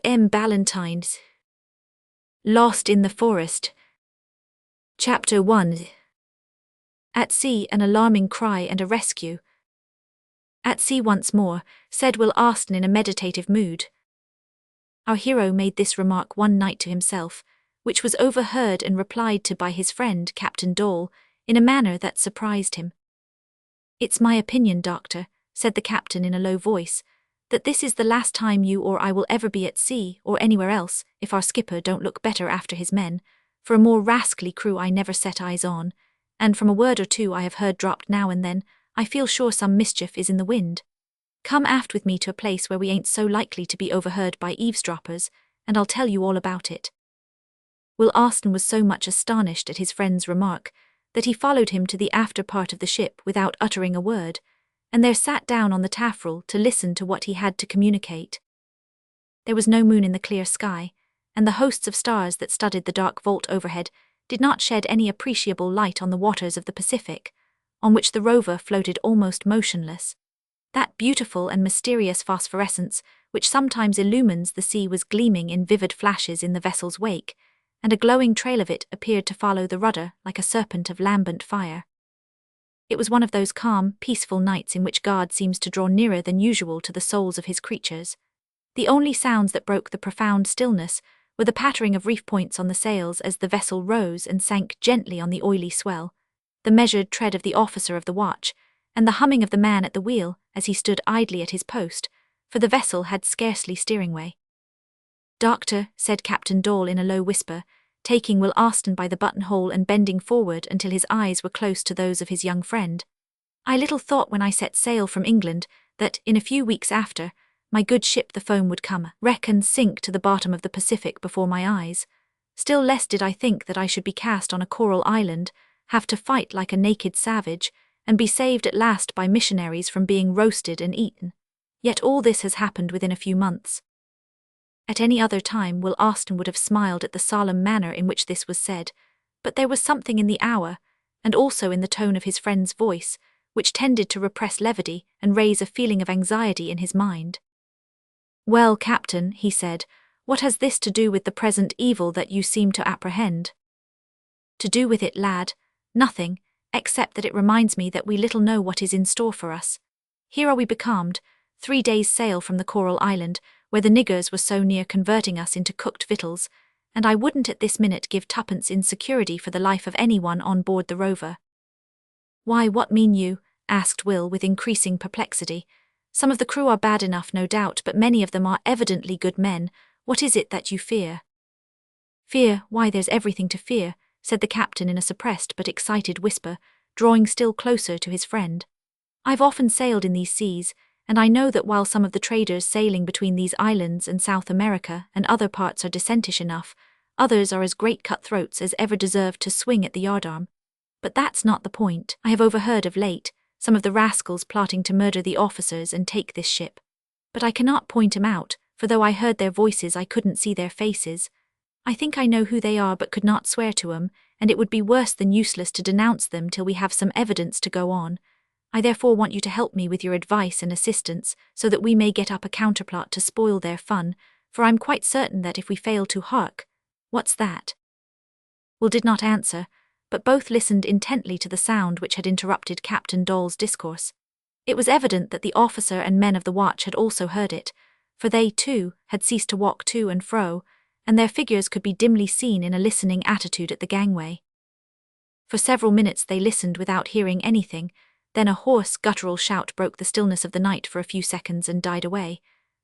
Ballantyne. Lost in the Forest. Chapter 1. At sea, an alarming cry and a rescue. At sea once more, said Will Austen in a meditative mood. Our hero made this remark one night to himself, which was overheard and replied to by his friend Captain Dole, in a manner that surprised him. "It's my opinion, Doctor," said the captain in a low voice, "that this is the last time you or I will ever be at sea or anywhere else, if our skipper don't look better after his men, for a more rascally crew I never set eyes on, and from a word or two I have heard dropped now and then, I feel sure some mischief is in the wind. Come aft with me to a place where we ain't so likely to be overheard by eavesdroppers, and I'll tell you all about it." Will Austen was so much astonished at his friend's remark that he followed him to the after part of the ship without uttering a word, and there sat down on the taffrail to listen to what he had to communicate. There was no moon in the clear sky, and the hosts of stars that studded the dark vault overhead did not shed any appreciable light on the waters of the Pacific, on which the rover floated almost motionless. That beautiful and mysterious phosphorescence which sometimes illumines the sea was gleaming in vivid flashes in the vessel's wake, and a glowing trail of it appeared to follow the rudder like a serpent of lambent fire. It was one of those calm, peaceful nights in which God seems to draw nearer than usual to the souls of his creatures. The only sounds that broke the profound stillness were the pattering of reef points on the sails as the vessel rose and sank gently on the oily swell, the measured tread of the officer of the watch, and the humming of the man at the wheel as he stood idly at his post, for the vessel had scarcely steering way. "Doctor," said Captain Dole in a low whisper, taking Will Austen by the buttonhole and bending forward until his eyes were close to those of his young friend, "I little thought when I set sail from England that, in a few weeks after, my good ship the Foam would come wreck and sink to the bottom of the Pacific before my eyes. Still less did I think that I should be cast on a coral island, have to fight like a naked savage, and be saved at last by missionaries from being roasted and eaten. Yet all this has happened within a few months." At any other time Will Austen would have smiled at the solemn manner in which this was said, but there was something in the hour, and also in the tone of his friend's voice, which tended to repress levity and raise a feeling of anxiety in his mind. "Well, Captain," he said, "what has this to do with the present evil that you seem to apprehend?" "To do with it, lad? Nothing, except that it reminds me that we little know what is in store for us. Here are we becalmed, 3 days' sail from the Coral Island, where the niggers were so near converting us into cooked victuals, and I wouldn't at this minute give tuppence in security for the life of anyone on board the rover." "Why, what mean you?" asked Will with increasing perplexity. "Some of the crew are bad enough, no doubt, but many of them are evidently good men. What is it that you fear?" "Fear? Why, there's everything to fear," said the captain in a suppressed but excited whisper, drawing still closer to his friend. "I've often sailed in these seas, and I know that while some of the traders sailing between these islands and South America and other parts are decentish enough, others are as great cutthroats as ever deserved to swing at the yardarm. But that's not the point. I have overheard of late some of the rascals plotting to murder the officers and take this ship. But I cannot point 'em out, for though I heard their voices I couldn't see their faces. I think I know who they are but could not swear to 'em, and it would be worse than useless to denounce them till we have some evidence to go on. I therefore want you to help me with your advice and assistance so that we may get up a counterplot to spoil their fun, for I'm quite certain that if we fail to hark—" "What's that?" Will did not answer, but both listened intently to the sound which had interrupted Captain Dole's discourse. It was evident that the officer and men of the watch had also heard it, for they, too, had ceased to walk to and fro, and their figures could be dimly seen in a listening attitude at the gangway. For several minutes they listened without hearing anything. Then a hoarse, guttural shout broke the stillness of the night for a few seconds and died away.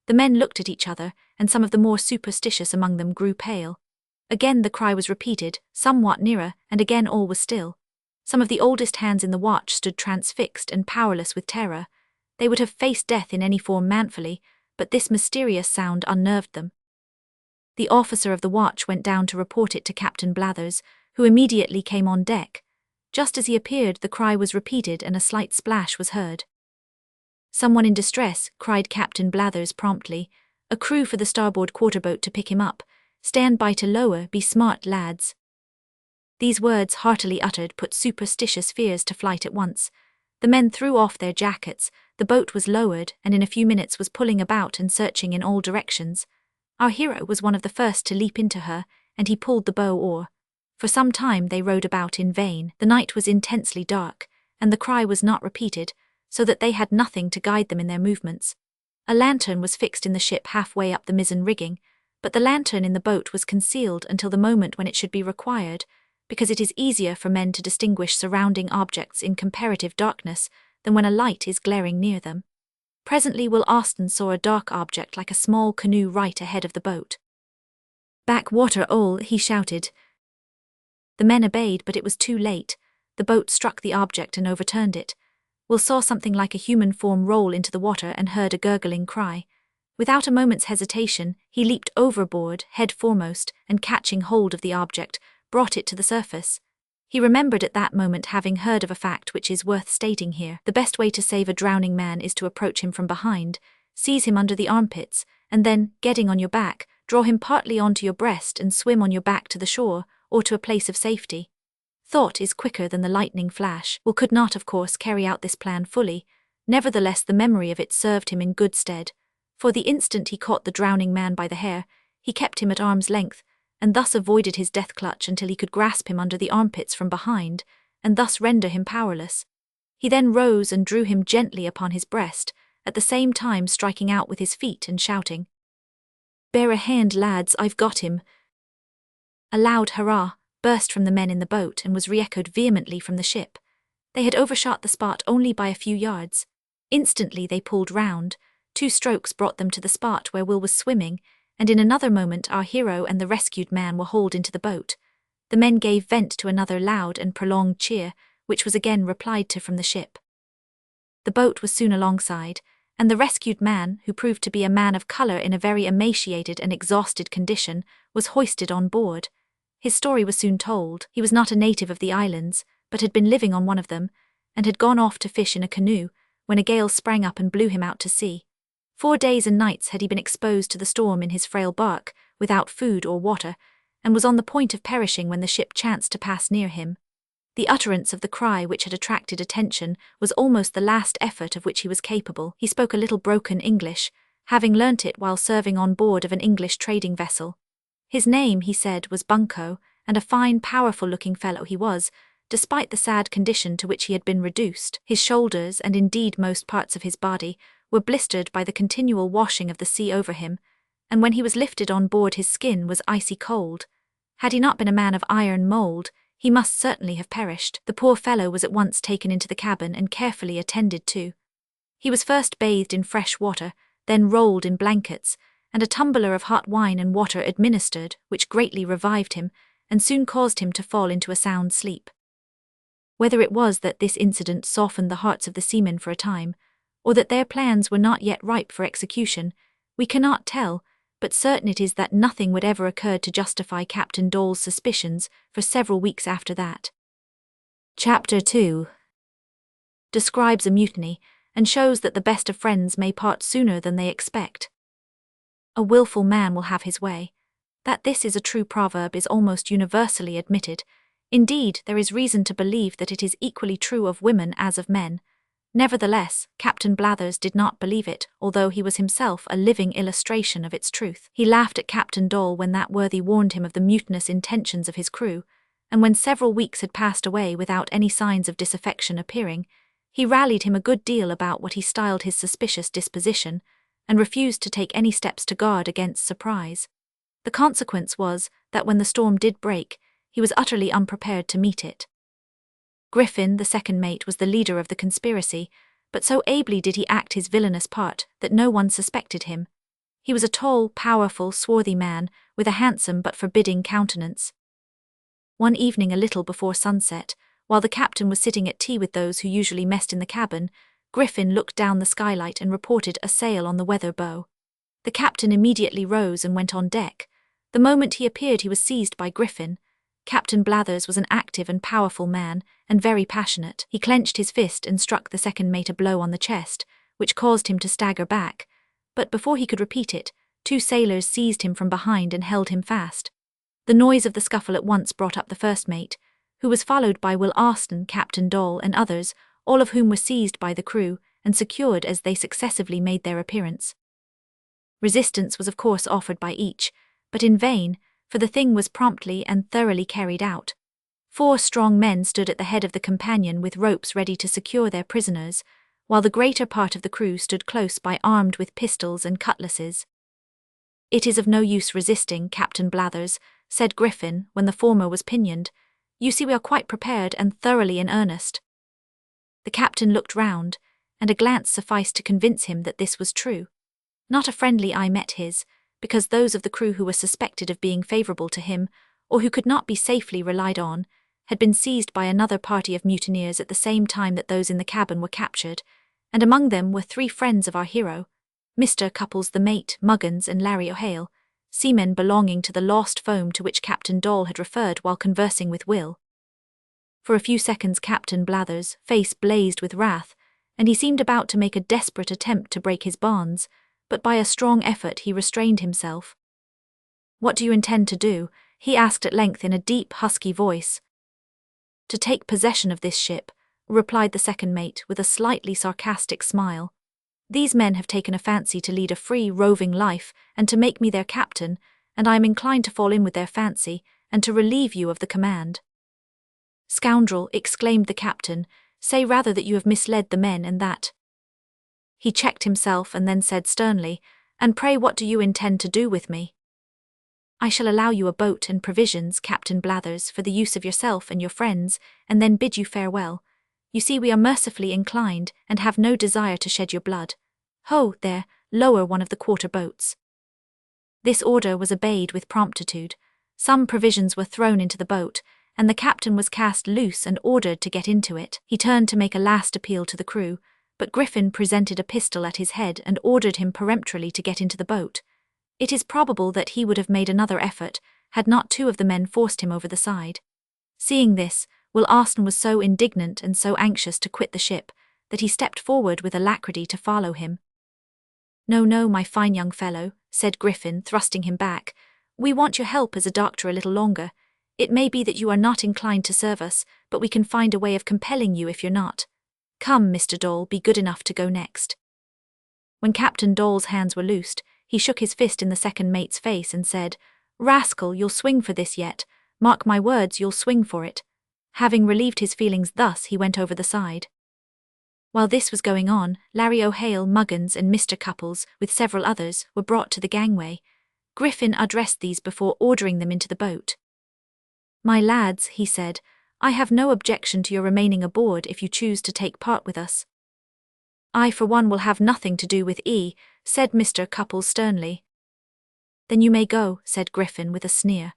The men looked at each other, and some of the more superstitious among them grew pale. Again the cry was repeated, somewhat nearer, and again all was still. Some of the oldest hands in the watch stood transfixed and powerless with terror. They would have faced death in any form manfully, but this mysterious sound unnerved them. The officer of the watch went down to report it to Captain Blathers, who immediately came on deck. Just as he appeared, the cry was repeated and a slight splash was heard. "Someone in distress," cried Captain Blathers promptly. "A crew for the starboard quarterboat to pick him up. Stand by to lower, be smart, lads." These words, heartily uttered, put superstitious fears to flight at once. The men threw off their jackets, the boat was lowered, and in a few minutes was pulling about and searching in all directions. Our hero was one of the first to leap into her, and he pulled the bow oar. For some time they rowed about in vain. The night was intensely dark, and the cry was not repeated, so that they had nothing to guide them in their movements. A lantern was fixed in the ship halfway up the mizzen rigging, but the lantern in the boat was concealed until the moment when it should be required, because it is easier for men to distinguish surrounding objects in comparative darkness than when a light is glaring near them. Presently Will Austen saw a dark object like a small canoe right ahead of the boat. "Backwater, all," he shouted. The men obeyed, but it was too late. The boat struck the object and overturned it. Will saw something like a human form roll into the water and heard a gurgling cry. Without a moment's hesitation, he leaped overboard, head foremost, and catching hold of the object, brought it to the surface. He remembered at that moment having heard of a fact which is worth stating here. The best way to save a drowning man is to approach him from behind, seize him under the armpits, and then, getting on your back, draw him partly onto your breast and swim on your back to the shore, or to a place of safety. Thought is quicker than the lightning flash. Will could not, of course, carry out this plan fully. Nevertheless, the memory of it served him in good stead. For the instant he caught the drowning man by the hair, he kept him at arm's length, and thus avoided his death clutch until he could grasp him under the armpits from behind, and thus render him powerless. He then rose and drew him gently upon his breast, at the same time striking out with his feet and shouting, "Bear a hand, lads, I've got him." A loud hurrah burst from the men in the boat and was re-echoed vehemently from the ship. They had overshot the spot only by a few yards. Instantly they pulled round. 2 strokes brought them to the spot where Will was swimming, and in another moment our hero and the rescued man were hauled into the boat. The men gave vent to another loud and prolonged cheer, which was again replied to from the ship. The boat was soon alongside, and the rescued man, who proved to be a man of colour in a very emaciated and exhausted condition, was hoisted on board. His story was soon told. He was not a native of the islands, but had been living on one of them, and had gone off to fish in a canoe, when a gale sprang up and blew him out to sea. 4 days and nights had he been exposed to the storm in his frail bark, without food or water, and was on the point of perishing when the ship chanced to pass near him. The utterance of the cry which had attracted attention was almost the last effort of which he was capable. He spoke a little broken English, having learnt it while serving on board of an English trading vessel. His name, he said, was Bunko, and a fine, powerful-looking fellow he was, despite the sad condition to which he had been reduced. His shoulders, and indeed most parts of his body, were blistered by the continual washing of the sea over him, and when he was lifted on board his skin was icy cold. Had he not been a man of iron mould, he must certainly have perished. The poor fellow was at once taken into the cabin and carefully attended to. He was first bathed in fresh water, then rolled in blankets, and a tumbler of hot wine and water administered, which greatly revived him, and soon caused him to fall into a sound sleep. Whether it was that this incident softened the hearts of the seamen for a time, or that their plans were not yet ripe for execution, we cannot tell, but certain it is that nothing would ever occur to justify Captain Dole's suspicions for several weeks after that. Chapter 2 describes a mutiny, and shows that the best of friends may part sooner than they expect. A wilful man will have his way. That this is a true proverb is almost universally admitted. Indeed, there is reason to believe that it is equally true of women as of men. Nevertheless, Captain Blathers did not believe it, although he was himself a living illustration of its truth. He laughed at Captain Dole when that worthy warned him of the mutinous intentions of his crew, and when several weeks had passed away without any signs of disaffection appearing, he rallied him a good deal about what he styled his suspicious disposition, and refused to take any steps to guard against surprise. The consequence was that when the storm did break, he was utterly unprepared to meet it. Griffin, the second mate, was the leader of the conspiracy, but so ably did he act his villainous part that no one suspected him. He was a tall, powerful, swarthy man, with a handsome but forbidding countenance. One evening a little before sunset, while the captain was sitting at tea with those who usually messed in the cabin, Griffin looked down the skylight and reported a sail on the weather bow. The captain immediately rose and went on deck. The moment he appeared he was seized by Griffin. Captain Blathers was an active and powerful man, and very passionate. He clenched his fist and struck the second mate a blow on the chest, which caused him to stagger back, but before he could repeat it, 2 sailors seized him from behind and held him fast. The noise of the scuffle at once brought up the first mate, who was followed by Will Austen, Captain Dole, and others, all of whom were seized by the crew and secured as they successively made their appearance. Resistance was of course offered by each, but in vain, for the thing was promptly and thoroughly carried out. 4 strong men stood at the head of the companion with ropes ready to secure their prisoners, while the greater part of the crew stood close by armed with pistols and cutlasses. "It is of no use resisting, Captain Blathers," said Griffin when the former was pinioned. "You see we are quite prepared and thoroughly in earnest." The captain looked round, and a glance sufficed to convince him that this was true. Not a friendly eye met his, because those of the crew who were suspected of being favourable to him, or who could not be safely relied on, had been seized by another party of mutineers at the same time that those in the cabin were captured, and among them were 3 friends of our hero, Mr. Cupples the mate, Muggins and Larry O'Hale, seamen belonging to the lost foam to which Captain Dall had referred while conversing with Will. For a few seconds Captain Blathers' face blazed with wrath, and he seemed about to make a desperate attempt to break his bonds, but by a strong effort he restrained himself. "What do you intend to do?" he asked at length in a deep, husky voice. "To take possession of this ship," replied the second mate with a slightly sarcastic smile. "These men have taken a fancy to lead a free, roving life and to make me their captain, and I am inclined to fall in with their fancy and to relieve you of the command." "Scoundrel," exclaimed the captain, "say rather that you have misled the men and that—" He checked himself and then said sternly, "And pray what do you intend to do with me?" "I shall allow you a boat and provisions, Captain Blathers, for the use of yourself and your friends, and then bid you farewell. You see we are mercifully inclined, and have no desire to shed your blood. Ho, there, lower one of the quarter boats." This order was obeyed with promptitude. Some provisions were thrown into the boat, and the captain was cast loose and ordered to get into it. He turned to make a last appeal to the crew, but Griffin presented a pistol at his head and ordered him peremptorily to get into the boat. It is probable that he would have made another effort, had not 2 of the men forced him over the side. Seeing this, Will Austen was so indignant and so anxious to quit the ship, that he stepped forward with alacrity to follow him. "No, no, my fine young fellow," said Griffin, thrusting him back. "We want your help as a doctor a little longer. It may be that you are not inclined to serve us, but we can find a way of compelling you if you're not. Come, Mr. Dall, be good enough to go next." When Captain Dall's hands were loosed, he shook his fist in the second mate's face and said, "Rascal, you'll swing for this yet. Mark my words, you'll swing for it." Having relieved his feelings thus, he went over the side. While this was going on, Larry O'Hale, Muggins and Mr. Cupples, with several others, were brought to the gangway. Griffin addressed these before ordering them into the boat. "My lads," he said, "I have no objection to your remaining aboard if you choose to take part with us." "I for one will have nothing to do with said Mr. Cupples sternly. "Then you may go," said Griffin with a sneer.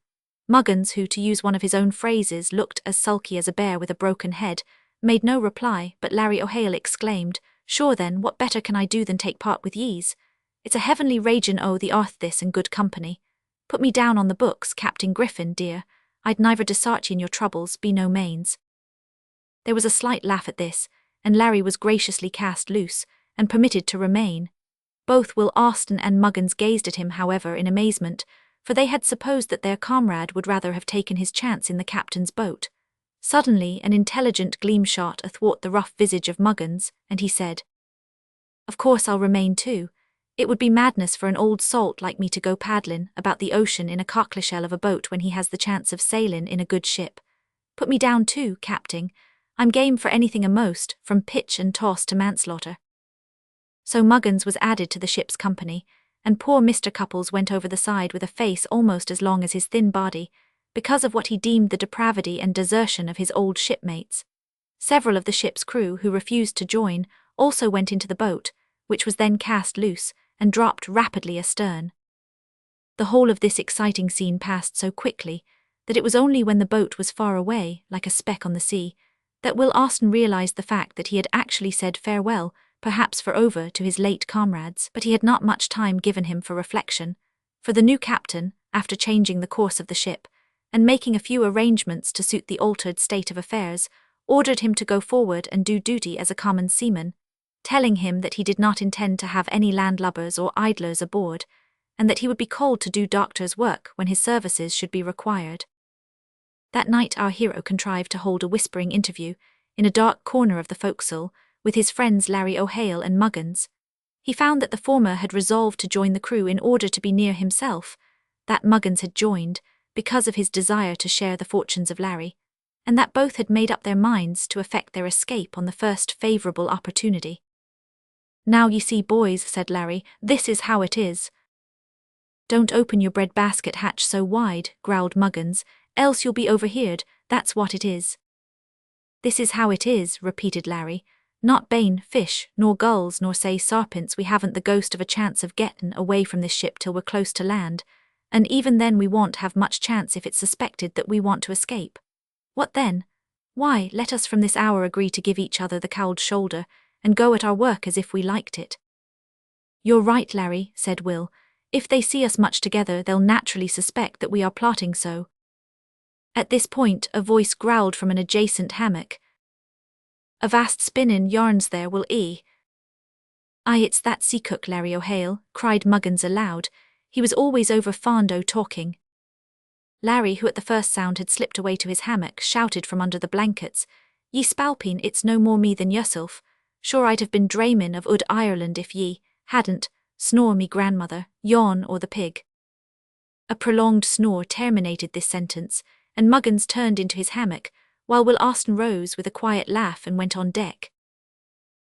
Muggins, who, to use one of his own phrases, looked as sulky as a bear with a broken head, made no reply, but Larry O'Hale exclaimed, "Sure then, what better can I do than take part with yees? It's a heavenly ragin' o' the arth this and good company. Put me down on the books, Captain Griffin, dear. I'd neither desart ye in your troubles, be no mains." There was a slight laugh at this, and Larry was graciously cast loose, and permitted to remain. Both Will Austen and Muggins gazed at him, however, in amazement, for they had supposed that their comrade would rather have taken his chance in the captain's boat. Suddenly an intelligent gleam shot athwart the rough visage of Muggins, and he said, "Of course I'll remain too. It would be madness for an old salt like me to go paddlin' about the ocean in a cockleshell of a boat when he has the chance of sailin' in a good ship. Put me down too, Capting. I'm game for anything a'most, from pitch and toss to manslaughter." So Muggins was added to the ship's company, and poor Mr. Cupples went over the side with a face almost as long as his thin body, because of what he deemed the depravity and desertion of his old shipmates. Several of the ship's crew who refused to join also went into the boat, which was then cast loose and dropped rapidly astern. The whole of this exciting scene passed so quickly that it was only when the boat was far away, like a speck on the sea, that Will Austen realized the fact that he had actually said farewell, perhaps for over, to his late comrades. But he had not much time given him for reflection, for the new captain, after changing the course of the ship, and making a few arrangements to suit the altered state of affairs, ordered him to go forward and do duty as a common seaman, telling him that he did not intend to have any landlubbers or idlers aboard, and that he would be called to do doctor's work when his services should be required. That night our hero contrived to hold a whispering interview, in a dark corner of the forecastle, with his friends Larry O'Hale and Muggins. He found that the former had resolved to join the crew in order to be near himself, that Muggins had joined because of his desire to share the fortunes of Larry, and that both had made up their minds to effect their escape on the first favourable opportunity. "Now you see, boys," said Larry, "this is how it is." "Don't open your bread-basket hatch so wide," growled Muggins, "else you'll be overheard, that's what it is." "This is how it is," repeated Larry. "Not bane, fish, nor gulls, nor say sarpents we haven't the ghost of a chance of gettin' away from this ship till we're close to land, and even then we won't have much chance if it's suspected that we want to escape. What then? Why, let us from this hour agree to give each other the cowled shoulder, and go at our work as if we liked it." "You're right, Larry," said Will. "If they see us much together they'll naturally suspect that we are plotting so." At this point a voice growled from an adjacent hammock. "Avast spinnin' yarns there, will 'e?" "Aye, it's that sea cook, Larry O'Hale," cried Muggins aloud. He was always over fond o' talking. Larry, who at the first sound had slipped away to his hammock, shouted from under the blankets, "Ye spalpeen, it's no more me than yourself. Sure I'd have been draimin' of Ud Ireland if ye hadn't, snore me grandmother, yawn or the pig." A prolonged snore terminated this sentence, and Muggins turned into his hammock, while Will Austen rose with a quiet laugh and went on deck.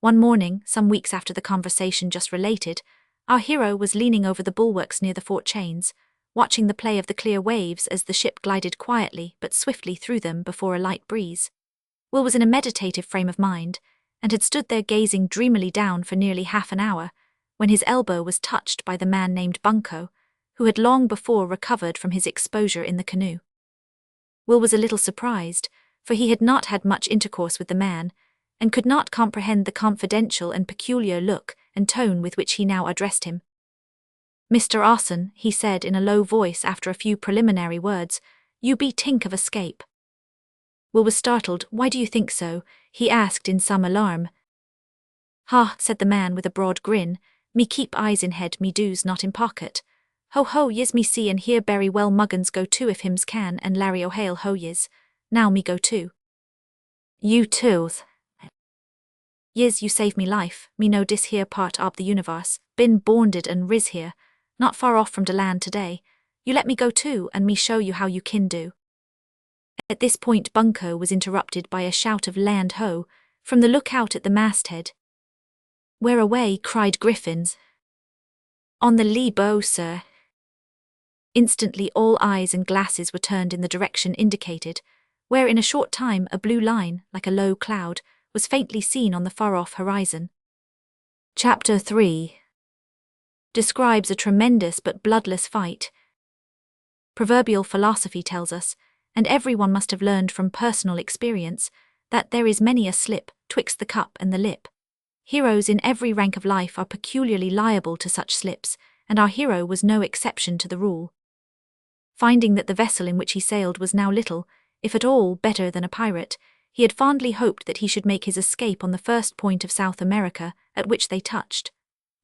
One morning, some weeks after the conversation just related, our hero was leaning over the bulwarks near the fort chains, watching the play of the clear waves as the ship glided quietly but swiftly through them before a light breeze. Will was in a meditative frame of mind, and had stood there gazing dreamily down for nearly half an hour, when his elbow was touched by the man named Bunco, who had long before recovered from his exposure in the canoe. Will was a little surprised, for he had not had much intercourse with the man, and could not comprehend the confidential and peculiar look and tone with which he now addressed him. "Mr. Austen," he said in a low voice after a few preliminary words, "you be tink of escape." Will was startled. "Why do you think so?" he asked in some alarm. "Ha," said the man with a broad grin, "me keep eyes in head, me do's not in pocket. Ho ho, yis me see and hear berry well Muggins go too if hims can, and Larry O'Hale ho yis. Now me go too." "You too?" "Yis, you save me life, me know dis here part ob the universe, been bornded and riz here, not far off from de land today. You let me go too, and me show you how you kin do." At this point Bunco was interrupted by a shout of "Land ho!" from the lookout at the masthead. "Where away?" cried Griffins. "On the lee bow, sir." Instantly all eyes and glasses were turned in the direction indicated, where in a short time a blue line, like a low cloud, was faintly seen on the far-off horizon. Chapter 3 describes a tremendous but bloodless fight. Proverbial philosophy tells us, and everyone must have learned from personal experience, that there is many a slip twixt the cup and the lip. Heroes in every rank of life are peculiarly liable to such slips, and our hero was no exception to the rule. Finding that the vessel in which he sailed was now little, if at all, better than a pirate, he had fondly hoped that he should make his escape on the first point of South America at which they touched.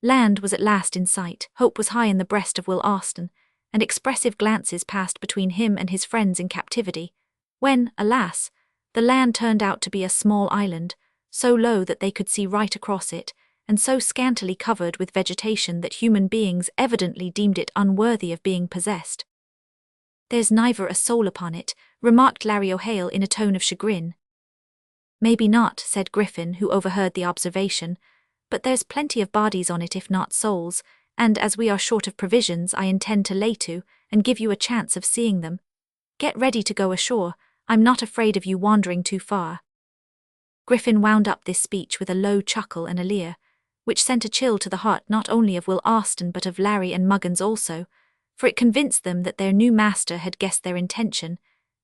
Land was at last in sight. Hope was high in the breast of Will Austen, and expressive glances passed between him and his friends in captivity, when, alas, the land turned out to be a small island, so low that they could see right across it, and so scantily covered with vegetation that human beings evidently deemed it unworthy of being possessed. "There's neither a soul upon it," remarked Larry O'Hale in a tone of chagrin. "Maybe not," said Griffin, who overheard the observation, "but there's plenty of bodies on it if not souls, and as we are short of provisions I intend to lay to, and give you a chance of seeing them. Get ready to go ashore, I'm not afraid of you wandering too far." Griffin wound up this speech with a low chuckle and a leer, which sent a chill to the heart not only of Will Austen but of Larry and Muggins also, for it convinced them that their new master had guessed their intention,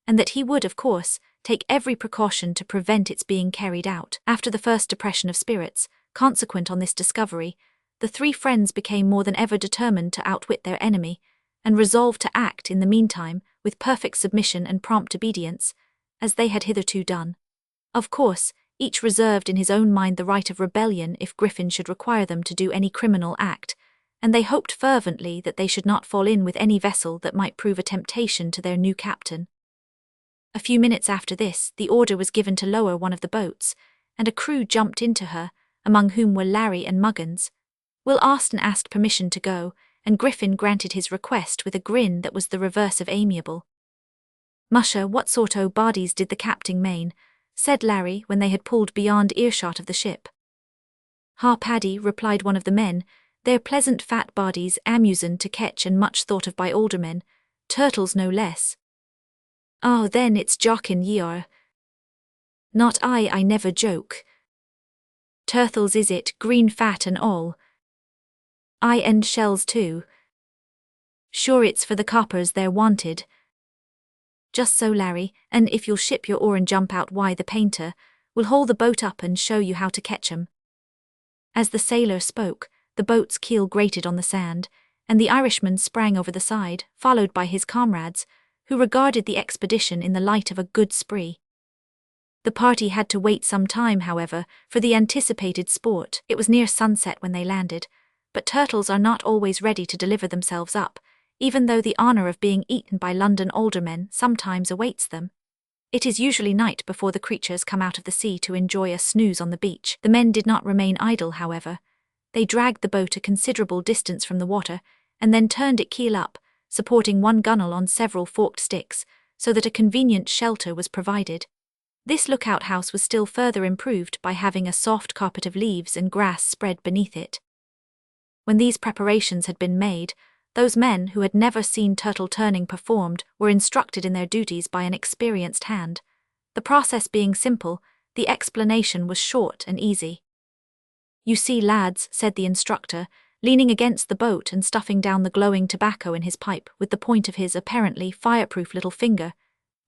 and that he would, of course, take every precaution to prevent its being carried out. After the first depression of spirits, consequent on this discovery, the three friends became more than ever determined to outwit their enemy, and resolved to act in the meantime with perfect submission and prompt obedience, as they had hitherto done. Of course, each reserved in his own mind the right of rebellion if Griffin should require them to do any criminal act, and they hoped fervently that they should not fall in with any vessel that might prove a temptation to their new captain. A few minutes after this, the order was given to lower one of the boats, and a crew jumped into her, among whom were Larry and Muggins. Will Austen asked permission to go, and Griffin granted his request with a grin that was the reverse of amiable. "Musha, what sort o' bodies did the captain mane?" said Larry when they had pulled beyond earshot of the ship. "Ha, Paddy," replied one of the men, "they're pleasant fat bodies, amusin' to catch and much thought of by aldermen, turtles no less." "Oh, then it's jockin' ye are." "Not I never joke." "Turtles is it, green fat and all?" "Aye, and shells too." "Sure it's for the coppers they're wanted." "Just so, Larry, and if you'll ship your oar and jump out why the painter, we'll haul the boat up and show you how to catch 'em." As the sailor spoke, the boat's keel grated on the sand, and the Irishman sprang over the side, followed by his comrades, who regarded the expedition in the light of a good spree. The party had to wait some time, however, for the anticipated sport. It was near sunset when they landed, but turtles are not always ready to deliver themselves up, even though the honor of being eaten by London aldermen sometimes awaits them. It is usually night before the creatures come out of the sea to enjoy a snooze on the beach. The men did not remain idle, however. They dragged the boat a considerable distance from the water, and then turned it keel up, supporting one gunwale on several forked sticks, so that a convenient shelter was provided. This lookout house was still further improved by having a soft carpet of leaves and grass spread beneath it. When these preparations had been made, those men who had never seen turtle turning performed were instructed in their duties by an experienced hand. The process being simple, the explanation was short and easy. "You see, lads," said the instructor, leaning against the boat and stuffing down the glowing tobacco in his pipe with the point of his apparently fireproof little finger.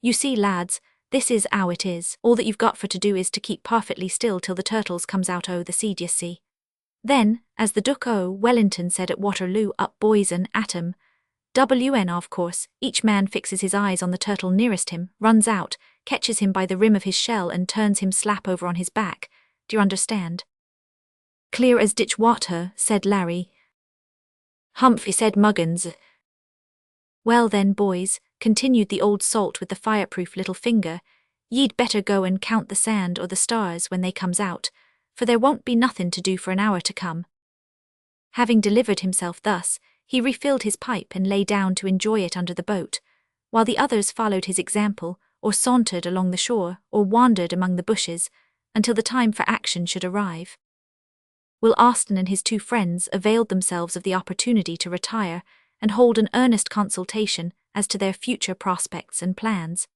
"You see, lads, this is 'ow it is. All that you've got for to do is to keep perfectly still till the turtles comes out o' the sea, d'ye see. Then, as the Duke o' Wellington said at Waterloo, up boys and at 'em. WN of course, each man fixes his eyes on the turtle nearest him, runs out, catches him by the rim of his shell and turns him slap over on his back. Do you understand?" "Clear as ditch water," said Larry. "Humphy," said Muggins. "Well then, boys," continued the old salt with the fireproof little finger, "ye'd better go and count the sand or the stars when they comes out, for there won't be nothin' to do for an hour to come." Having delivered himself thus, he refilled his pipe and lay down to enjoy it under the boat, while the others followed his example, or sauntered along the shore, or wandered among the bushes, until the time for action should arrive. Will Austen and his two friends availed themselves of the opportunity to retire and hold an earnest consultation as to their future prospects and plans.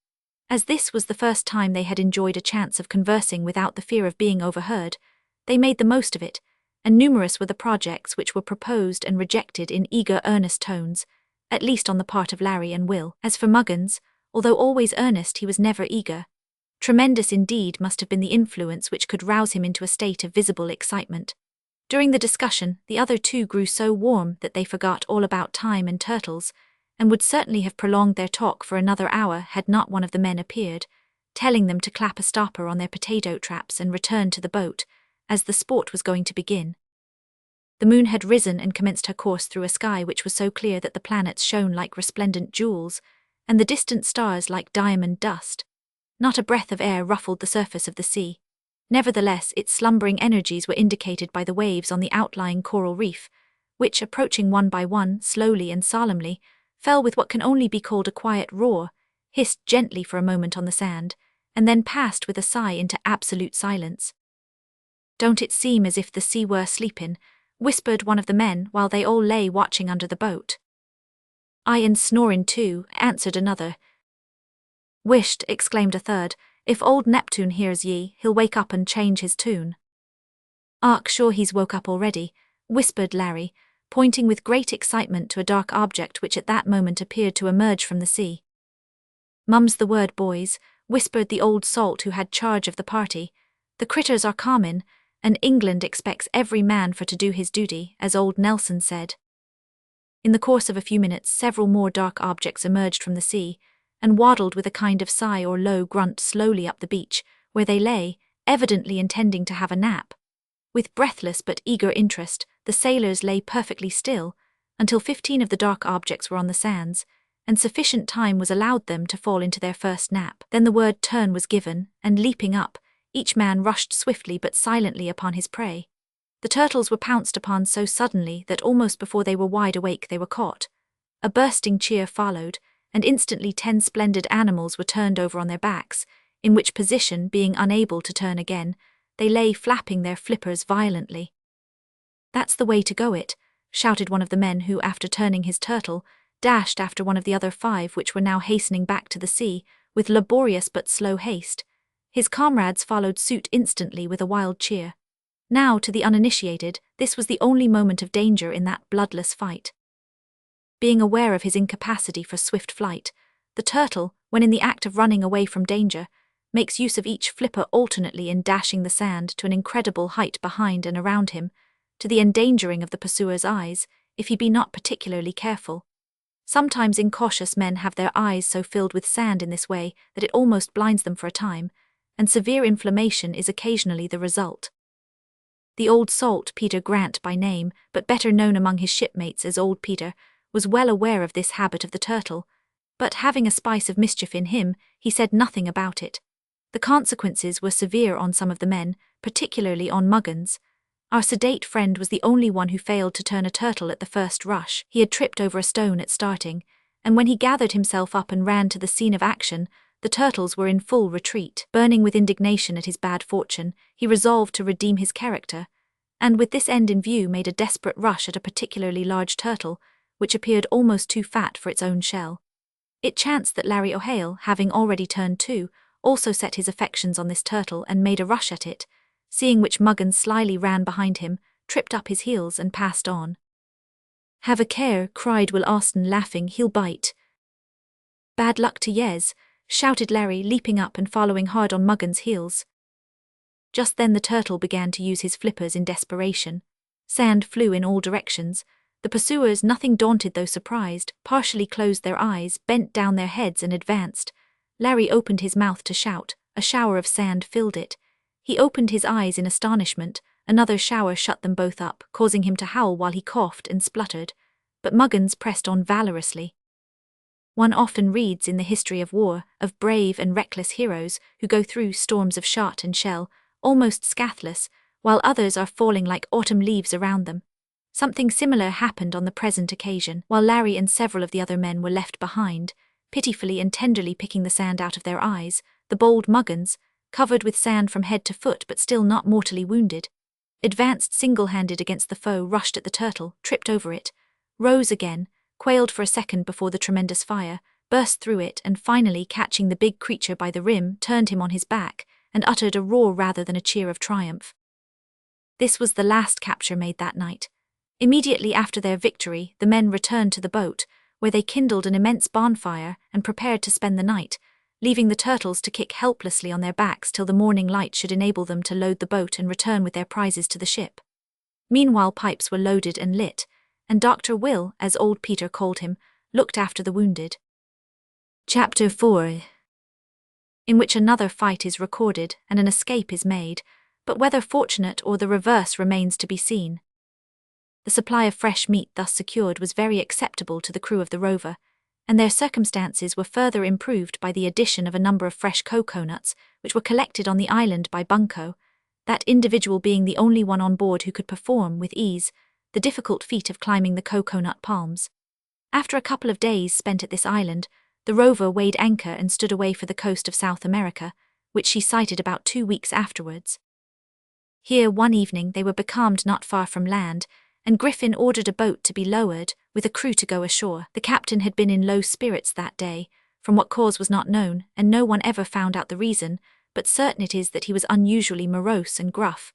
As this was the first time they had enjoyed a chance of conversing without the fear of being overheard, they made the most of it, and numerous were the projects which were proposed and rejected in eager, earnest tones, at least on the part of Larry and Will. As for Muggins, although always earnest, he was never eager. Tremendous indeed must have been the influence which could rouse him into a state of visible excitement. During the discussion, the other two grew so warm that they forgot all about time and turtles, and would certainly have prolonged their talk for another hour had not one of the men appeared, telling them to clap a stopper on their potato traps and return to the boat, as the sport was going to begin. The moon had risen and commenced her course through a sky which was so clear that the planets shone like resplendent jewels, and the distant stars like diamond dust. Not a breath of air ruffled the surface of the sea. Nevertheless, its slumbering energies were indicated by the waves on the outlying coral reef, which, approaching one by one, slowly and solemnly, fell with what can only be called a quiet roar, hissed gently for a moment on the sand, and then passed with a sigh into absolute silence. "Don't it seem as if the sea were sleepin'?" whispered one of the men while they all lay watching under the boat. "Aye, and snorin' too," answered another. "Wisht," exclaimed a third, "if old Neptune hears ye, he'll wake up and change his tune." "Ark, sure he's woke up already," whispered Larry, pointing with great excitement to a dark object which at that moment appeared to emerge from the sea. "Mum's the word, boys," whispered the old salt who had charge of the party. "The critters are common, and England expects every man for to do his duty, as old Nelson said." In the course of a few minutes several more dark objects emerged from the sea, and waddled with a kind of sigh or low grunt slowly up the beach, where they lay, evidently intending to have a nap. With breathless but eager interest, the sailors lay perfectly still, until 15 of the dark objects were on the sands, and sufficient time was allowed them to fall into their first nap. Then the word turn was given, and leaping up, each man rushed swiftly but silently upon his prey. The turtles were pounced upon so suddenly that almost before they were wide awake they were caught. A bursting cheer followed, and instantly 10 splendid animals were turned over on their backs, in which position, being unable to turn again, they lay flapping their flippers violently. "That's the way to go it," shouted one of the men who, after turning his turtle, dashed after one of the other 5 which were now hastening back to the sea, with laborious but slow haste. His comrades followed suit instantly with a wild cheer. Now, to the uninitiated, this was the only moment of danger in that bloodless fight. Being aware of his incapacity for swift flight, the turtle, when in the act of running away from danger, makes use of each flipper alternately in dashing the sand to an incredible height behind and around him, to the endangering of the pursuer's eyes, if he be not particularly careful. Sometimes incautious men have their eyes so filled with sand in this way that it almost blinds them for a time, and severe inflammation is occasionally the result. The old salt, Peter Grant by name, but better known among his shipmates as Old Peter, was well aware of this habit of the turtle, but having a spice of mischief in him, he said nothing about it. The consequences were severe on some of the men, particularly on Muggins. Our sedate friend was the only one who failed to turn a turtle at the first rush. He had tripped over a stone at starting, and when he gathered himself up and ran to the scene of action, the turtles were in full retreat. Burning with indignation at his bad fortune, he resolved to redeem his character, and with this end in view made a desperate rush at a particularly large turtle, which appeared almost too fat for its own shell. It chanced that Larry O'Hale, having already turned to, also set his affections on this turtle and made a rush at it, seeing which Muggins slyly ran behind him, tripped up his heels and passed on. "Have a care," cried Will Austen, laughing, "he'll bite." "Bad luck to Yes," shouted Larry, leaping up and following hard on Muggins' heels. Just then the turtle began to use his flippers in desperation. Sand flew in all directions. The pursuers, nothing daunted though surprised, partially closed their eyes, bent down their heads and advanced. Larry opened his mouth to shout. A shower of sand filled it. He opened his eyes in astonishment. Another shower shut them both up, causing him to howl while he coughed and spluttered. But Muggins pressed on valorously. One often reads in the history of war of brave and reckless heroes who go through storms of shot and shell, almost scathless, while others are falling like autumn leaves around them. Something similar happened on the present occasion, while Larry and several of the other men were left behind, pitifully and tenderly picking the sand out of their eyes. The bold Muggins, covered with sand from head to foot but still not mortally wounded, advanced single-handed against the foe, rushed at the turtle, tripped over it, rose again, quailed for a second before the tremendous fire, burst through it, and finally, catching the big creature by the rim, turned him on his back, and uttered a roar rather than a cheer of triumph. This was the last capture made that night. Immediately after their victory, the men returned to the boat, where they kindled an immense bonfire and prepared to spend the night, leaving the turtles to kick helplessly on their backs till the morning light should enable them to load the boat and return with their prizes to the ship. Meanwhile pipes were loaded and lit, and Dr. Will, as Old Peter called him, looked after the wounded. Chapter 4, in which another fight is recorded and an escape is made, but whether fortunate or the reverse remains to be seen. The supply of fresh meat thus secured was very acceptable to the crew of the Rover, and their circumstances were further improved by the addition of a number of fresh coconuts which were collected on the island by Bunko, that individual being the only one on board who could perform, with ease, the difficult feat of climbing the coconut palms. After a couple of days spent at this island, the Rover weighed anchor and stood away for the coast of South America, which she sighted about 2 weeks afterwards. Here one evening they were becalmed not far from land, and Griffin ordered a boat to be lowered, with a crew to go ashore. The captain had been in low spirits that day, from what cause was not known, and no one ever found out the reason, but certain it is that he was unusually morose and gruff.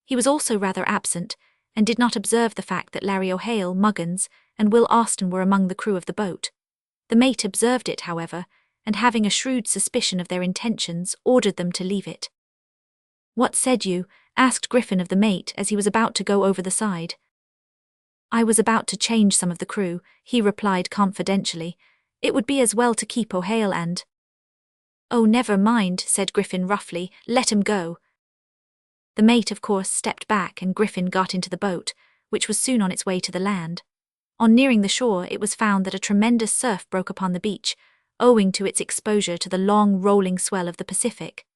He was also rather absent, and did not observe the fact that Larry O'Hale, Muggins, and Will Austen were among the crew of the boat. The mate observed it, however, and having a shrewd suspicion of their intentions, ordered them to leave it. "What said you?" asked Griffin of the mate as he was about to go over the side. "I was about to change some of the crew," he replied confidentially. "It would be as well to keep O'Hale and—" "Oh, never mind," said Griffin roughly, "let 'em go." The mate, of course, stepped back and Griffin got into the boat, which was soon on its way to the land. On nearing the shore, it was found that a tremendous surf broke upon the beach, owing to its exposure to the long rolling swell of the Pacific.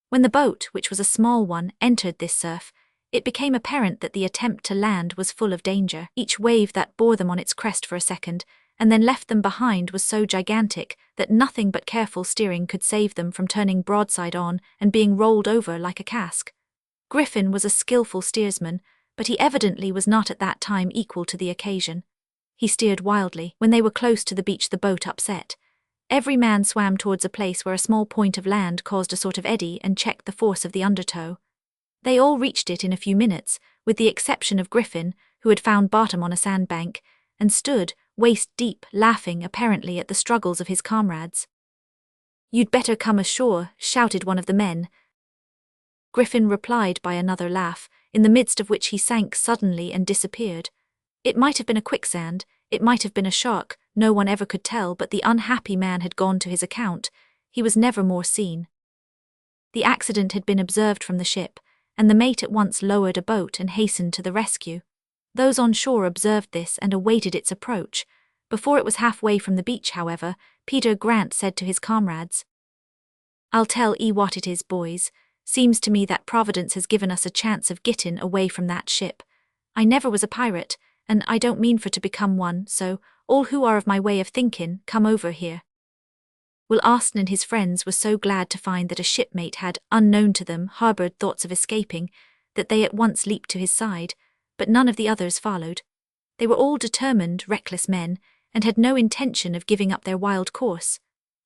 When the boat, which was a small one, entered this surf, it became apparent that the attempt to land was full of danger. Each wave that bore them on its crest for a second, and then left them behind, was so gigantic that nothing but careful steering could save them from turning broadside on and being rolled over like a cask. Griffin was a skillful steersman, but he evidently was not at that time equal to the occasion. He steered wildly. When they were close to the beach, the boat upset. Every man swam towards a place where a small point of land caused a sort of eddy and checked the force of the undertow. They all reached it in a few minutes, with the exception of Griffin, who had found bottom on a sandbank, and stood, waist deep, laughing apparently at the struggles of his comrades. "You'd better come ashore," shouted one of the men. Griffin replied by another laugh, in the midst of which he sank suddenly and disappeared. It might have been a quicksand, it might have been a shark, no one ever could tell, but the unhappy man had gone to his account. He was never more seen. The accident had been observed from the ship, and the mate at once lowered a boat and hastened to the rescue. Those on shore observed this and awaited its approach. Before it was halfway from the beach, however, Peter Grant said to his comrades, "I'll tell 'ee what it is, boys. Seems to me that Providence has given us a chance of gittin' away from that ship. I never was a pirate, and I don't mean for to become one, so, all who are of my way of thinkin', come over here." Will Austen and his friends were so glad to find that a shipmate had, unknown to them, harboured thoughts of escaping, that they at once leaped to his side, but none of the others followed. They were all determined, reckless men, and had no intention of giving up their wild course.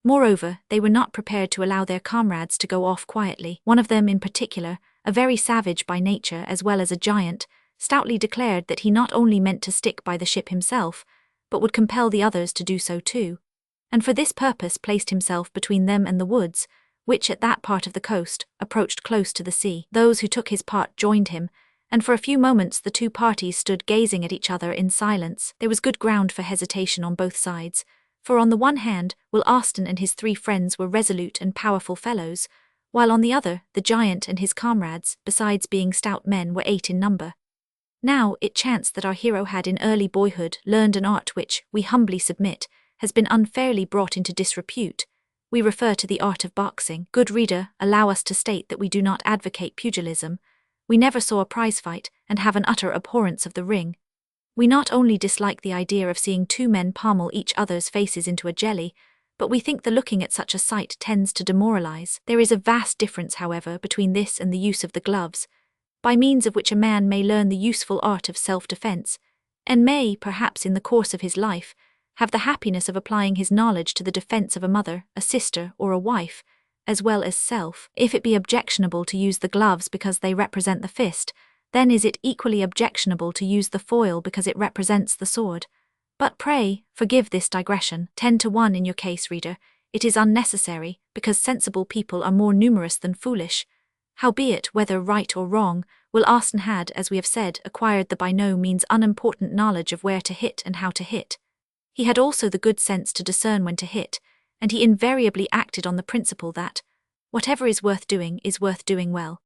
Moreover, they were not prepared to allow their comrades to go off quietly. One of them in particular, a very savage by nature as well as a giant, stoutly declared that he not only meant to stick by the ship himself, but would compel the others to do so too, and for this purpose placed himself between them and the woods, which at that part of the coast approached close to the sea. Those who took his part joined him, and for a few moments the two parties stood gazing at each other in silence. There was good ground for hesitation on both sides, for on the one hand, Will Austen and his three friends were resolute and powerful fellows, while on the other, the giant and his comrades, besides being stout men, were 8 in number. Now, it chanced that our hero had in early boyhood learned an art which, we humbly submit, has been unfairly brought into disrepute. We refer to the art of boxing. Good reader, allow us to state that we do not advocate pugilism. We never saw a prize fight, and have an utter abhorrence of the ring. We not only dislike the idea of seeing two men pommel each other's faces into a jelly, but we think the looking at such a sight tends to demoralize. There is a vast difference, however, between this and the use of the gloves, by means of which a man may learn the useful art of self-defense, and may, perhaps in the course of his life, have the happiness of applying his knowledge to the defense of a mother, a sister, or a wife, as well as self. If it be objectionable to use the gloves because they represent the fist, then is it equally objectionable to use the foil because it represents the sword. But pray, forgive this digression. 10-1 in your case, reader. It is unnecessary, because sensible people are more numerous than foolish. Howbeit, whether right or wrong, Will Austen had, as we have said, acquired the by no means unimportant knowledge of where to hit and how to hit. He had also the good sense to discern when to hit, and he invariably acted on the principle that, whatever is worth doing well.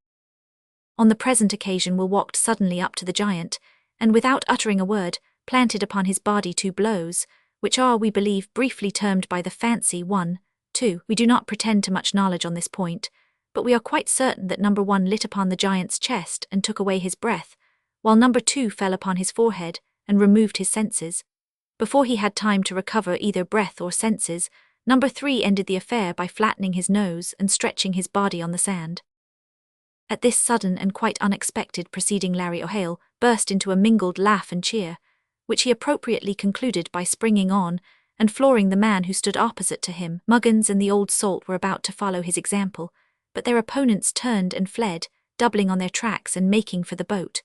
On the present occasion Will walked suddenly up to the giant, and without uttering a word, planted upon his body 2 blows, which are, we believe, briefly termed by the fancy 1, 2. We do not pretend to much knowledge on this point, but we are quite certain that number 1 lit upon the giant's chest and took away his breath, while number 2 fell upon his forehead and removed his senses. Before he had time to recover either breath or senses, number 3 ended the affair by flattening his nose and stretching his body on the sand. At this sudden and quite unexpected proceeding, Larry O'Hale burst into a mingled laugh and cheer, which he appropriately concluded by springing on and flooring the man who stood opposite to him. Muggins and the old salt were about to follow his example, but their opponents turned and fled, doubling on their tracks and making for the boat.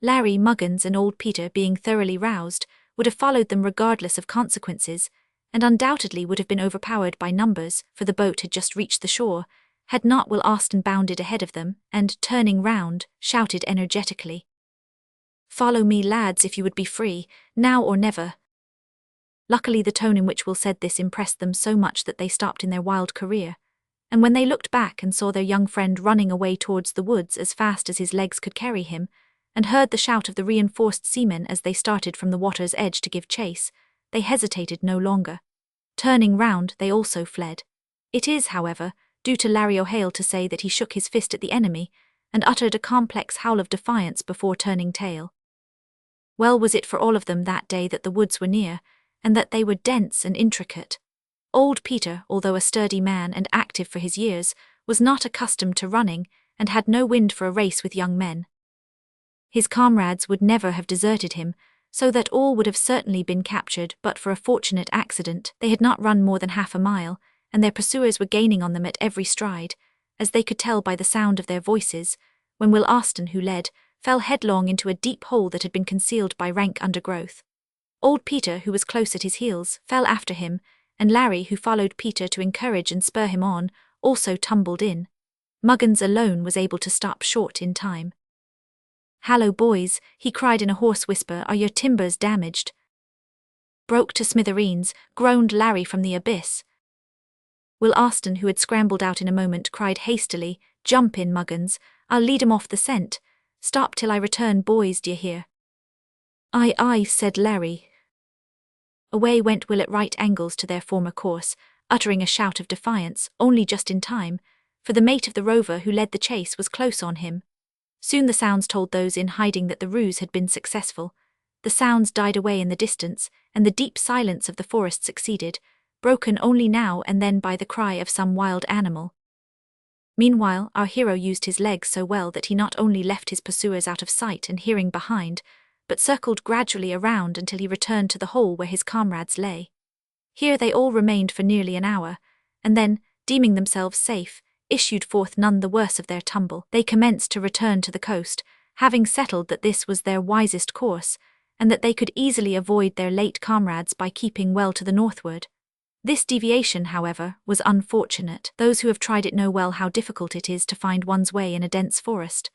Larry, Muggins, and old Peter, being thoroughly roused, would have followed them regardless of consequences, and undoubtedly would have been overpowered by numbers, for the boat had just reached the shore, had not Will Austen bounded ahead of them, and, turning round, shouted energetically, "Follow me, lads, if you would be free, now or never." Luckily the tone in which Will said this impressed them so much that they stopped in their wild career, and when they looked back and saw their young friend running away towards the woods as fast as his legs could carry him, and heard the shout of the reinforced seamen as they started from the water's edge to give chase, they hesitated no longer. Turning round, they also fled. It is, however, due to Larry O'Hale to say that he shook his fist at the enemy, and uttered a complex howl of defiance before turning tail. Well was it for all of them that day that the woods were near, and that they were dense and intricate. Old Peter, although a sturdy man and active for his years, was not accustomed to running, and had no wind for a race with young men. His comrades would never have deserted him, so that all would have certainly been captured but for a fortunate accident. They had not run more than half a mile, and their pursuers were gaining on them at every stride, as they could tell by the sound of their voices, when Will Austen, who led, fell headlong into a deep hole that had been concealed by rank undergrowth. Old Peter, who was close at his heels, fell after him, and Larry, who followed Peter to encourage and spur him on, also tumbled in. Muggins alone was able to stop short in time. "Hallo, boys," he cried in a hoarse whisper, "are your timbers damaged?" "Broke to smithereens," groaned Larry from the abyss. Will Austen, who had scrambled out in a moment, cried hastily, "Jump in, Muggins, I'll lead 'em off the scent. Stop till I return, boys, d'ye hear?" "Aye, aye," said Larry. Away went Will at right angles to their former course, uttering a shout of defiance, only just in time, for the mate of the rover who led the chase was close on him. Soon the sounds told those in hiding that the ruse had been successful. The sounds died away in the distance, and the deep silence of the forest succeeded, broken only now and then by the cry of some wild animal. Meanwhile, our hero used his legs so well that he not only left his pursuers out of sight and hearing behind, but circled gradually around until he returned to the hole where his comrades lay. Here they all remained for nearly an hour, and then, deeming themselves safe, issued forth none the worse of their tumble. They commenced to return to the coast, having settled that this was their wisest course, and that they could easily avoid their late comrades by keeping well to the northward. This deviation, however, was unfortunate. Those who have tried it know well how difficult it is to find one's way in a dense forest.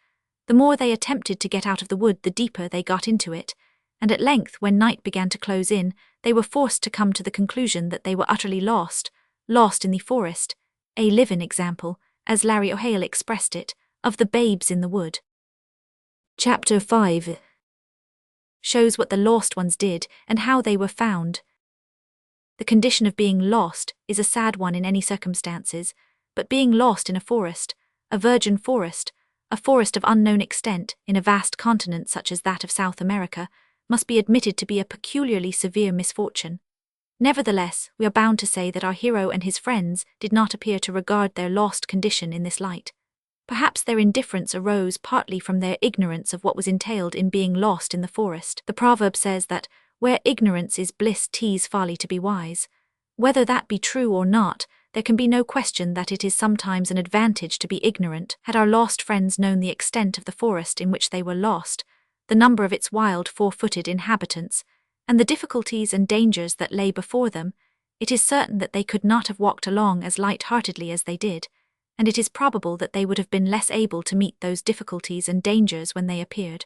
The more they attempted to get out of the wood, the deeper they got into it, and at length, when night began to close in, they were forced to come to the conclusion that they were utterly lost in the forest, a living example, as Larry O'Hale expressed it, of the babes in the wood. Chapter 5 shows what the lost ones did and how they were found. The condition of being lost is a sad one in any circumstances, but being lost in a forest, a virgin forest, a forest of unknown extent in a vast continent such as that of South America, must be admitted to be a peculiarly severe misfortune. Nevertheless, we are bound to say that our hero and his friends did not appear to regard their lost condition in this light. Perhaps their indifference arose partly from their ignorance of what was entailed in being lost in the forest. The proverb says that, "Where ignorance is bliss, 'tis folly to be wise." Whether that be true or not, there can be no question that it is sometimes an advantage to be ignorant. Had our lost friends known the extent of the forest in which they were lost, the number of its wild four-footed inhabitants, and the difficulties and dangers that lay before them, it is certain that they could not have walked along as light-heartedly as they did, and it is probable that they would have been less able to meet those difficulties and dangers when they appeared.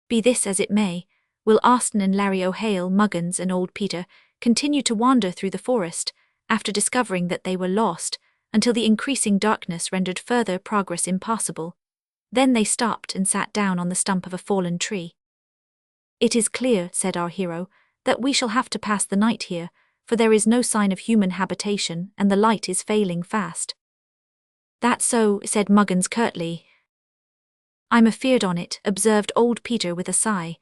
Be this as it may, Will Austen and Larry O'Hale, Muggins and old Peter continued to wander through the forest, after discovering that they were lost, until the increasing darkness rendered further progress impossible. Then they stopped and sat down on the stump of a fallen tree. "It is clear," said our hero, "that we shall have to pass the night here, for there is no sign of human habitation and the light is failing fast." "That's so," said Muggins curtly. "I'm afeard on it," observed old Peter with a sigh.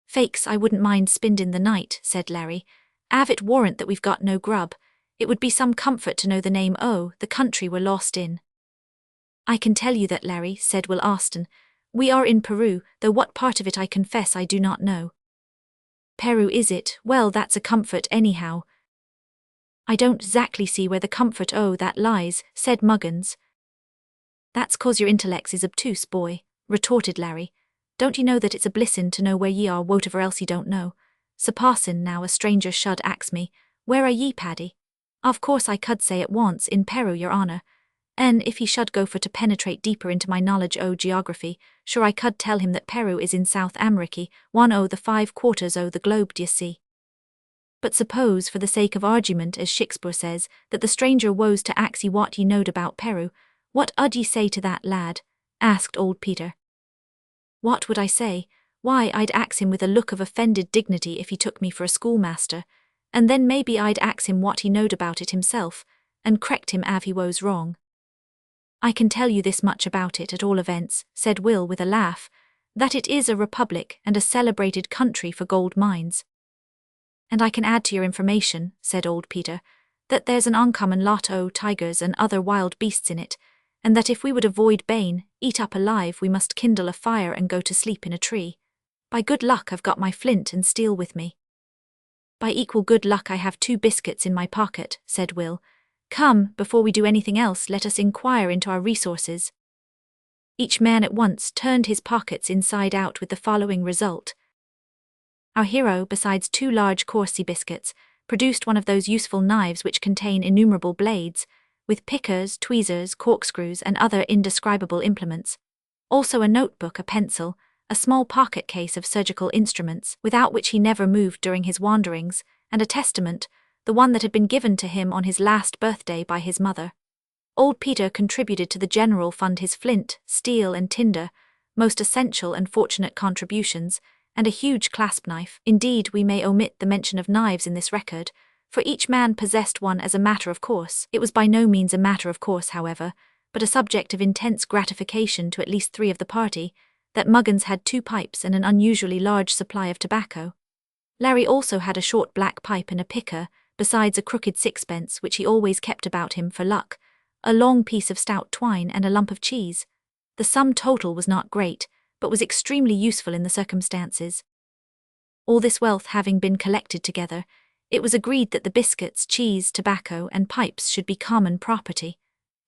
"Faix, I wouldn't mind spendin' the night," said Larry. "Av it warrant that we've got no grub, it would be some comfort to know the name o' the country we're lost in." "I can tell you that, Larry," said Will Austen. "We are in Peru, though what part of it I confess I do not know." "Peru is it? Well, that's a comfort anyhow." "I don't exactly see where the comfort o' that lies," said Muggins. "That's 'cause your intellects is obtuse, boy," retorted Larry. "Don't ye know that it's a blissin' to know where ye are, whatever else ye don't know? Suppossin' now a stranger shud ax me, 'Where are ye, Paddy?' Of course I could say at once, 'In Peru, your honour.' And if he should go for to penetrate deeper into my knowledge o' geography, sure I could tell him that Peru is in South Ameriky, one o' the 5/4 o' the globe, d'ye see. But suppose, for the sake of argument, as Shakespeare says, that the stranger woes to ax ye what ye knowed about Peru, what 'ud ye say to that, lad?" asked old Peter. "What would I say? Why, I'd ax him with a look of offended dignity if he took me for a schoolmaster, and then maybe I'd ax him what he knowed about it himself, and correct him av he woes wrong." I can tell you this much about it at all events, said Will with a laugh, that it is a republic and a celebrated country for gold mines. And I can add to your information, said old Peter, that there's an uncommon lot o' tigers and other wild beasts in it, and that if we would avoid bane, eat up alive, we must kindle a fire and go to sleep in a tree. By good luck I've got my flint and steel with me. By equal good luck I have 2 biscuits in my pocket, said Will. Come, before we do anything else, let us inquire into our resources. Each man at once turned his pockets inside out with the following result. Our hero, besides 2 large Corsi biscuits, produced one of those useful knives which contain innumerable blades, with pickers, tweezers, corkscrews, and other indescribable implements. Also a notebook, a pencil, a small pocket case of surgical instruments, without which he never moved during his wanderings, and a testament, the one that had been given to him on his last birthday by his mother. Old Peter contributed to the general fund his flint, steel, and tinder, most essential and fortunate contributions, and a huge clasp knife. Indeed, we may omit the mention of knives in this record, for each man possessed one as a matter of course. It was by no means a matter of course, however, but a subject of intense gratification to at least 3 of the party, that Muggins had 2 pipes and an unusually large supply of tobacco. Larry also had a short black pipe and a picker, besides a crooked sixpence which he always kept about him for luck, a long piece of stout twine and a lump of cheese. The sum total was not great, but was extremely useful in the circumstances. All this wealth having been collected together, it was agreed that the biscuits, cheese, tobacco, and pipes should be common property.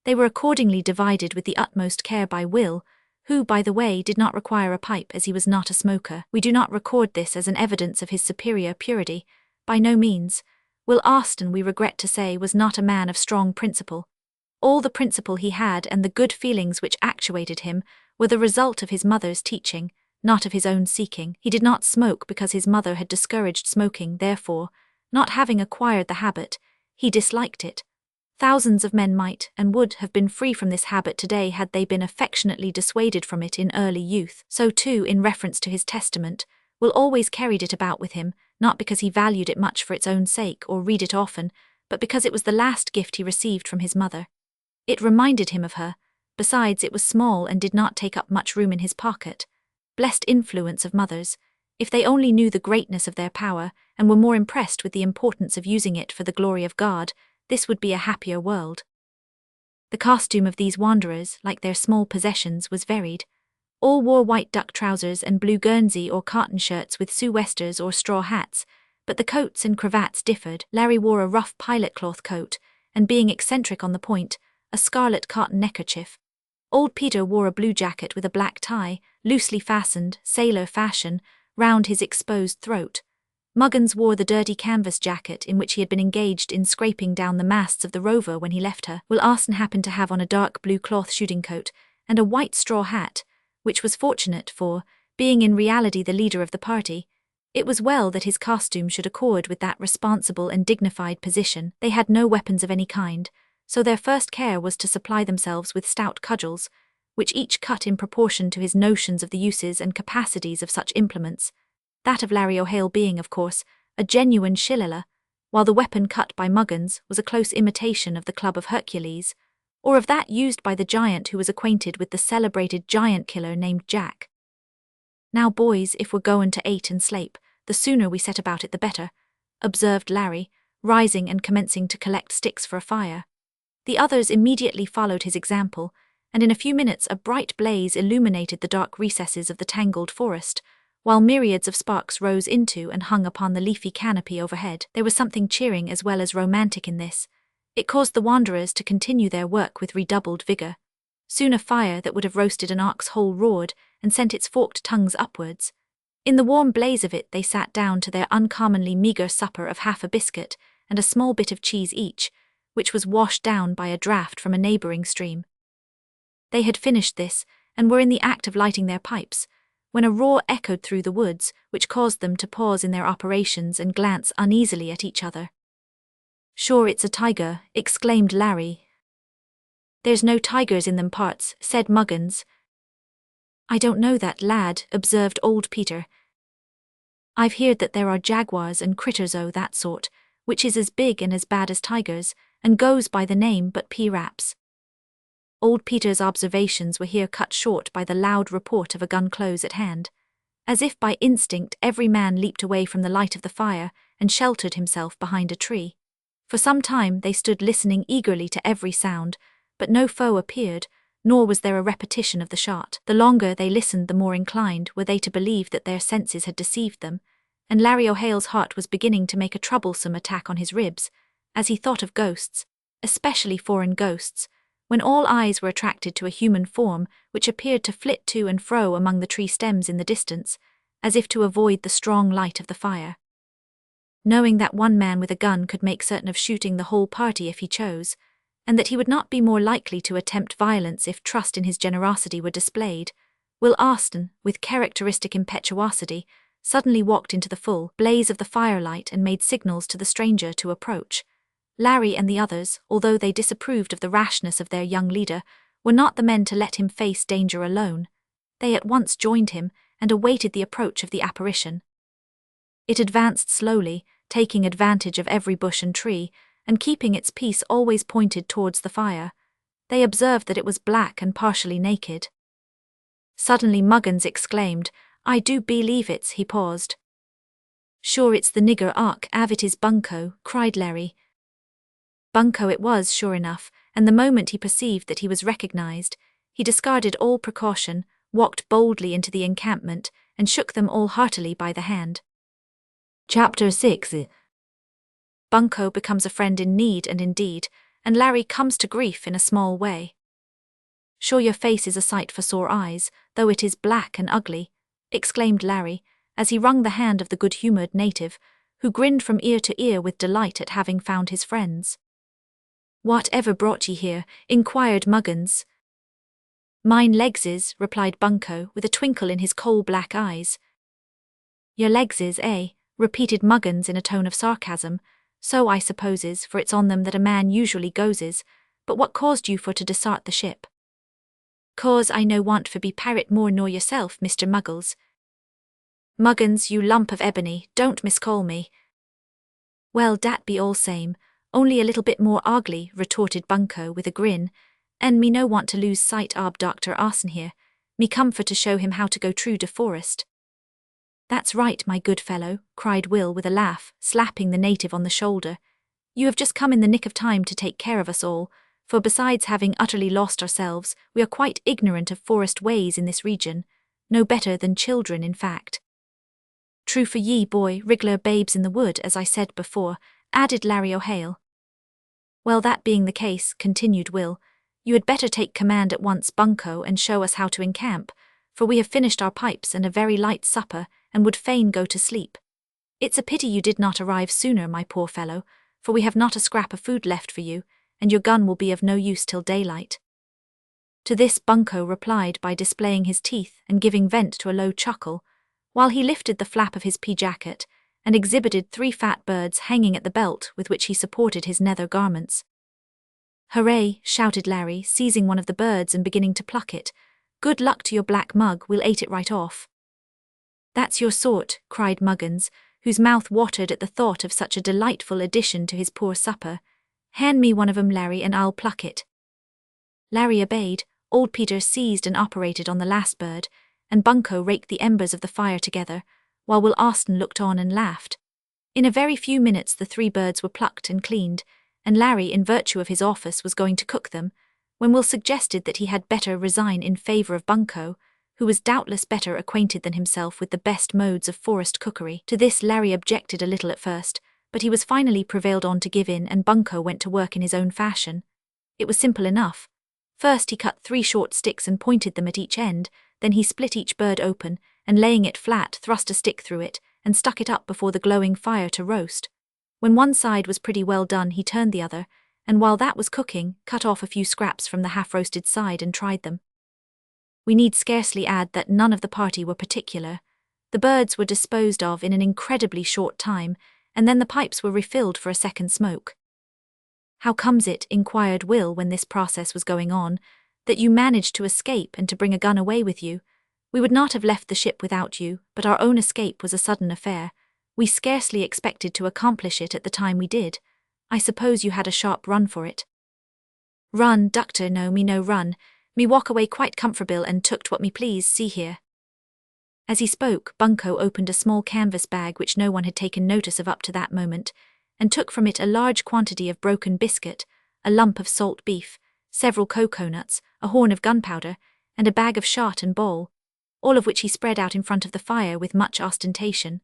They were accordingly divided with the utmost care by Will, who, by the way, did not require a pipe as he was not a smoker. We do not record this as an evidence of his superior purity. By no means. Will Austen, we regret to say, was not a man of strong principle. All the principle he had and the good feelings which actuated him were the result of his mother's teaching, not of his own seeking. He did not smoke because his mother had discouraged smoking, therefore, not having acquired the habit, he disliked it. Thousands of men might and would have been free from this habit today had they been affectionately dissuaded from it in early youth. So too, in reference to his testament, Will always carried it about with him, not because he valued it much for its own sake or read it often, but because it was the last gift he received from his mother. It reminded him of her. Besides, it was small and did not take up much room in his pocket. Blessed influence of mothers! If they only knew the greatness of their power, and were more impressed with the importance of using it for the glory of God, this would be a happier world. The costume of these wanderers, like their small possessions, was varied. All wore white duck trousers and blue Guernsey or cotton shirts with sou'westers or straw hats, but the coats and cravats differed. Larry wore a rough pilot cloth coat, and being eccentric on the point, a scarlet cotton neckerchief. Old Peter wore a blue jacket with a black tie, loosely fastened, sailor fashion, round his exposed throat. Muggins wore the dirty canvas jacket in which he had been engaged in scraping down the masts of the Rover when he left her. Will Austen happened to have on a dark blue cloth shooting coat, and a white straw hat, which was fortunate for, being in reality the leader of the party, it was well that his costume should accord with that responsible and dignified position. They had no weapons of any kind, so their first care was to supply themselves with stout cudgels, which each cut in proportion to his notions of the uses and capacities of such implements, that of Larry O'Hale being, of course, a genuine shillelagh, while the weapon cut by Muggins was a close imitation of the club of Hercules, or of that used by the giant who was acquainted with the celebrated giant killer named Jack. Now, boys, if we're goin' to ate and slape, the sooner we set about it the better, observed Larry, rising and commencing to collect sticks for a fire. The others immediately followed his example, and in a few minutes a bright blaze illuminated the dark recesses of the tangled forest, while myriads of sparks rose into and hung upon the leafy canopy overhead. There was something cheering as well as romantic in this. It caused the wanderers to continue their work with redoubled vigour. Soon a fire that would have roasted an ox whole roared and sent its forked tongues upwards. In the warm blaze of it they sat down to their uncommonly meagre supper of half a biscuit and a small bit of cheese each, which was washed down by a draught from a neighbouring stream. They had finished this, and were in the act of lighting their pipes, when a roar echoed through the woods, which caused them to pause in their operations and glance uneasily at each other. "Sure it's a tiger," exclaimed Larry. "There's no tigers in them parts," said Muggins. "I don't know that, lad," observed old Peter. "I've heard that there are jaguars and critters o' that sort, which is as big and as bad as tigers, and goes by the name but P-raps." Old Peter's observations were here cut short by the loud report of a gun close at hand. As if by instinct, every man leaped away from the light of the fire and sheltered himself behind a tree. For some time they stood listening eagerly to every sound, but no foe appeared, nor was there a repetition of the shot. The longer they listened, the more inclined were they to believe that their senses had deceived them, and Larry O'Hale's heart was beginning to make a troublesome attack on his ribs, as he thought of ghosts, especially foreign ghosts, when all eyes were attracted to a human form which appeared to flit to and fro among the tree stems in the distance, as if to avoid the strong light of the fire. Knowing that one man with a gun could make certain of shooting the whole party if he chose, and that he would not be more likely to attempt violence if trust in his generosity were displayed, Will Austen, with characteristic impetuosity, suddenly walked into the full blaze of the firelight and made signals to the stranger to approach. Larry and the others, although they disapproved of the rashness of their young leader, were not the men to let him face danger alone. They at once joined him and awaited the approach of the apparition. It advanced slowly, taking advantage of every bush and tree, and keeping its piece always pointed towards the fire. They observed that it was black and partially naked. Suddenly Muggins exclaimed, "I do believe it's," he paused. "Sure it's the nigger ark, av it is Bunco," cried Larry. Bunco it was, sure enough, and the moment he perceived that he was recognized, he discarded all precaution, walked boldly into the encampment, and shook them all heartily by the hand. Chapter 6. Bunco becomes a friend in need and indeed, and Larry comes to grief in a small way. "Sure your face is a sight for sore eyes, though it is black and ugly," exclaimed Larry, as he wrung the hand of the good-humoured native, who grinned from ear to ear with delight at having found his friends. "What ever brought ye here?" inquired Muggins. "Mine legses," replied Bunco, with a twinkle in his coal-black eyes. "Your legses, eh?" repeated Muggins in a tone of sarcasm. "So I supposes, for it's on them that a man usually goeses, but what caused you for to desart the ship?" "'Cause I no want for be parrot more nor yourself, Mr. Muggles." "Muggins, you lump of ebony, don't miscall me." "Well, dat be all same, only a little bit more ugly," retorted Bunco with a grin, "and me no want to lose sight ob Dr. Austen here. Me come for to show him how to go through de forest." "That's right, my good fellow," cried Will with a laugh, slapping the native on the shoulder. "You have just come in the nick of time to take care of us all, for besides having utterly lost ourselves, we are quite ignorant of forest ways in this region, no better than children in fact." "True for ye, boy, wriggler babes in the wood, as I said before," added Larry O'Hale. "Well, that being the case," continued Will, "you had better take command at once, Bunco, and show us how to encamp, for we have finished our pipes and a very light supper, and would fain go to sleep. It's a pity you did not arrive sooner, my poor fellow, for we have not a scrap of food left for you, and your gun will be of no use till daylight." To this Bunco replied by displaying his teeth and giving vent to a low chuckle, while he lifted the flap of his pea-jacket and exhibited 3 fat birds hanging at the belt with which he supported his nether garments. "Hooray!" shouted Larry, seizing one of the birds and beginning to pluck it. "Good luck to your black mug, we'll ate it right off." "That's your sort," cried Muggins, whose mouth watered at the thought of such a delightful addition to his poor supper. "Hand me one of 'em, Larry, and I'll pluck it." Larry obeyed. Old Peter seized and operated on the last bird, and Bunco raked the embers of the fire together, while Will Austen looked on and laughed. In a very few minutes the 3 birds were plucked and cleaned, and Larry, in virtue of his office, was going to cook them, when Will suggested that he had better resign in favour of Bunco, who was doubtless better acquainted than himself with the best modes of forest cookery. To this Larry objected a little at first, but he was finally prevailed on to give in, and Bunco went to work in his own fashion. It was simple enough. First he cut 3 short sticks and pointed them at each end, then he split each bird open, and laying it flat thrust a stick through it, and stuck it up before the glowing fire to roast. When one side was pretty well done he turned the other, and while that was cooking, cut off a few scraps from the half-roasted side and tried them. We need scarcely add that none of the party were particular. The birds were disposed of in an incredibly short time, and then the pipes were refilled for a second smoke. "How comes it," inquired Will when this process was going on, "that you managed to escape and to bring a gun away with you? We would not have left the ship without you, but our own escape was a sudden affair. We scarcely expected to accomplish it at the time we did. I suppose you had a sharp run for it." Run, doctor, no me no run, me walk away quite comfortable and tooked what me please, see here. As he spoke, Bunko opened a small canvas bag which no one had taken notice of up to that moment, and took from it a large quantity of broken biscuit, a lump of salt beef, several coconuts, a horn of gunpowder, and a bag of shot and ball, all of which he spread out in front of the fire with much ostentation.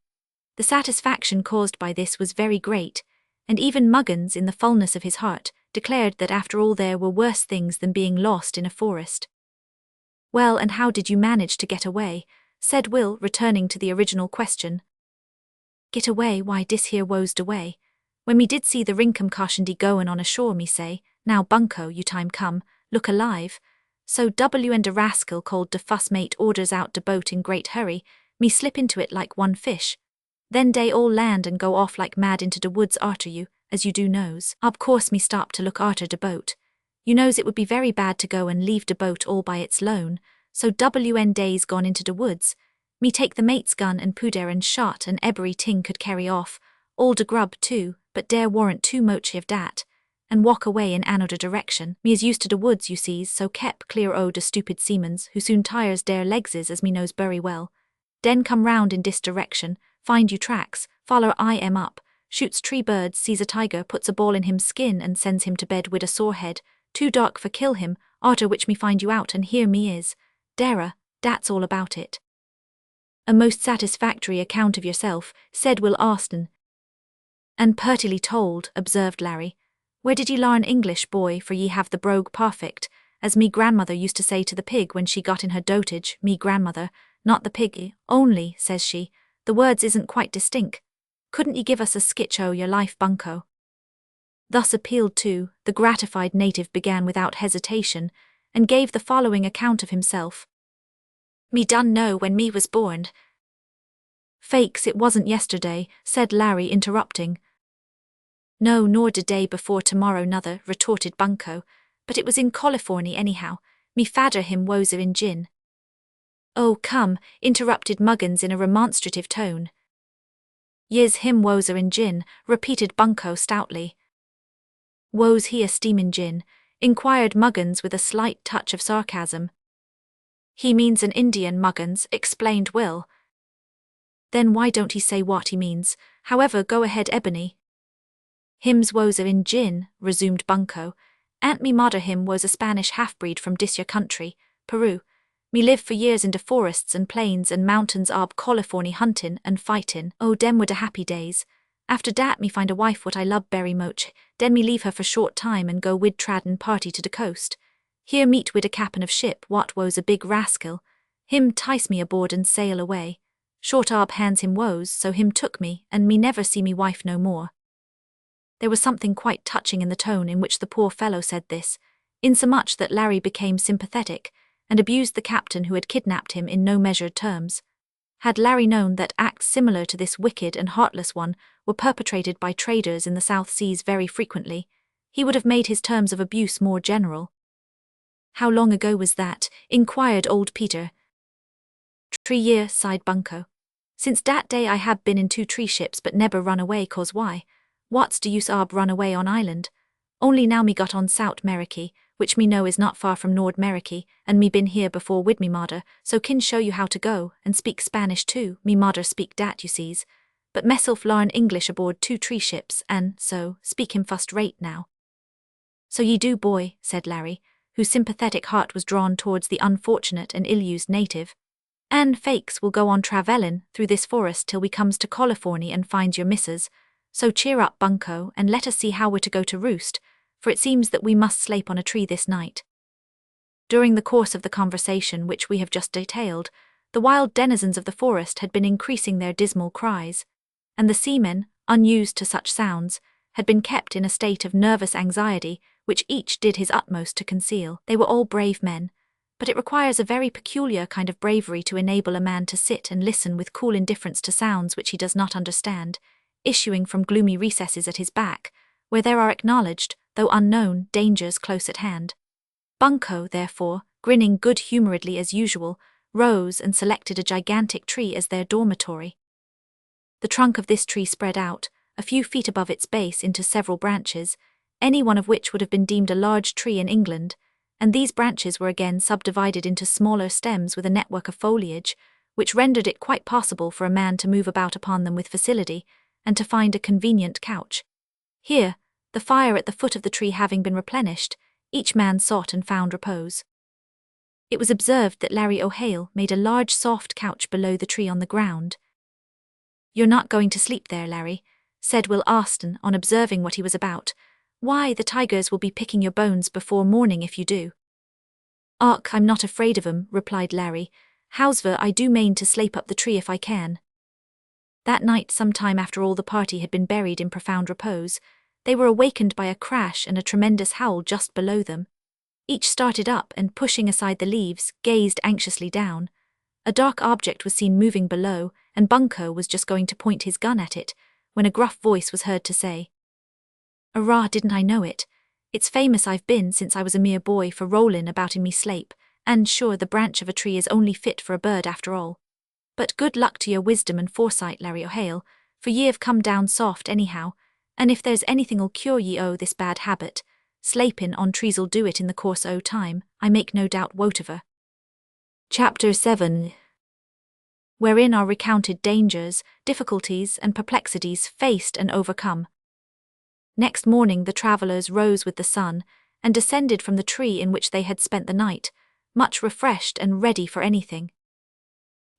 The satisfaction caused by this was very great, and even Muggins, in the fullness of his heart, declared that after all there were worse things than being lost in a forest. Well, and how did you manage to get away? Said Will, returning to the original question. Get away, why dis here wosed away. When me did see the rinkum cautioned goin' on ashore, me say, now Bunko, you time come, look alive. So W and de rascal called de fuss mate orders out de boat in great hurry, me slip into it like one fish. Then dey all land and go off like mad into de woods arter you, as you do knows. Ob course me stop to look arter de boat. You knows it would be very bad to go and leave de boat all by its lone, so WN days gone into de woods. Me take the mate's gun and puder and shot and every ting could carry off, all de grub too, but dare warrant too much of dat, and walk away in anoder direction. Me is used to de woods, you sees, so kep clear o de stupid seamans who soon tires dare legses as me knows very well. Den come round in dis direction, find you tracks, follow I am up, shoots tree birds, sees a tiger, puts a ball in him skin and sends him to bed wid a sore head, too dark for kill him, arter which me find you out and here me is. Dara, dat's all about it. A most satisfactory account of yourself, said Will Austen. And pertily told, observed Larry. Where did ye larn English, boy, for ye have the brogue perfect, as me grandmother used to say to the pig when she got in her dotage, me grandmother, not the pig, only, says she, the words isn't quite distinct. Couldn't ye give us a sketch o' your life, Bunko? Thus appealed to, the gratified native began without hesitation, and gave the following account of himself. Me done know when me was born. Fakes, it wasn't yesterday, said Larry, interrupting. No, nor de day before tomorrow nother, retorted Bunko, but it was in Californy anyhow, me fadder him woser in gin. Oh, come, interrupted Muggins in a remonstrative tone. Yez him woser in gin, repeated Bunko stoutly. Woes he a steamin' gin? Inquired Muggins with a slight touch of sarcasm. He means an Indian, Muggins, explained Will. Then why don't he say what he means? However, go ahead, Ebony. Him's woes are in gin, resumed Bunko. Aunt me modder him was a Spanish half-breed from dis your country, Peru. Me live for years in de forests and plains and mountains ob Californy huntin' and fightin'. Oh, dem were de happy days. After dat me find a wife what I love berry moch, den me leave her for short time and go wid traddin' party to de coast. Here meet wid a cap'n of ship what was a big rascal. Him tice me aboard and sail away. Short ob hands him woes, so him took me, and me never see me wife no more. There was something quite touching in the tone in which the poor fellow said this, insomuch that Larry became sympathetic, and abused the captain who had kidnapped him in no measured terms. Had Larry known that acts similar to this wicked and heartless one were perpetrated by traders in the South Seas very frequently, he would have made his terms of abuse more general. How long ago was that? Inquired old Peter. 3 year, sighed Bunko. Since dat day I have been in 2 tree ships but never run away, cause why? What's de use ob run away on island? Only now me got on South Merricky, which me know is not far from Nord Merricky, and me been here before wid me modder, so kin show you how to go, and speak Spanish too, me modder speak dat you sees. But meself larn English aboard 2 tree ships, and so, speak him fust rate now. So ye do, boy, said Larry, whose sympathetic heart was drawn towards the unfortunate and ill-used native. And fakes will go on travellin' through this forest till we comes to Californy and finds your missus. So cheer up, Bunko, and let us see how we're to go to roost, for it seems that we must sleep on a tree this night. During the course of the conversation which we have just detailed, the wild denizens of the forest had been increasing their dismal cries, and the seamen, unused to such sounds, had been kept in a state of nervous anxiety which each did his utmost to conceal. They were all brave men, but it requires a very peculiar kind of bravery to enable a man to sit and listen with cool indifference to sounds which he does not understand, issuing from gloomy recesses at his back, where there are acknowledged, though unknown, dangers close at hand. Bunko, therefore, grinning good-humouredly as usual, rose and selected a gigantic tree as their dormitory. The trunk of this tree spread out, a few feet above its base, into several branches, any one of which would have been deemed a large tree in England, and these branches were again subdivided into smaller stems with a network of foliage, which rendered it quite possible for a man to move about upon them with facility, and to find a convenient couch. Here, the fire at the foot of the tree having been replenished, each man sought and found repose. It was observed that Larry O'Hale made a large soft couch below the tree on the ground. "You're not going to sleep there, Larry," said Will Austen on observing what he was about. "Why, the tigers will be picking your bones before morning if you do." "Och, I'm not afraid of 'em," replied Larry. "However, I do mean to slape up the tree if I can." That night, some time after all the party had been buried in profound repose, they were awakened by a crash and a tremendous howl just below them. Each started up and, pushing aside the leaves, gazed anxiously down. A dark object was seen moving below, and Bunko was just going to point his gun at it, when a gruff voice was heard to say, "Arrah, didn't I know it? It's famous I've been since I was a mere boy for rollin' about in me slape, and sure the branch of a tree is only fit for a bird after all. But good luck to your wisdom and foresight, Larry O'Hale, for ye have come down soft anyhow, and if there's anything'll cure ye o' this bad habit, slapin' on trees'll do it in the course o' time, I make no doubt whatever." Chapter 7, wherein are recounted dangers, difficulties, and perplexities faced and overcome. Next morning the travellers rose with the sun, and descended from the tree in which they had spent the night, much refreshed and ready for anything.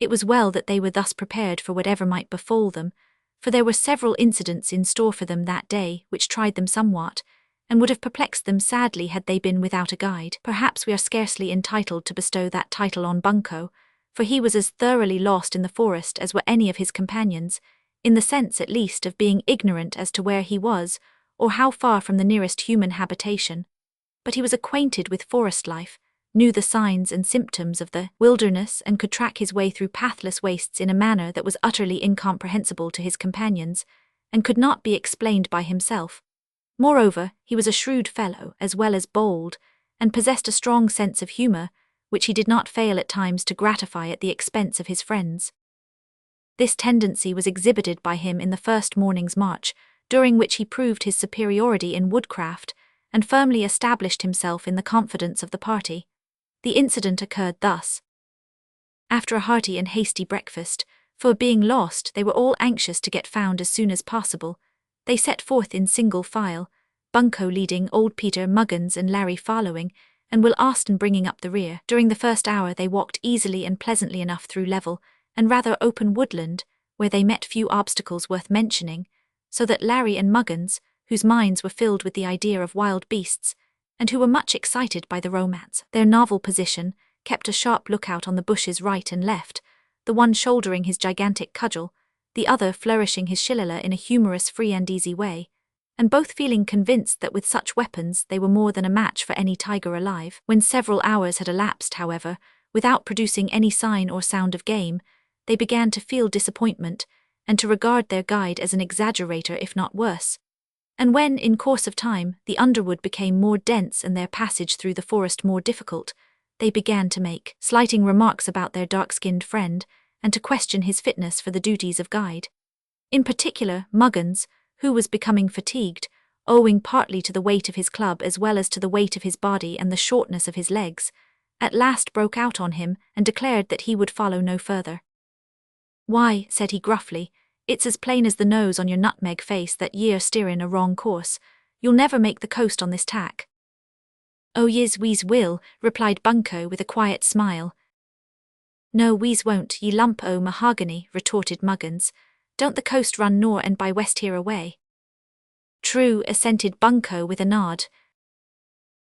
It was well that they were thus prepared for whatever might befall them, for there were several incidents in store for them that day which tried them somewhat, and would have perplexed them sadly had they been without a guide. Perhaps we are scarcely entitled to bestow that title on Bunko, for he was as thoroughly lost in the forest as were any of his companions, in the sense at least of being ignorant as to where he was, or how far from the nearest human habitation. But he was acquainted with forest life, knew the signs and symptoms of the wilderness, and could track his way through pathless wastes in a manner that was utterly incomprehensible to his companions, and could not be explained by himself. Moreover, he was a shrewd fellow as well as bold, and possessed a strong sense of humour, which he did not fail at times to gratify at the expense of his friends. This tendency was exhibited by him in the first morning's march, during which he proved his superiority in woodcraft, and firmly established himself in the confidence of the party. The incident occurred thus. After a hearty and hasty breakfast, for being lost they were all anxious to get found as soon as possible, they set forth in single file, Bunko leading, old Peter Muggins and Larry following, and Will Austen bringing up the rear. During the first hour they walked easily and pleasantly enough through level and rather open woodland, where they met few obstacles worth mentioning, so that Larry and Muggins, whose minds were filled with the idea of wild beasts, and who were much excited by the romance, their novel position, kept a sharp lookout on the bushes right and left, the one shouldering his gigantic cudgel, the other flourishing his shillelagh in a humorous, free and easy way, and both feeling convinced that with such weapons they were more than a match for any tiger alive. When several hours had elapsed, however, without producing any sign or sound of game, they began to feel disappointment, and to regard their guide as an exaggerator if not worse. And when, in course of time, the underwood became more dense and their passage through the forest more difficult, they began to make slighting remarks about their dark-skinned friend, and to question his fitness for the duties of guide. In particular, Muggins, who was becoming fatigued, owing partly to the weight of his club as well as to the weight of his body and the shortness of his legs, at last broke out on him and declared that he would follow no further. "Why," said he gruffly, "it's as plain as the nose on your nutmeg face that ye're steerin' a wrong course. You'll never make the coast on this tack." "Oh yez we's will," replied Bunko with a quiet smile. "No, we's won't, ye lump o' mahogany," retorted Muggins. "Don't the coast run nor' and by west here away?" "True," assented Bunko with a nod.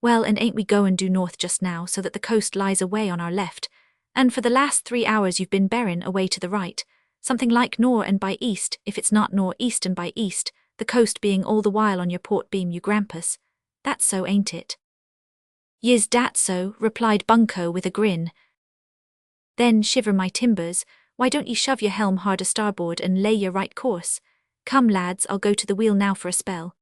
"Well, and ain't we goin' due north just now, so that the coast lies away on our left, and for the last 3 hours you've been bearin' away to the right, something like nor' and by east, if it's not nor' east and by east, the coast being all the while on your port beam, you grampus. That's so, ain't it?" "Yis dat so," replied Bunko with a grin. "Then, shiver my timbers, why don't ye shove your helm hard a starboard and lay your right course? Come, lads, I'll go to the wheel now for a spell."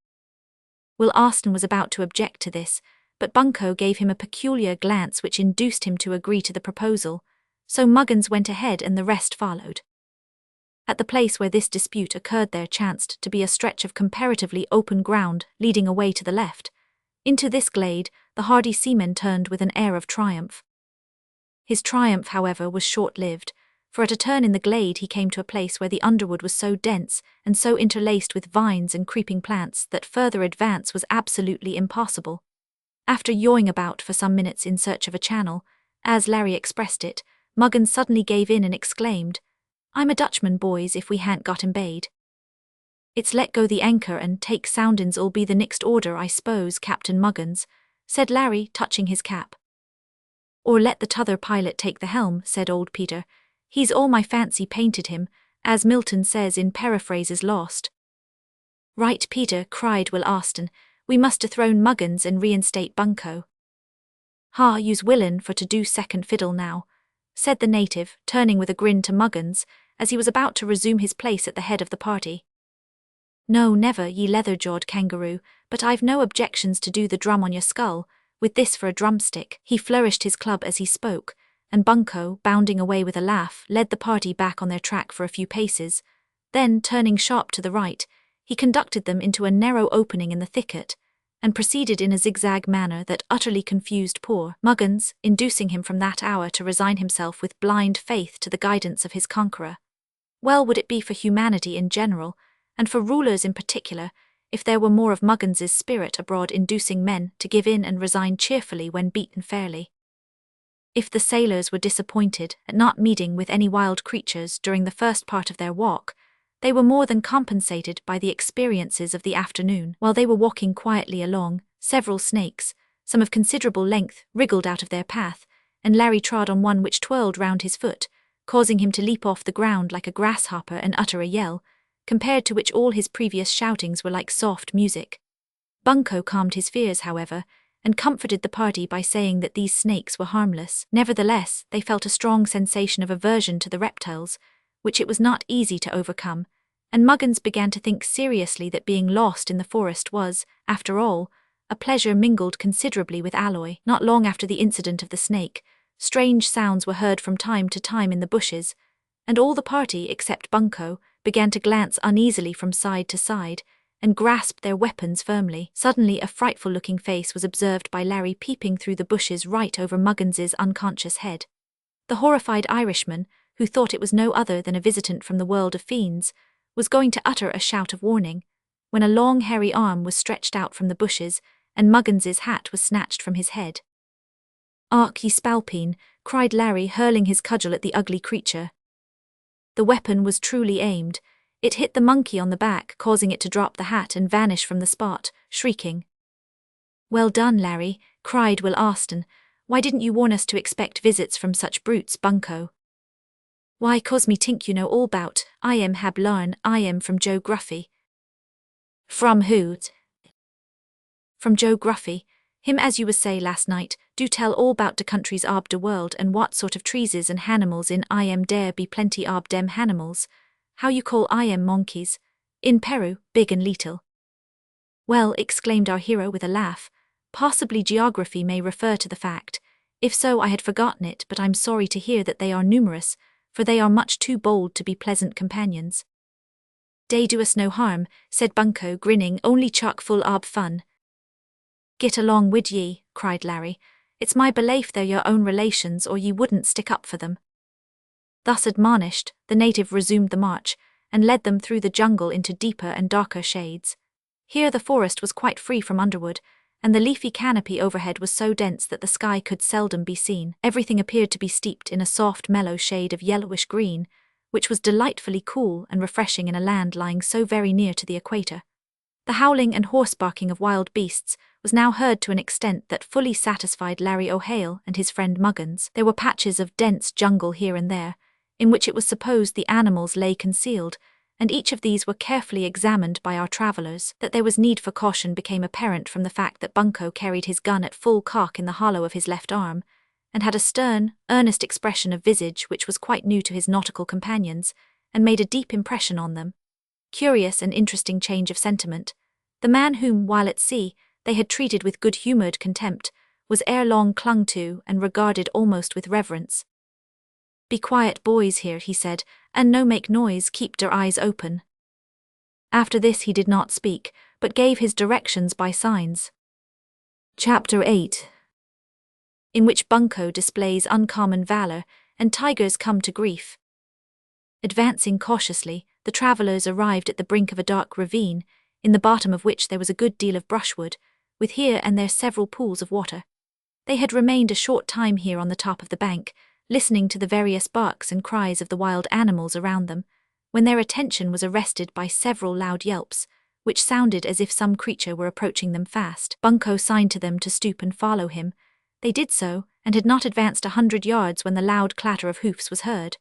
Will Austen was about to object to this, but Bunko gave him a peculiar glance which induced him to agree to the proposal, so Muggins went ahead and the rest followed. At the place where this dispute occurred there chanced to be a stretch of comparatively open ground leading away to the left. Into this glade, the hardy seaman turned with an air of triumph. His triumph, however, was short-lived, for at a turn in the glade he came to a place where the underwood was so dense and so interlaced with vines and creeping plants that further advance was absolutely impossible. After yawing about for some minutes in search of a channel, as Larry expressed it, Muggins suddenly gave in and exclaimed, "I'm a Dutchman, boys, if we han't got embayed." "It's let go the anchor and take soundin's 'll be the next order, I s'pose, Captain Muggins," said Larry, touching his cap. "Or let the t'other pilot take the helm," said old Peter. "He's all my fancy painted him, as Milton says in Paraphrases Lost." "Right, Peter," cried Will Austen, "we must dethrone Muggins and reinstate Bunco." "Ha, you's willin' for to do second fiddle now," said the native, turning with a grin to Muggins, as he was about to resume his place at the head of the party. "No, never, ye leather-jawed kangaroo, but I've no objections to do the drum on your skull, with this for a drumstick." He flourished his club as he spoke, and Bunco, bounding away with a laugh, led the party back on their track for a few paces. Then, turning sharp to the right, he conducted them into a narrow opening in the thicket, and proceeded in a zigzag manner that utterly confused poor Muggins, inducing him from that hour to resign himself with blind faith to the guidance of his conqueror. Well would it be for humanity in general, and for rulers in particular, if there were more of Muggins's spirit abroad, inducing men to give in and resign cheerfully when beaten fairly. If the sailors were disappointed at not meeting with any wild creatures during the first part of their walk, they were more than compensated by the experiences of the afternoon. While they were walking quietly along, several snakes, some of considerable length, wriggled out of their path, and Larry trod on one which twirled round his foot, causing him to leap off the ground like a grasshopper and utter a yell, compared to which all his previous shoutings were like soft music. Bunco calmed his fears, however, and comforted the party by saying that these snakes were harmless. Nevertheless, they felt a strong sensation of aversion to the reptiles, which it was not easy to overcome, and Muggins began to think seriously that being lost in the forest was, after all, a pleasure mingled considerably with alloy. Not long after the incident of the snake, strange sounds were heard from time to time in the bushes, and all the party, except Bunco, began to glance uneasily from side to side, and grasped their weapons firmly. Suddenly a frightful-looking face was observed by Larry peeping through the bushes right over Muggins's unconscious head. The horrified Irishman, who thought it was no other than a visitant from the world of fiends, was going to utter a shout of warning, when a long hairy arm was stretched out from the bushes, and Muggins's hat was snatched from his head. "Ark, ye spalpeen," cried Larry, hurling his cudgel at the ugly creature. The weapon was truly aimed. It hit the monkey on the back, causing it to drop the hat and vanish from the spot, shrieking. "Well done, Larry," cried Will Austen. "Why didn't you warn us to expect visits from such brutes, Bunco?" "Why, 'cause me tink you know all bout, I am hab larn, I am from Joe Gruffy." "From who?" "From Joe Gruffy, him as you was say last night, do tell all bout de countries ob de world and what sort of treeses and hanimals in I am dere be plenty ob dem hanimals. How you call I am monkeys? In Peru, big and little." "Well," exclaimed our hero with a laugh, "possibly geography may refer to the fact. If so, I had forgotten it, but I'm sorry to hear that they are numerous, for they are much too bold to be pleasant companions." "Dey do us no harm," said Bunco, grinning, "only chock full ob fun." "Git along wid ye," cried Larry. "It's my belief they're your own relations, or ye wouldn't stick up for them." Thus admonished, the native resumed the march, and led them through the jungle into deeper and darker shades. Here the forest was quite free from underwood, and the leafy canopy overhead was so dense that the sky could seldom be seen. Everything appeared to be steeped in a soft mellow shade of yellowish green, which was delightfully cool and refreshing in a land lying so very near to the equator. The howling and hoarse barking of wild beasts was now heard to an extent that fully satisfied Larry O'Hale and his friend Muggins. There were patches of dense jungle here and there, in which it was supposed the animals lay concealed, and each of these were carefully examined by our travellers. That there was need for caution became apparent from the fact that Bunco carried his gun at full cock in the hollow of his left arm, and had a stern, earnest expression of visage which was quite new to his nautical companions, and made a deep impression on them. Curious and interesting change of sentiment. The man whom, while at sea, they had treated with good-humoured contempt, was ere long clung to and regarded almost with reverence. "Be quiet, boys, here," he said, "and no make noise, keep der eyes open." After this he did not speak, but gave his directions by signs. Chapter 8, in which Bunko displays uncommon valor, and tigers come to grief. Advancing cautiously, the travelers arrived at the brink of a dark ravine, in the bottom of which there was a good deal of brushwood, with here and there several pools of water. They had remained a short time here on the top of the bank, listening to the various barks and cries of the wild animals around them, when their attention was arrested by several loud yelps, which sounded as if some creature were approaching them fast. Bunko signed to them to stoop and follow him. They did so, and had not advanced 100 yards when the loud clatter of hoofs was heard.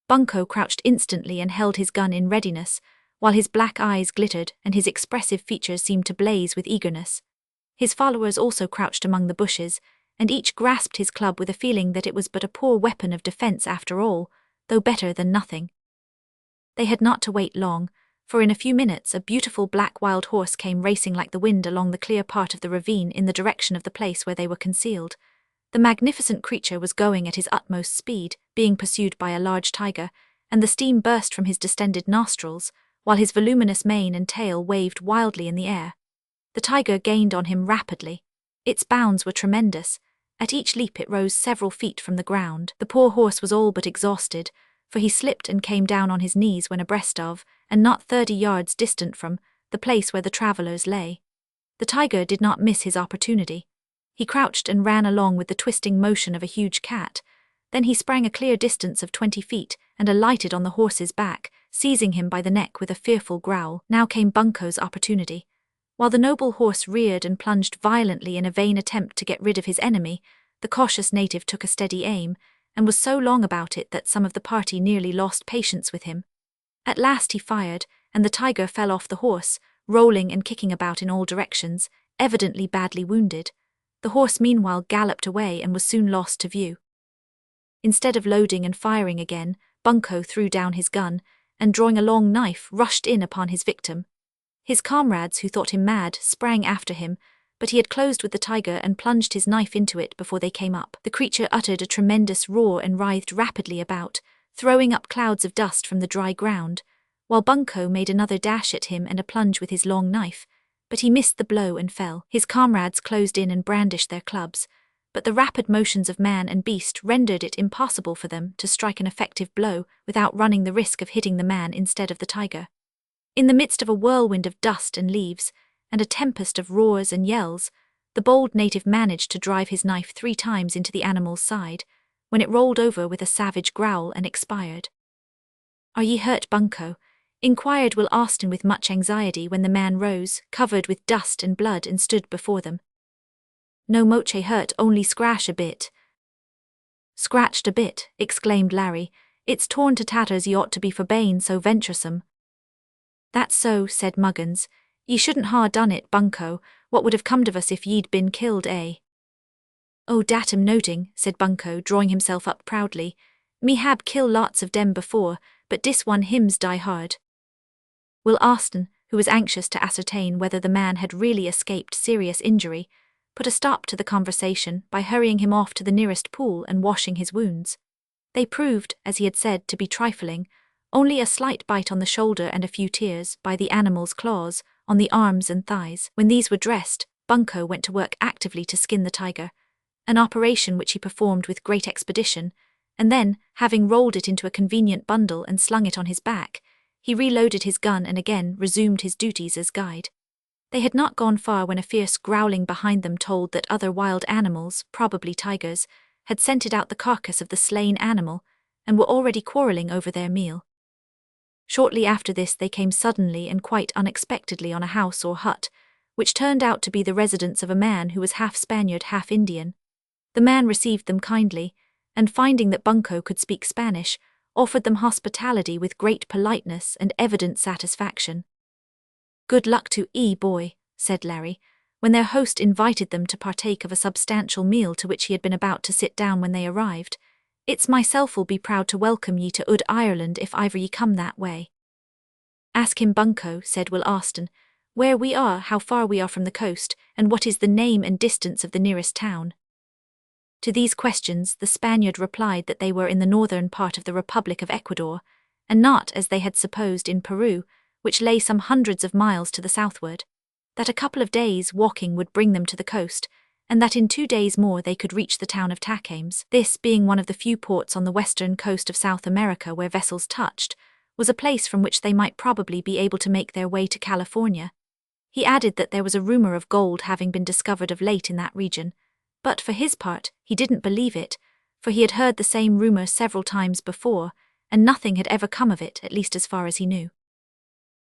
Bunko crouched instantly and held his gun in readiness, while his black eyes glittered and his expressive features seemed to blaze with eagerness. His followers also crouched among the bushes, and each grasped his club with a feeling that it was but a poor weapon of defense after all, though better than nothing. They had not to wait long, for in a few minutes a beautiful black wild horse came racing like the wind along the clear part of the ravine in the direction of the place where they were concealed. The magnificent creature was going at his utmost speed, being pursued by a large tiger, and the steam burst from his distended nostrils, while his voluminous mane and tail waved wildly in the air. The tiger gained on him rapidly. Its bounds were tremendous. At each leap it rose several feet from the ground. The poor horse was all but exhausted, for he slipped and came down on his knees when abreast of, and not 30 yards distant from, the place where the travelers lay. The tiger did not miss his opportunity. He crouched and ran along with the twisting motion of a huge cat. Then he sprang a clear distance of 20 feet and alighted on the horse's back, seizing him by the neck with a fearful growl. Now came Bunko's opportunity. While the noble horse reared and plunged violently in a vain attempt to get rid of his enemy, the cautious native took a steady aim, and was so long about it that some of the party nearly lost patience with him. At last he fired, and the tiger fell off the horse, rolling and kicking about in all directions, evidently badly wounded. The horse meanwhile galloped away and was soon lost to view. Instead of loading and firing again, Bunko threw down his gun, and drawing a long knife rushed in upon his victim. His comrades, who thought him mad, sprang after him, but he had closed with the tiger and plunged his knife into it before they came up. The creature uttered a tremendous roar and writhed rapidly about, throwing up clouds of dust from the dry ground, while Bunko made another dash at him and a plunge with his long knife, but he missed the blow and fell. His comrades closed in and brandished their clubs, but the rapid motions of man and beast rendered it impossible for them to strike an effective blow without running the risk of hitting the man instead of the tiger. In the midst of a whirlwind of dust and leaves, and a tempest of roars and yells, the bold native managed to drive his knife 3 times into the animal's side, when it rolled over with a savage growl and expired. "Are ye hurt, Bunko?" inquired Will Austin with much anxiety when the man rose, covered with dust and blood, and stood before them. "No moche hurt, only scratch a bit." "Scratched a bit," exclaimed Larry. "It's torn to tatters, ye ought to be forbane so venturesome." "That's so," said Muggins. "Ye shouldn't ha' done it, Bunko. What would have come of us if ye'd been killed, eh?" "Oh, dat am noting," said Bunko, drawing himself up proudly. "Me hab kill lots of dem before, but dis one hims die hard." Will Austin, who was anxious to ascertain whether the man had really escaped serious injury, put a stop to the conversation by hurrying him off to the nearest pool and washing his wounds. They proved, as he had said, to be trifling, only a slight bite on the shoulder and a few tears by the animal's claws on the arms and thighs. When these were dressed, Bunko went to work actively to skin the tiger, an operation which he performed with great expedition, and then, having rolled it into a convenient bundle and slung it on his back, he reloaded his gun and again resumed his duties as guide. They had not gone far when a fierce growling behind them told that other wild animals, probably tigers, had scented out the carcass of the slain animal and were already quarrelling over their meal. Shortly after this they came suddenly and quite unexpectedly on a house or hut, which turned out to be the residence of a man who was half Spaniard, half Indian. The man received them kindly, and finding that Bunko could speak Spanish, offered them hospitality with great politeness and evident satisfaction. "Good luck to ye, boy," said Larry, when their host invited them to partake of a substantial meal to which he had been about to sit down when they arrived. "It's myself'll be proud to welcome ye to Ud Ireland if iver ye come that way." "Ask him, Bunko," said Will Austin, "where we are, how far we are from the coast, and what is the name and distance of the nearest town." To these questions the Spaniard replied that they were in the northern part of the Republic of Ecuador, and not, as they had supposed, in Peru, which lay some hundreds of miles to the southward, that a couple of days' walking would bring them to the coast, and that in 2 days more they could reach the town of Tacames. This, being one of the few ports on the western coast of South America where vessels touched, was a place from which they might probably be able to make their way to California. He added that there was a rumor of gold having been discovered of late in that region, but for his part he didn't believe it, for he had heard the same rumor several times before, and nothing had ever come of it, at least as far as he knew.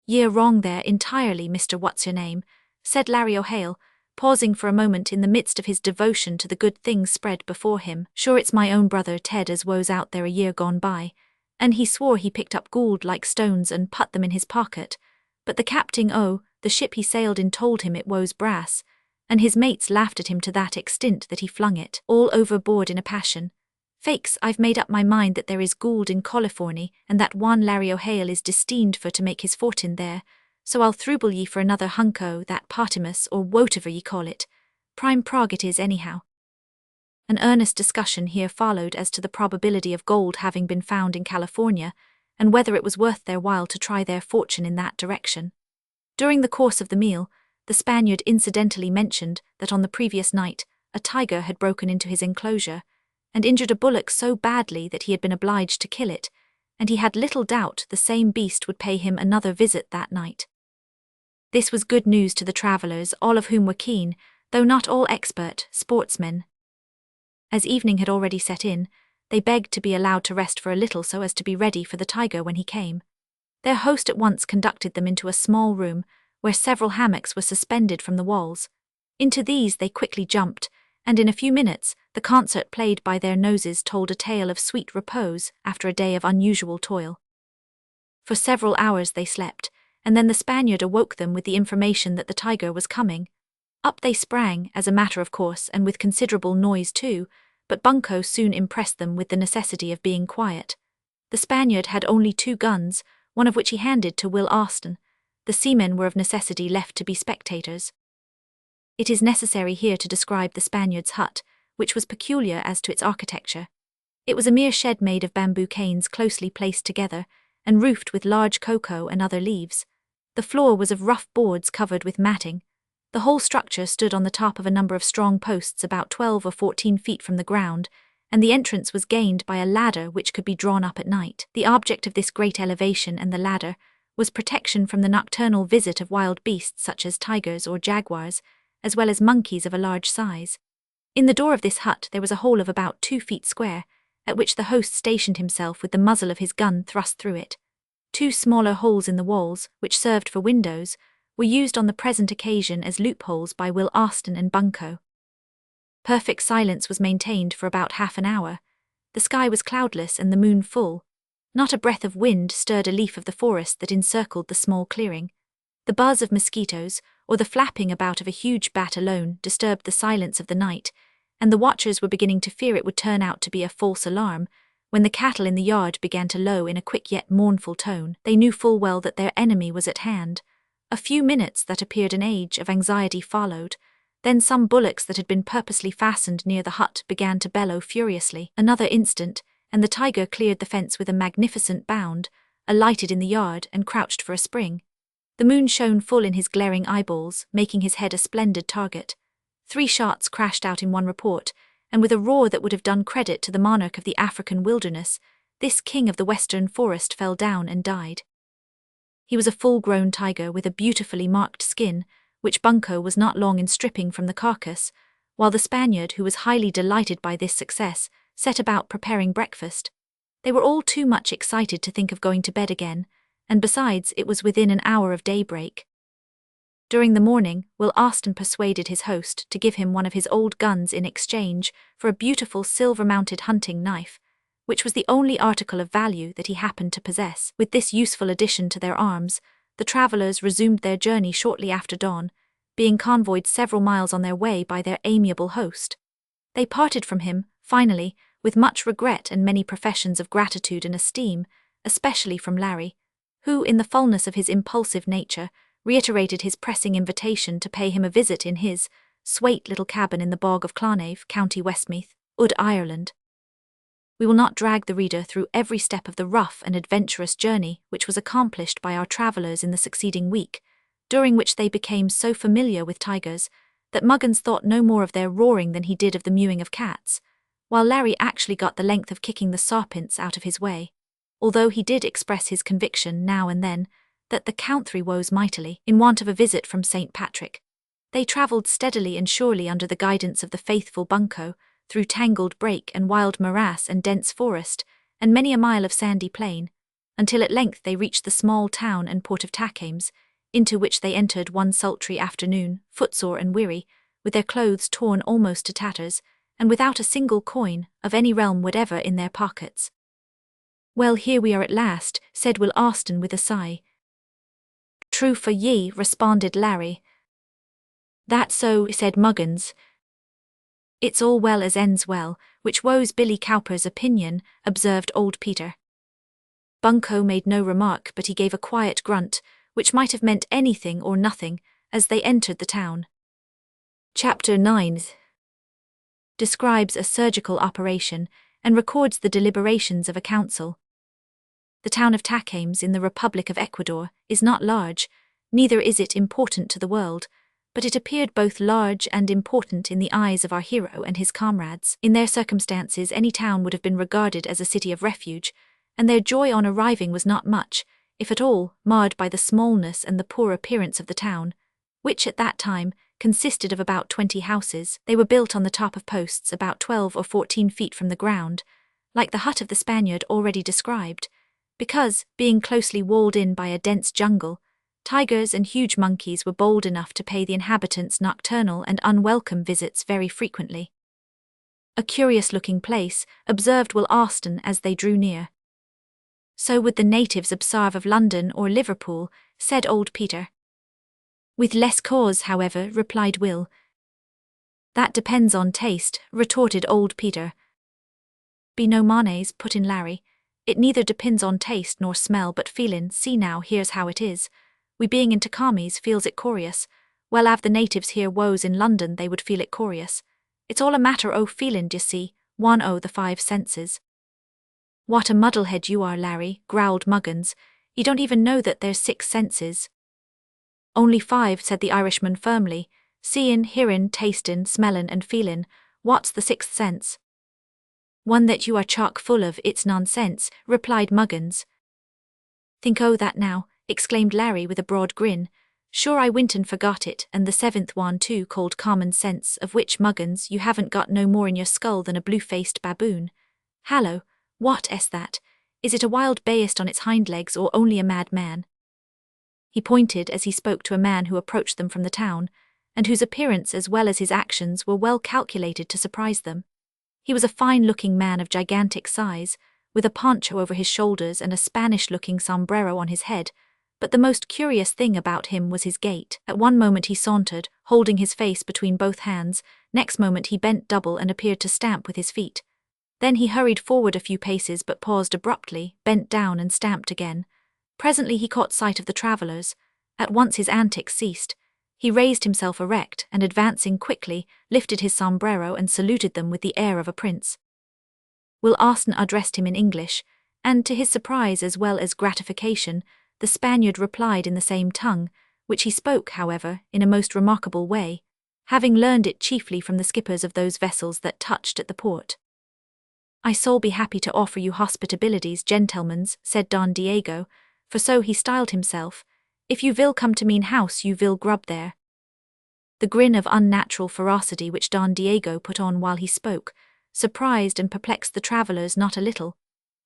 "Ye're wrong there entirely, Mr. What's-your-name," said Larry O'Hale, pausing for a moment in the midst of his devotion to the good things spread before him. "Sure it's my own brother Ted as woes out there a year gone by, and he swore he picked up gold like stones and put them in his pocket, but the captain o' the ship he sailed in told him it was brass, and his mates laughed at him to that extent that he flung it all overboard in a passion. Fakes, I've made up my mind that there is gold in Californy, and that one Larry O'Hale is destined for to make his fortune there, so I'll throuble ye for another hunk o' that partimus or whatever ye call it. Prime prog it is anyhow." An earnest discussion here followed as to the probability of gold having been found in California, and whether it was worth their while to try their fortune in that direction. During the course of the meal, the Spaniard incidentally mentioned that on the previous night a tiger had broken into his enclosure, and injured a bullock so badly that he had been obliged to kill it, and he had little doubt the same beast would pay him another visit that night. This was good news to the travellers, all of whom were keen, though not all expert, sportsmen. As evening had already set in, they begged to be allowed to rest for a little so as to be ready for the tiger when he came. Their host at once conducted them into a small room, where several hammocks were suspended from the walls. Into these they quickly jumped, and in a few minutes the concert played by their noses told a tale of sweet repose after a day of unusual toil. For several hours they slept, and then the Spaniard awoke them with the information that the tiger was coming. Up they sprang, as a matter of course, and with considerable noise too, but Bunko soon impressed them with the necessity of being quiet. The Spaniard had only 2 guns, one of which he handed to Will Austin. The seamen were of necessity left to be spectators. It is necessary here to describe the Spaniard's hut, which was peculiar as to its architecture. It was a mere shed made of bamboo canes closely placed together, and roofed with large cocoa and other leaves. The floor was of rough boards covered with matting. The whole structure stood on the top of a number of strong posts about 12 or 14 feet from the ground, and the entrance was gained by a ladder which could be drawn up at night. The object of this great elevation and the ladder was protection from the nocturnal visit of wild beasts such as tigers or jaguars, as well as monkeys of a large size. In the door of this hut there was a hole of about 2 feet square, at which the host stationed himself with the muzzle of his gun thrust through it. 2 smaller holes in the walls, which served for windows, were used on the present occasion as loopholes by Will Austin and Bunko. Perfect silence was maintained for about half an hour. The sky was cloudless and the moon full. Not a breath of wind stirred a leaf of the forest that encircled the small clearing. The buzz of mosquitoes, or the flapping about of a huge bat alone, disturbed the silence of the night, and the watchers were beginning to fear it would turn out to be a false alarm, when the cattle in the yard began to low in a quick yet mournful tone. They knew full well that their enemy was at hand. A few minutes that appeared an age of anxiety followed. Then some bullocks that had been purposely fastened near the hut began to bellow furiously. Another instant, and the tiger cleared the fence with a magnificent bound, alighted in the yard, and crouched for a spring. The moon shone full in his glaring eyeballs, making his head a splendid target. 3 shots crashed out in one report, and with a roar that would have done credit to the monarch of the African wilderness, this king of the western forest fell down and died. He was a full-grown tiger with a beautifully marked skin, which Bunko was not long in stripping from the carcass, while the Spaniard, who was highly delighted by this success, set about preparing breakfast. They were all too much excited to think of going to bed again, and besides, it was within an hour of daybreak. During the morning, Will Austin persuaded his host to give him one of his old guns in exchange for a beautiful silver-mounted hunting knife, which was the only article of value that he happened to possess. With this useful addition to their arms, the travellers resumed their journey shortly after dawn, being convoyed several miles on their way by their amiable host. They parted from him, finally, with much regret and many professions of gratitude and esteem, especially from Larry, who, in the fullness of his impulsive nature, reiterated his pressing invitation to pay him a visit in his swate little cabin in the bog of Clonave, County Westmeath. Ud Ireland. We will not drag the reader through every step of the rough and adventurous journey which was accomplished by our travellers in the succeeding week, during which they became so familiar with tigers that Muggins thought no more of their roaring than he did of the mewing of cats, while Larry actually got the length of kicking the sarpents out of his way, although he did express his conviction now and then that the country woes mightily in want of a visit from St. Patrick. They travelled steadily and surely under the guidance of the faithful Bunco, through tangled brake and wild morass and dense forest, and many a mile of sandy plain, until at length they reached the small town and port of Tapestry, into which they entered one sultry afternoon, footsore and weary, with their clothes torn almost to tatters, and without a single coin of any realm whatever in their pockets. "Well, here we are at last," said Will Austen with a sigh. "True for ye," responded Larry. "That's so," said Muggins. "It's all well as ends well, which woes Billy Cowper's opinion," observed old Peter. Bunco made no remark, but he gave a quiet grunt, which might have meant anything or nothing, as they entered the town. Chapter 9 describes a surgical operation and records the deliberations of a council. The town of Tacames in the Republic of Ecuador is not large, neither is it important to the world, but it appeared both large and important in the eyes of our hero and his comrades. In their circumstances, any town would have been regarded as a city of refuge, and their joy on arriving was not much, if at all, marred by the smallness and the poor appearance of the town, which at that time consisted of about 20 houses. They were built on the top of posts about 12 or 14 feet from the ground, like the hut of the Spaniard already described, because, being closely walled in by a dense jungle, tigers and huge monkeys were bold enough to pay the inhabitants nocturnal and unwelcome visits very frequently. "A curious-looking place," observed Will Austen as they drew near. "So would the natives observe of London or Liverpool," said old Peter. "With less cause, however," replied Will. "That depends on taste," retorted old Peter. "Be no manes," put in Larry. "It neither depends on taste nor smell but feelin'. See now, here's how it is. We being in Tacames feels it curious, well av the natives hear woes in London they would feel it curious. It's all a matter o' feelin', d'ye see, one o' the 5 senses." "What a muddlehead you are, Larry," growled Muggins. "You don't even know that there's 6 senses." "Only 5, said the Irishman firmly. "Seein', hearin', tastin', smellin' and feelin'. What's the 6th sense?" "One that you are chock full of, it's nonsense," replied Muggins. "Think o' that now," exclaimed Larry with a broad grin. "Sure I wint and forgot it, and the 7th one too, called common sense, of which, Muggins, you haven't got no more in your skull than a blue-faced baboon. Hallo, what is that? Is it a wild beast on its hind legs or only a mad man?" He pointed as he spoke to a man who approached them from the town, and whose appearance as well as his actions were well calculated to surprise them. He was a fine-looking man of gigantic size, with a poncho over his shoulders and a Spanish-looking sombrero on his head, but the most curious thing about him was his gait. At one moment he sauntered, holding his face between both hands, next moment he bent double and appeared to stamp with his feet. Then he hurried forward a few paces but paused abruptly, bent down and stamped again. Presently he caught sight of the travellers. At once his antics ceased. He raised himself erect and, advancing quickly, lifted his sombrero and saluted them with the air of a prince. Will Austen addressed him in English, and, to his surprise as well as gratification, the Spaniard replied in the same tongue, which he spoke, however, in a most remarkable way, having learned it chiefly from the skippers of those vessels that touched at the port. "I sole be happy to offer you hospitabilities, gentlemans," said Don Diego, for so he styled himself. "If you will come to mean house, you will grub there." The grin of unnatural ferocity which Don Diego put on while he spoke surprised and perplexed the travellers not a little,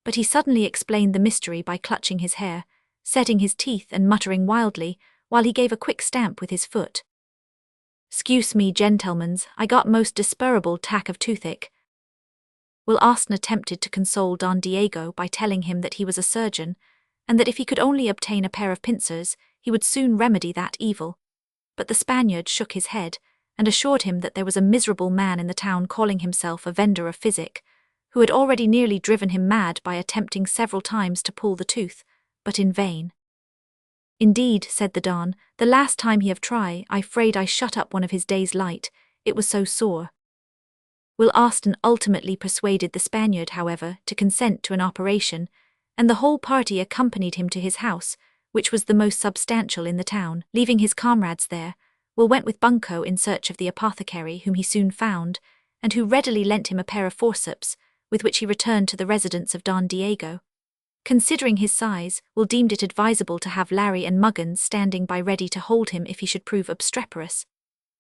but he suddenly explained the mystery by clutching his hair, setting his teeth and muttering wildly, while he gave a quick stamp with his foot. "'Scuse me, gentlemans, I got most desperable tack of toothache." Will Austen attempted to console Don Diego by telling him that he was a surgeon, and that if he could only obtain a pair of pincers, he would soon remedy that evil. But the Spaniard shook his head, and assured him that there was a miserable man in the town calling himself a vendor of physic, who had already nearly driven him mad by attempting several times to pull the tooth, but in vain. "Indeed," said the Don, "the last time he have tried, I 'fraid I shut up one of his day's light, it was so sore." Will Austen ultimately persuaded the Spaniard, however, to consent to an operation, and the whole party accompanied him to his house, which was the most substantial in the town. Leaving his comrades there, Will went with Bunco in search of the apothecary, whom he soon found, and who readily lent him a pair of forceps, with which he returned to the residence of Don Diego. Considering his size, Will deemed it advisable to have Larry and Muggins standing by ready to hold him if he should prove obstreperous.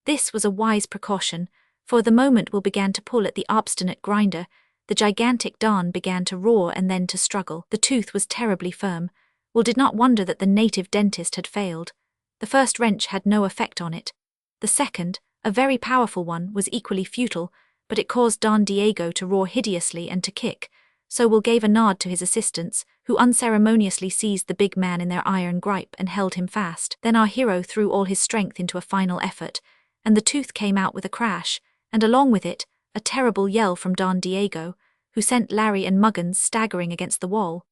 This was a wise precaution, for the moment Will began to pull at the obstinate grinder, the gigantic Don began to roar and then to struggle. The tooth was terribly firm. Will did not wonder that the native dentist had failed. The first wrench had no effect on it. The second, a very powerful one, was equally futile, but it caused Don Diego to roar hideously and to kick, so Will gave a nod to his assistants, who unceremoniously seized the big man in their iron gripe and held him fast. Then our hero threw all his strength into a final effort, and the tooth came out with a crash, and along with it, a terrible yell from Don Diego, who sent Larry and Muggins staggering against the wall.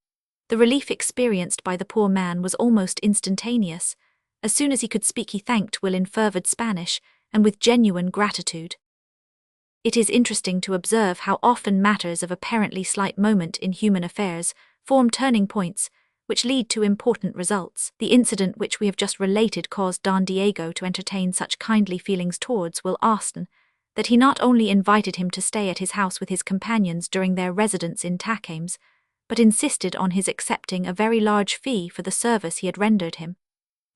The relief experienced by the poor man was almost instantaneous. As soon as he could speak, he thanked Will in fervid Spanish, and with genuine gratitude. It is interesting to observe how often matters of apparently slight moment in human affairs form turning points, which lead to important results. The incident which we have just related caused Don Diego to entertain such kindly feelings towards Will Austen, that he not only invited him to stay at his house with his companions during their residence in Tacaims, but insisted on his accepting a very large fee for the service he had rendered him.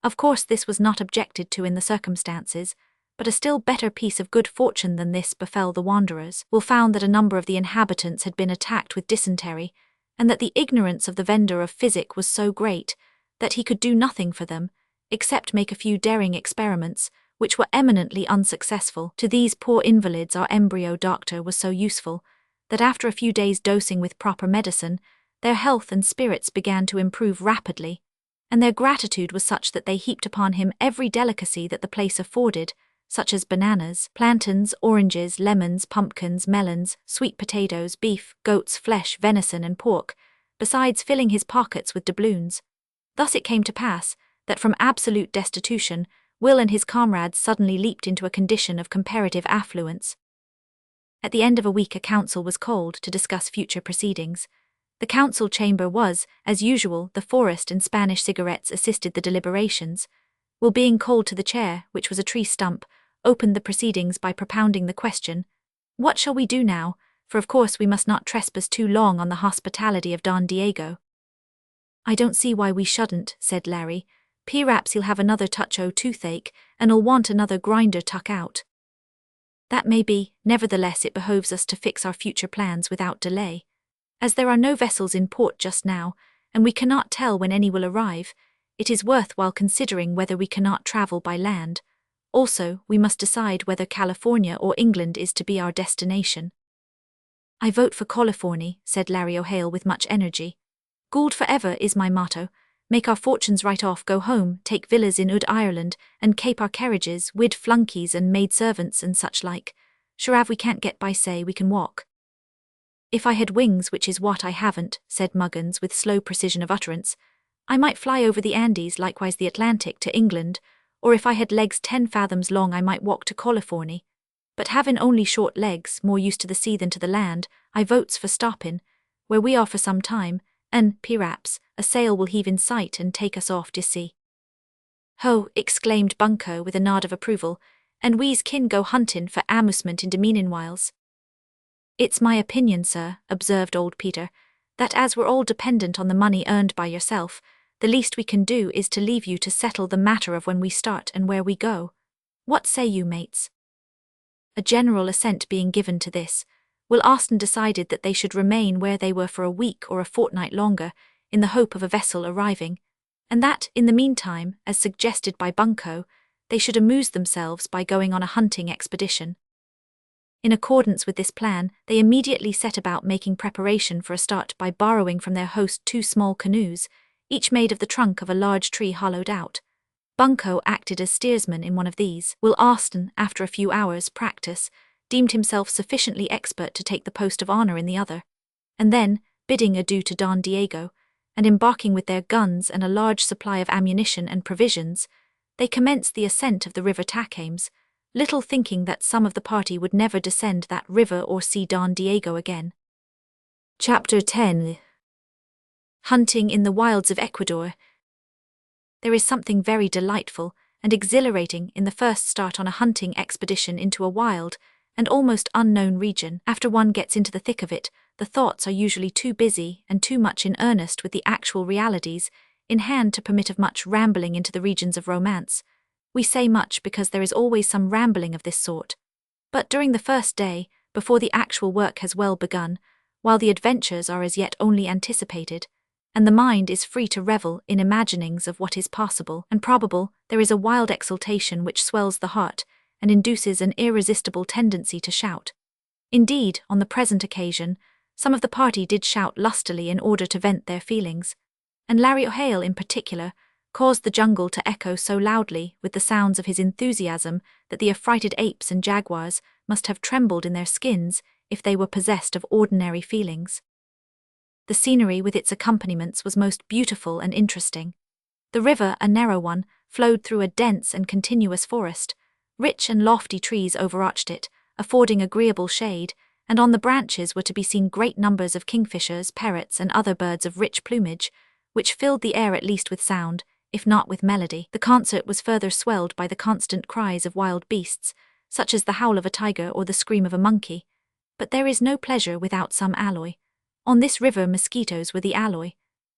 Of course this was not objected to in the circumstances, but a still better piece of good fortune than this befell the wanderers. Will found that a number of the inhabitants had been attacked with dysentery, and that the ignorance of the vendor of physic was so great that he could do nothing for them, except make a few daring experiments, which were eminently unsuccessful. To these poor invalids our embryo doctor was so useful, that after a few days' dosing with proper medicine, their health and spirits began to improve rapidly, and their gratitude was such that they heaped upon him every delicacy that the place afforded, such as bananas, plantains, oranges, lemons, pumpkins, melons, sweet potatoes, beef, goat's flesh, venison and pork, besides filling his pockets with doubloons. Thus it came to pass that from absolute destitution, Will and his comrades suddenly leaped into a condition of comparative affluence. At the end of a week a council was called to discuss future proceedings. The council chamber was, as usual, the forest, and Spanish cigarettes assisted the deliberations. Will, being called to the chair, which was a tree stump, opened the proceedings by propounding the question, "What shall we do now? For of course we must not trespass too long on the hospitality of Don Diego." "I don't see why we shouldn't," said Larry. "Perhaps he'll have another touch o' toothache, and 'll want another grinder tuck out." "That may be, nevertheless it behoves us to fix our future plans without delay. As there are no vessels in port just now, and we cannot tell when any will arrive, it is worthwhile considering whether we cannot travel by land. Also, we must decide whether California or England is to be our destination." "I vote for California," said Larry O'Hale with much energy. "Gould forever is my motto. Make our fortunes right off, go home, take villas in Ireland, and cape our carriages, wid flunkies and maid-servants and such like. Sure av we can't get by say we can walk." "If I had wings, which is what I haven't," said Muggins with slow precision of utterance, "I might fly over the Andes, likewise the Atlantic, to England, or if I had legs 10 fathoms long I might walk to California. But having only short legs, more used to the sea than to the land, I votes for stopping, where we are for some time, and, perhaps, a sail will heave in sight and take us off to sea." "Ho!" exclaimed Bunco with a nod of approval, "and we's kin go hunting for amusement in de meanwhiles." "It's my opinion, sir," observed old Peter, "that as we're all dependent on the money earned by yourself, the least we can do is to leave you to settle the matter of when we start and where we go. What say you, mates?" A general assent being given to this, Will Austen decided that they should remain where they were for a week or a fortnight longer, in the hope of a vessel arriving, and that, in the meantime, as suggested by Bunco, they should amuse themselves by going on a hunting expedition. In accordance with this plan, they immediately set about making preparation for a start by borrowing from their host 2 small canoes, each made of the trunk of a large tree hollowed out. Bunco acted as steersman in one of these. Will Austen, after a few hours' practice, deemed himself sufficiently expert to take the post of honor in the other, and then, bidding adieu to Don Diego, and embarking with their guns and a large supply of ammunition and provisions, they commenced the ascent of the river Tacaims, little thinking that some of the party would never descend that river or see Don Diego again. Chapter 10. Hunting in the wilds of Ecuador. There is something very delightful and exhilarating in the first start on a hunting expedition into a wild and almost unknown region. After one gets into the thick of it, the thoughts are usually too busy and too much in earnest with the actual realities in hand to permit of much rambling into the regions of romance. We say much because there is always some rambling of this sort. But during the first day, before the actual work has well begun, while the adventures are as yet only anticipated, and the mind is free to revel in imaginings of what is possible and probable, there is a wild exultation which swells the heart and induces an irresistible tendency to shout. Indeed, on the present occasion, some of the party did shout lustily in order to vent their feelings, and Larry O'Hale in particular caused the jungle to echo so loudly with the sounds of his enthusiasm that the affrighted apes and jaguars must have trembled in their skins if they were possessed of ordinary feelings. The scenery with its accompaniments was most beautiful and interesting. The river, a narrow one, flowed through a dense and continuous forest. Rich and lofty trees overarched it, affording agreeable shade, and on the branches were to be seen great numbers of kingfishers, parrots, and other birds of rich plumage, which filled the air at least with sound, if not with melody. The concert was further swelled by the constant cries of wild beasts, such as the howl of a tiger or the scream of a monkey. But there is no pleasure without some alloy. On this river mosquitoes were the alloy.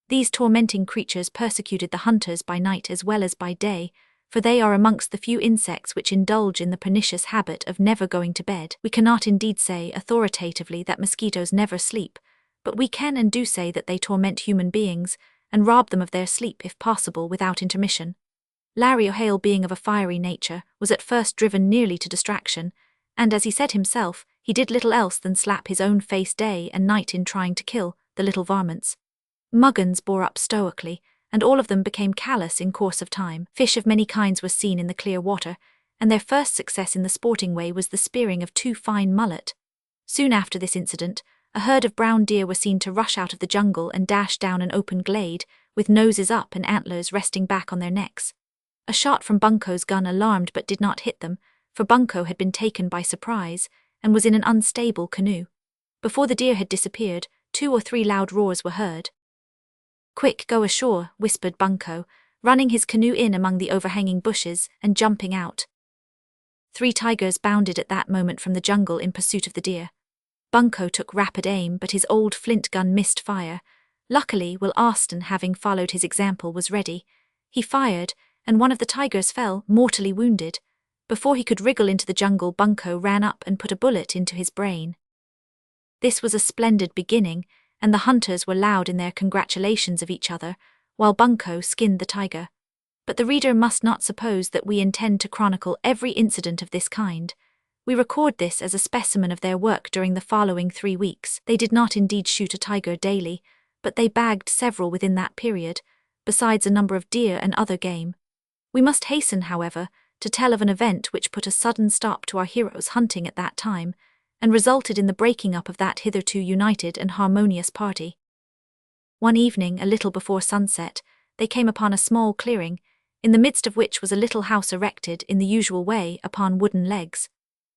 These tormenting creatures persecuted the hunters by night as well as by day, for they are amongst the few insects which indulge in the pernicious habit of never going to bed. We cannot indeed say authoritatively that mosquitoes never sleep, but we can and do say that they torment human beings, and rob them of their sleep if possible without intermission. Larry O'Hale, being of a fiery nature, was at first driven nearly to distraction, and as he said himself, he did little else than slap his own face day and night in trying to kill the little varmints. Muggins bore up stoically, and all of them became callous in course of time. Fish of many kinds were seen in the clear water, and their first success in the sporting way was the spearing of 2 fine mullet. Soon after this incident, a herd of brown deer were seen to rush out of the jungle and dash down an open glade, with noses up and antlers resting back on their necks. A shot from Bunko's gun alarmed but did not hit them, for Bunko had been taken by surprise and was in an unstable canoe. Before the deer had disappeared, 2 or 3 loud roars were heard. "Quick, go ashore," whispered Bunko, running his canoe in among the overhanging bushes and jumping out. 3 tigers bounded at that moment from the jungle in pursuit of the deer. Bunko took rapid aim, but his old flint gun missed fire. Luckily, Will Austen, having followed his example, was ready. He fired, and one of the tigers fell, mortally wounded. Before he could wriggle into the jungle, Bunko ran up and put a bullet into his brain. This was a splendid beginning, and the hunters were loud in their congratulations of each other, while Bunko skinned the tiger. But the reader must not suppose that we intend to chronicle every incident of this kind. We record this as a specimen of their work during the following 3 weeks. They did not indeed shoot a tiger daily, but they bagged several within that period, besides a number of deer and other game. We must hasten, however, to tell of an event which put a sudden stop to our heroes' hunting at that time, and resulted in the breaking up of that hitherto united and harmonious party. One evening, a little before sunset, they came upon a small clearing, in the midst of which was a little house erected in the usual way upon wooden legs.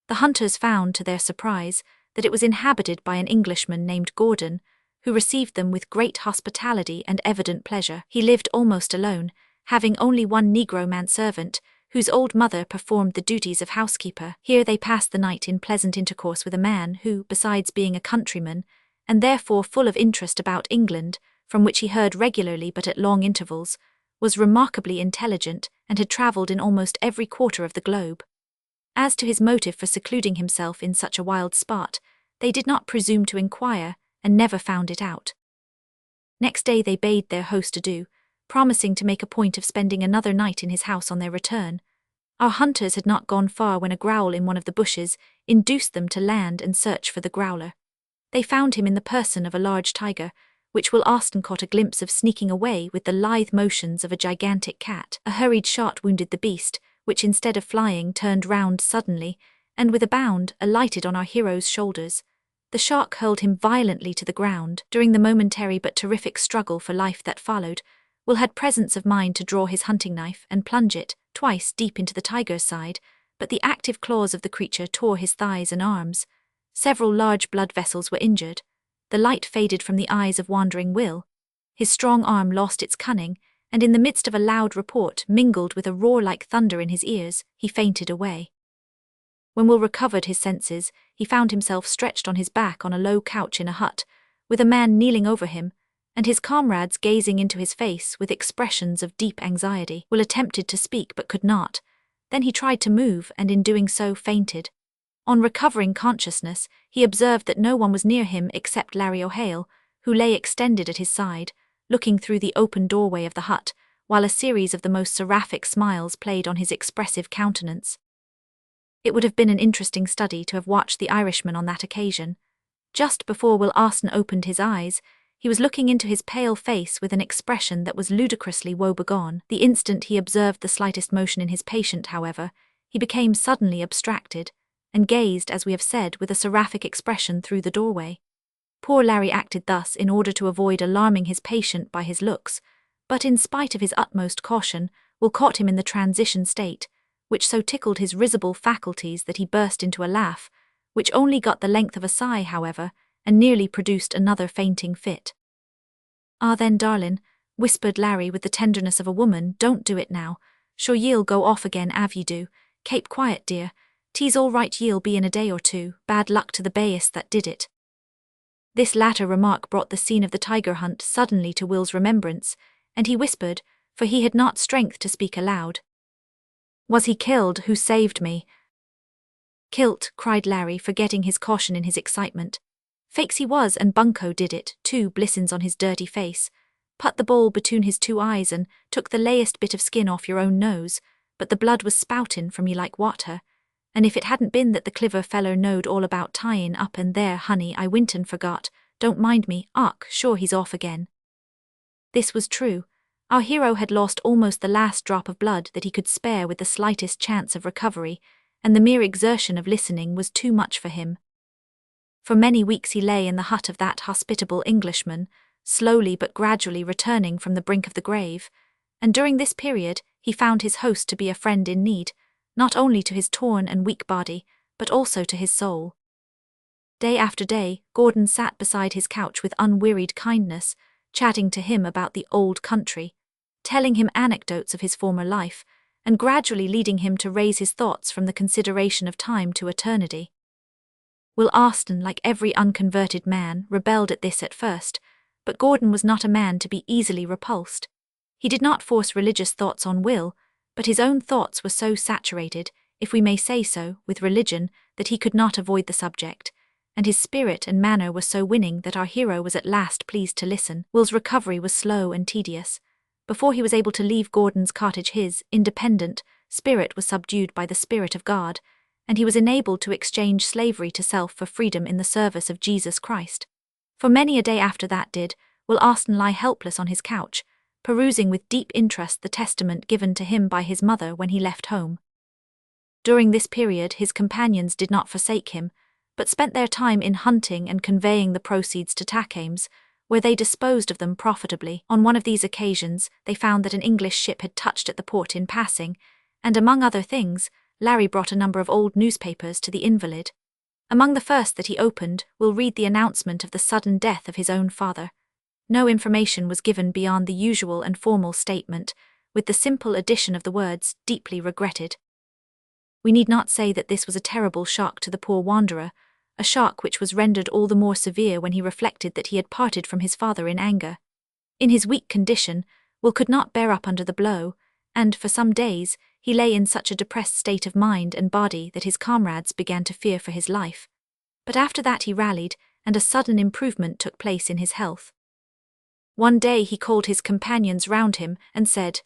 The hunters found, to their surprise, that it was inhabited by an Englishman named Gordon, who received them with great hospitality and evident pleasure. He lived almost alone, having only one Negro manservant, whose old mother performed the duties of housekeeper. Here they passed the night in pleasant intercourse with a man who, besides being a countryman, and therefore full of interest about England, from which he heard regularly but at long intervals, was remarkably intelligent and had travelled in almost every quarter of the globe. As to his motive for secluding himself in such a wild spot, they did not presume to inquire, and never found it out. Next day they bade their host adieu, promising to make a point of spending another night in his house on their return. Our hunters had not gone far when a growl in one of the bushes induced them to land and search for the growler. They found him in the person of a large tiger, which Will Austen caught a glimpse of sneaking away with the lithe motions of a gigantic cat. A hurried shot wounded the beast, which instead of flying turned round suddenly, and with a bound alighted on our hero's shoulders. The shock hurled him violently to the ground. During the momentary but terrific struggle for life that followed, Will had presence of mind to draw his hunting knife and plunge it, twice deep into the tiger's side, but the active claws of the creature tore his thighs and arms. Several large blood vessels were injured. The light faded from the eyes of wandering Will. His strong arm lost its cunning, and in the midst of a loud report mingled with a roar like thunder in his ears, he fainted away. When Will recovered his senses, he found himself stretched on his back on a low couch in a hut, with a man kneeling over him, and his comrades gazing into his face with expressions of deep anxiety. Will attempted to speak but could not. Then he tried to move and in doing so fainted. On recovering consciousness, he observed that no one was near him except Larry O'Hale, who lay extended at his side, looking through the open doorway of the hut, while a series of the most seraphic smiles played on his expressive countenance. It would have been an interesting study to have watched the Irishman on that occasion. Just before Will Austen opened his eyes, he was looking into his pale face with an expression that was ludicrously woebegone. The instant he observed the slightest motion in his patient, however, he became suddenly abstracted, and gazed, as we have said, with a seraphic expression through the doorway. Poor Larry acted thus in order to avoid alarming his patient by his looks, but in spite of his utmost caution, Will caught him in the transition state, which so tickled his risible faculties that he burst into a laugh, which only got the length of a sigh, however, and nearly produced another fainting fit. "Ah then, darlin'," whispered Larry with the tenderness of a woman, "don't do it now. Sure ye'll go off again av ye do. Kape quiet, dear. 'Tis all right, ye'll be in a day or two. Bad luck to the bayist that did it." This latter remark brought the scene of the tiger hunt suddenly to Will's remembrance, and he whispered, for he had not strength to speak aloud. "Was he killed? Who saved me?" "Kilt," cried Larry, forgetting his caution in his excitement. "Fakes he was, and Bunko did it, too, blissins on his dirty face. Put the bowl between his two eyes and took the layest bit of skin off your own nose, but the blood was spoutin' from ye like water. And if it hadn't been that the cliver feller knowed all about tyin' up and there, honey, I wint and forgot. Don't mind me, och, sure he's off again." This was true. Our hero had lost almost the last drop of blood that he could spare with the slightest chance of recovery, and the mere exertion of listening was too much for him. For many weeks he lay in the hut of that hospitable Englishman, slowly but gradually returning from the brink of the grave, and during this period he found his host to be a friend in need, not only to his torn and weak body, but also to his soul. Day after day, Gordon sat beside his couch with unwearied kindness, chatting to him about the old country, telling him anecdotes of his former life, and gradually leading him to raise his thoughts from the consideration of time to eternity. Will Austen, like every unconverted man, rebelled at this at first, but Gordon was not a man to be easily repulsed. He did not force religious thoughts on Will, but his own thoughts were so saturated, if we may say so, with religion, that he could not avoid the subject, and his spirit and manner were so winning that our hero was at last pleased to listen. Will's recovery was slow and tedious. Before he was able to leave Gordon's cottage, his independent spirit was subdued by the Spirit of God, and he was enabled to exchange slavery to self for freedom in the service of Jesus Christ. For many a day after that did Will Austen lie helpless on his couch, perusing with deep interest the testament given to him by his mother when he left home. During this period his companions did not forsake him, but spent their time in hunting and conveying the proceeds to Tackames, where they disposed of them profitably. On one of these occasions they found that an English ship had touched at the port in passing, and among other things, Larry brought a number of old newspapers to the invalid. Among the first that he opened, we'll read the announcement of the sudden death of his own father. No information was given beyond the usual and formal statement, with the simple addition of the words, "deeply regretted." We need not say that this was a terrible shock to the poor wanderer, a shock which was rendered all the more severe when he reflected that he had parted from his father in anger. In his weak condition, Will could not bear up under the blow, and for some days he lay in such a depressed state of mind and body that his comrades began to fear for his life. But after that he rallied, and a sudden improvement took place in his health. One day he called his companions round him and said,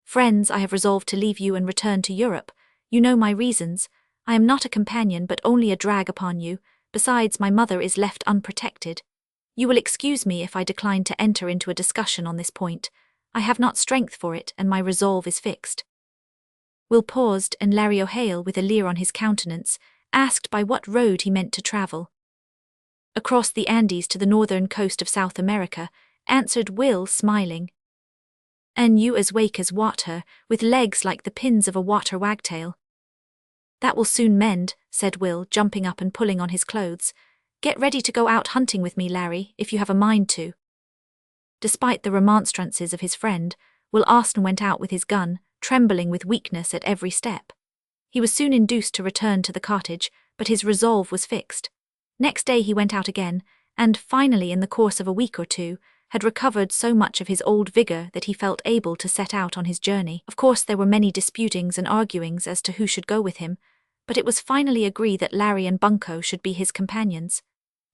"Friends, I have resolved to leave you and return to Europe. You know my reasons. I am not a companion but only a drag upon you, besides my mother is left unprotected. You will excuse me if I decline to enter into a discussion on this point. I have not strength for it, and my resolve is fixed." Will paused, and Larry O'Hale, with a leer on his countenance, asked by what road he meant to travel. "Across the Andes to the northern coast of South America," answered Will, smiling. "And you as wake as water, with legs like the pins of a water wagtail." "That will soon mend," said Will, jumping up and pulling on his clothes. "Get ready to go out hunting with me, Larry, if you have a mind to." Despite the remonstrances of his friend, Will Austen went out with his gun, trembling with weakness at every step. He was soon induced to return to the cottage, but his resolve was fixed. Next day he went out again, and finally, in the course of a week or two, had recovered so much of his old vigour that he felt able to set out on his journey. Of course there were many disputings and arguings as to who should go with him, but it was finally agreed that Larry and Bunco should be his companions.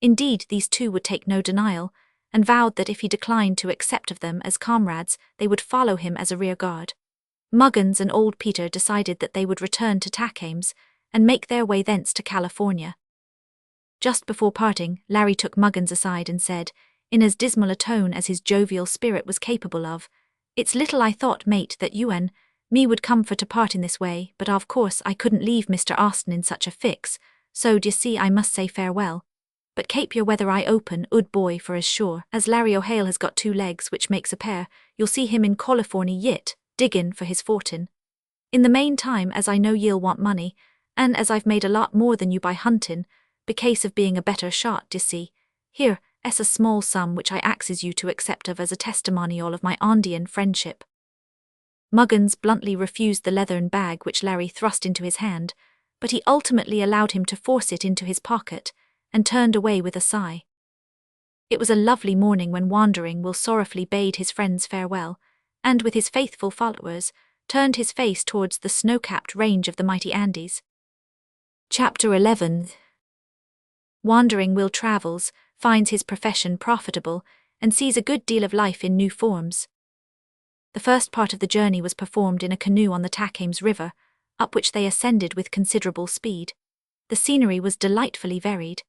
Indeed, these two would take no denial, and vowed that if he declined to accept of them as comrades, they would follow him as a rear-guard. Muggins and old Peter decided that they would return to Tacames, and make their way thence to California. Just before parting, Larry took Muggins aside and said, in as dismal a tone as his jovial spirit was capable of, "It's little I thought, mate, that you and me would come for to part in this way, but of course I couldn't leave Mr. Austen in such a fix, so d'ye see I must say farewell. But kape your weather eye open, ood boy, for as sure as Larry O'Hale has got 2 legs which makes a pair, you'll see him in Californy yit, diggin' for his fortin. In the meantime, as I know ye'll want money, and as I've made a lot more than you by huntin', becase of being a better shot, d'ye see, here, a small sum which I axes you to accept of as a testimonial of my Andean friendship." Muggins bluntly refused the leathern bag which Larry thrust into his hand, but he ultimately allowed him to force it into his pocket, and turned away with a sigh. It was a lovely morning when Wandering Will sorrowfully bade his friends farewell, and with his faithful followers, turned his face towards the snow-capped range of the mighty Andes. Chapter 11. Wandering Will travels, finds his profession profitable, and sees a good deal of life in new forms. The first part of the journey was performed in a canoe on the Tacames River, up which they ascended with considerable speed. The scenery was delightfully varied.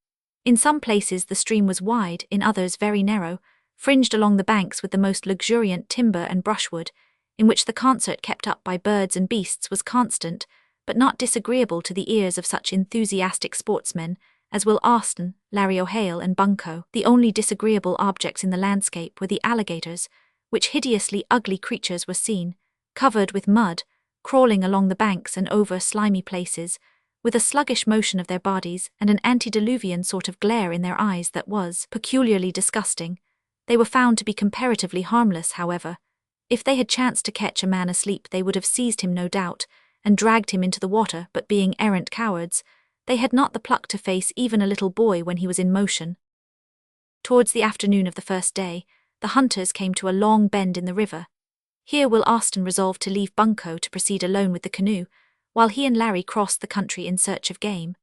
In some places the stream was wide, in others very narrow, fringed along the banks with the most luxuriant timber and brushwood, in which the concert kept up by birds and beasts was constant, but not disagreeable to the ears of such enthusiastic sportsmen as Will Austen, Larry O'Hale, and Bunco. The only disagreeable objects in the landscape were the alligators, which hideously ugly creatures were seen, covered with mud, crawling along the banks and over slimy places, with a sluggish motion of their bodies and an antediluvian sort of glare in their eyes that was peculiarly disgusting. They were found to be comparatively harmless, however. If they had chanced to catch a man asleep, they would have seized him, no doubt, and dragged him into the water, but being errant cowards, they had not the pluck to face even a little boy when he was in motion. Towards the afternoon of the first day, the hunters came to a long bend in the river. Here Will Austen resolved to leave Bunco to proceed alone with the canoe, while he and Larry crossed the country in search of game.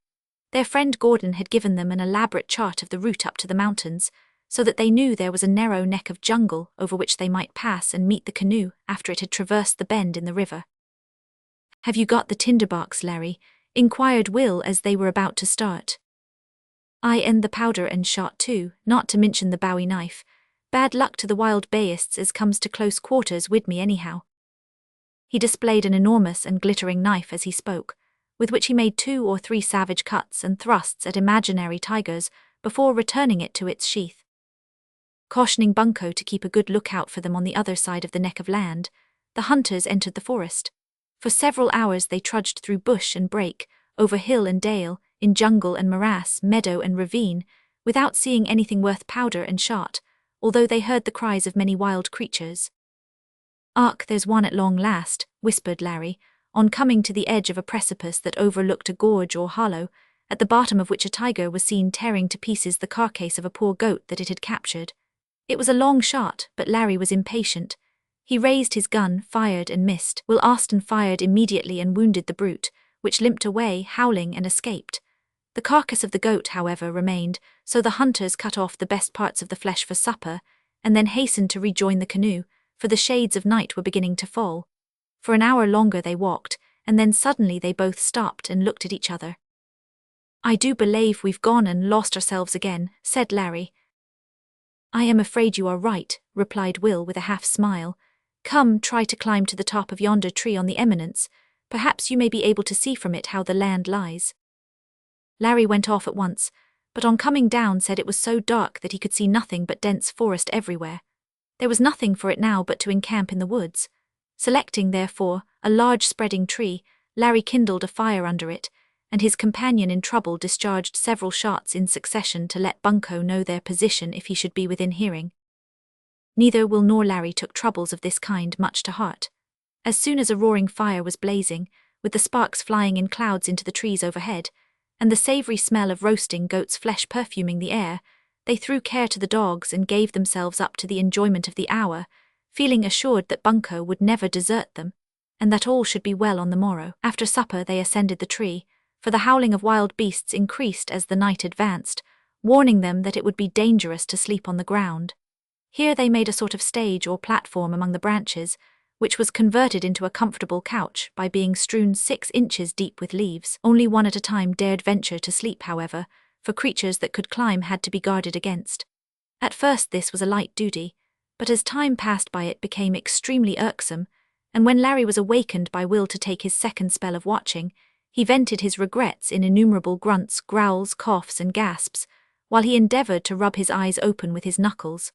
Their friend Gordon had given them an elaborate chart of the route up to the mountains, so that they knew there was a narrow neck of jungle over which they might pass and meet the canoe after it had traversed the bend in the river. "Have you got the tinderbox, Larry?" inquired Will as they were about to start. "Aye, and the powder and shot too, not to mention the bowie knife. Bad luck to the wild bayists as comes to close quarters wid me anyhow." He displayed an enormous and glittering knife as he spoke, with which he made 2 or 3 savage cuts and thrusts at imaginary tigers before returning it to its sheath. Cautioning Bunco to keep a good lookout for them on the other side of the neck of land, the hunters entered the forest. For several hours they trudged through bush and brake, over hill and dale, in jungle and morass, meadow and ravine, without seeing anything worth powder and shot, although they heard the cries of many wild creatures. "Ark, there's one at long last," whispered Larry, on coming to the edge of a precipice that overlooked a gorge or hollow, at the bottom of which a tiger was seen tearing to pieces the carcass of a poor goat that it had captured. It was a long shot, but Larry was impatient. He raised his gun, fired and missed. Will Austen fired immediately and wounded the brute, which limped away, howling, and escaped. The carcass of the goat, however, remained, so the hunters cut off the best parts of the flesh for supper, and then hastened to rejoin the canoe, for the shades of night were beginning to fall. For an hour longer they walked, and then suddenly they both stopped and looked at each other. "I do belave we've gone and lost ourselves again," said Larry. "I am afraid you are right," replied Will with a half-smile. "Come, try to climb to the top of yonder tree on the eminence. Perhaps you may be able to see from it how the land lies." Larry went off at once, but on coming down said it was so dark that he could see nothing but dense forest everywhere. There was nothing for it now but to encamp in the woods. Selecting, therefore, a large spreading tree, Larry kindled a fire under it, and his companion in trouble discharged several shots in succession to let Bunko know their position if he should be within hearing. Neither Will nor Larry took troubles of this kind much to heart. As soon as a roaring fire was blazing, with the sparks flying in clouds into the trees overhead, and the savory smell of roasting goat's flesh perfuming the air, they threw care to the dogs and gave themselves up to the enjoyment of the hour, feeling assured that Bunko would never desert them, and that all should be well on the morrow. After supper they ascended the tree, for the howling of wild beasts increased as the night advanced, warning them that it would be dangerous to sleep on the ground. Here they made a sort of stage or platform among the branches, which was converted into a comfortable couch by being strewn 6 inches deep with leaves. Only one at a time dared venture to sleep, however, for creatures that could climb had to be guarded against. At first this was a light duty, but as time passed by it became extremely irksome, and when Larry was awakened by Will to take his second spell of watching, he vented his regrets in innumerable grunts, growls, coughs, and gasps, while he endeavoured to rub his eyes open with his knuckles.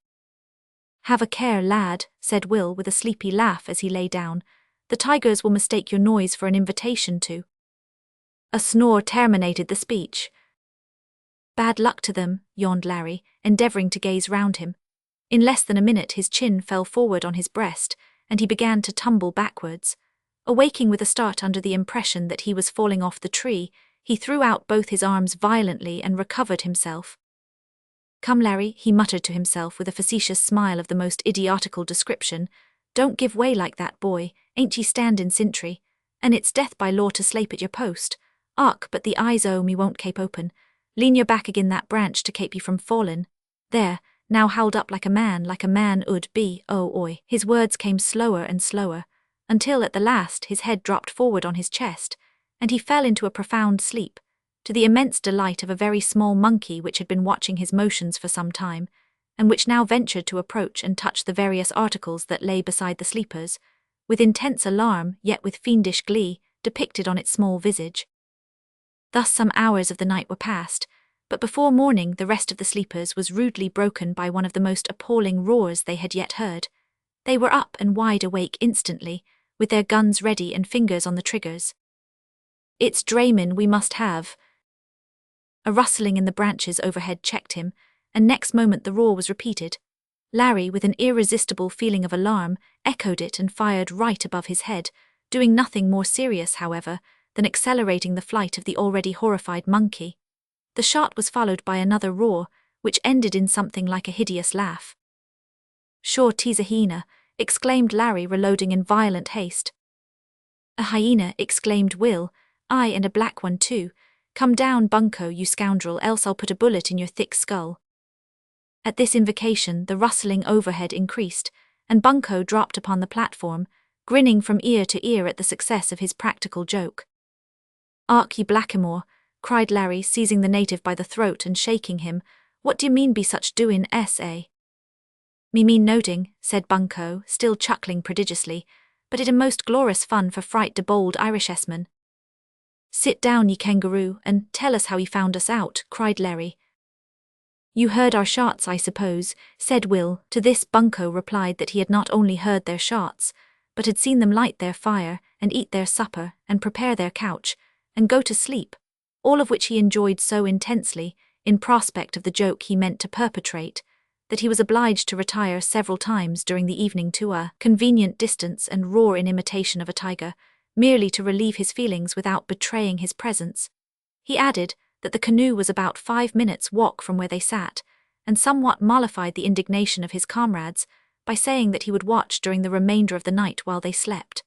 "Have a care, lad," said Will with a sleepy laugh as he lay down. "The tigers will mistake your noise for an invitation to." A snore terminated the speech. "Bad luck to them," yawned Larry, endeavouring to gaze round him. In less than a minute his chin fell forward on his breast, and he began to tumble backwards. Awaking with a start under the impression that he was falling off the tree, he threw out both his arms violently and recovered himself. "Come, Larry," he muttered to himself with a facetious smile of the most idiotical description, "don't give way like that, boy, ain't ye standin' sintry, and it's death by law to slape at your post. Ark, but the eyes o' me won't kape open. Lean your back agin that branch to kape ye from fallin'. There, now howled up like a man ud be, oh oi." His words came slower and slower, until at the last his head dropped forward on his chest, and he fell into a profound sleep, to the immense delight of a very small monkey which had been watching his motions for some time, and which now ventured to approach and touch the various articles that lay beside the sleepers, with intense alarm, yet with fiendish glee, depicted on its small visage. Thus some hours of the night were passed, but before morning the rest of the sleepers was rudely broken by one of the most appalling roars they had yet heard. They were up and wide awake instantly, with their guns ready and fingers on the triggers. "It's draimin' we must have." A rustling in the branches overhead checked him, and next moment the roar was repeated. Larry, with an irresistible feeling of alarm, echoed it and fired right above his head, doing nothing more serious, however, than accelerating the flight of the already horrified monkey. The shot was followed by another roar, which ended in something like a hideous laugh. "Sure 'tis a hyena," exclaimed Larry, reloading in violent haste. "A hyena," exclaimed Will. "Aye, and a black one too. Come down, Bunko, you scoundrel, else I'll put a bullet in your thick skull." At this invocation the rustling overhead increased, and Bunko dropped upon the platform, grinning from ear to ear at the success of his practical joke. "Ark, ye blackamoor," cried Larry, seizing the native by the throat and shaking him. "What d'ye mean be such doin', S.A.?" "Me mean noting," said Bunko, still chuckling prodigiously, "but it a most glorious fun for fright de bold Irishessman." "Sit down, ye kangaroo, and tell us how he found us out," cried Larry. "You heard our shots, I suppose," said Will. To this Bunko replied that he had not only heard their shots, but had seen them light their fire, and eat their supper, and prepare their couch, and go to sleep, all of which he enjoyed so intensely, in prospect of the joke he meant to perpetrate, that he was obliged to retire several times during the evening to a convenient distance and roar in imitation of a tiger, merely to relieve his feelings without betraying his presence. He added that the canoe was about 5 minutes' walk from where they sat, and somewhat mollified the indignation of his comrades by saying that he would watch during the remainder of the night while they slept.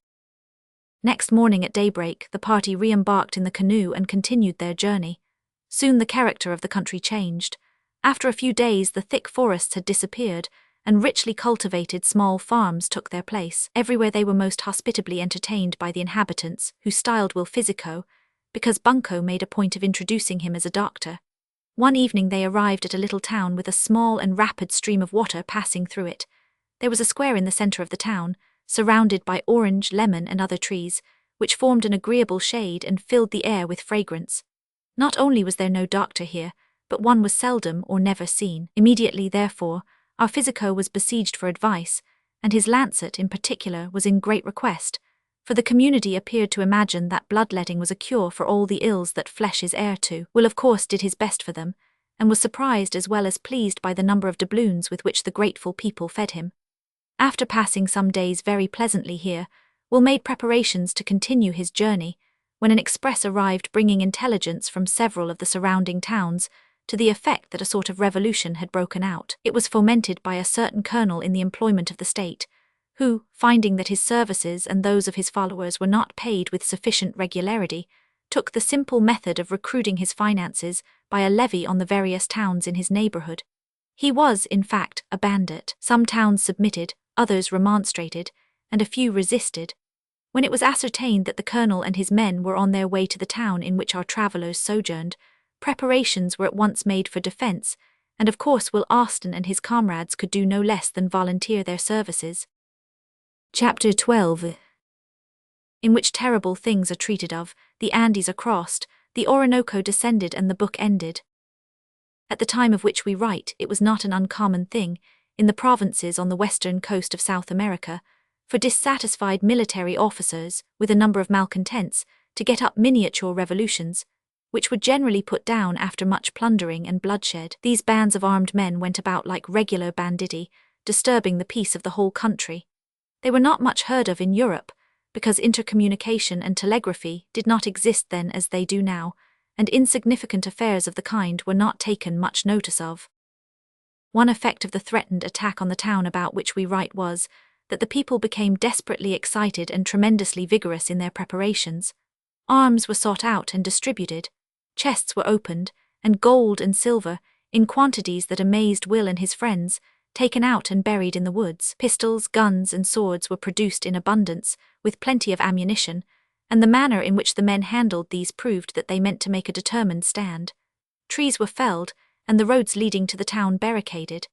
Next morning at daybreak the party re-embarked in the canoe and continued their journey. Soon the character of the country changed. After a few days the thick forests had disappeared, and richly cultivated small farms took their place. Everywhere they were most hospitably entertained by the inhabitants, who styled Will Physico, because Bunko made a point of introducing him as a doctor. One evening they arrived at a little town with a small and rapid stream of water passing through it. There was a square in the centre of the town, surrounded by orange, lemon, and other trees, which formed an agreeable shade and filled the air with fragrance. Not only was there no doctor here, but one was seldom or never seen. Immediately, therefore, our Physico was besieged for advice, and his lancet in particular was in great request, for the community appeared to imagine that bloodletting was a cure for all the ills that flesh is heir to. Will of course did his best for them, and was surprised as well as pleased by the number of doubloons with which the grateful people fed him. After passing some days very pleasantly here, Will made preparations to continue his journey, when an express arrived bringing intelligence from several of the surrounding towns, to the effect that a sort of revolution had broken out. It was fomented by a certain colonel in the employment of the state, who, finding that his services and those of his followers were not paid with sufficient regularity, took the simple method of recruiting his finances by a levy on the various towns in his neighborhood. He was, in fact, a bandit. Some towns submitted, others remonstrated, and a few resisted. When it was ascertained that the colonel and his men were on their way to the town in which our travellers sojourned, preparations were at once made for defence, and of course Will Austen and his comrades could do no less than volunteer their services. Chapter 12, in which terrible things are treated of, the Andes are crossed, the Orinoco descended and the book ended. At the time of which we write, it was not an uncommon thing, in the provinces on the western coast of South America, for dissatisfied military officers, with a number of malcontents, to get up miniature revolutions, which were generally put down after much plundering and bloodshed. These bands of armed men went about like regular banditti, disturbing the peace of the whole country. They were not much heard of in Europe, because intercommunication and telegraphy did not exist then as they do now, and insignificant affairs of the kind were not taken much notice of. One effect of the threatened attack on the town about which we write was, that the people became desperately excited and tremendously vigorous in their preparations. Arms were sought out and distributed, chests were opened, and gold and silver, in quantities that amazed Will and his friends, taken out and buried in the woods. Pistols, guns, and swords were produced in abundance, with plenty of ammunition, and the manner in which the men handled these proved that they meant to make a determined stand. Trees were felled, and the roads leading to the town barricaded.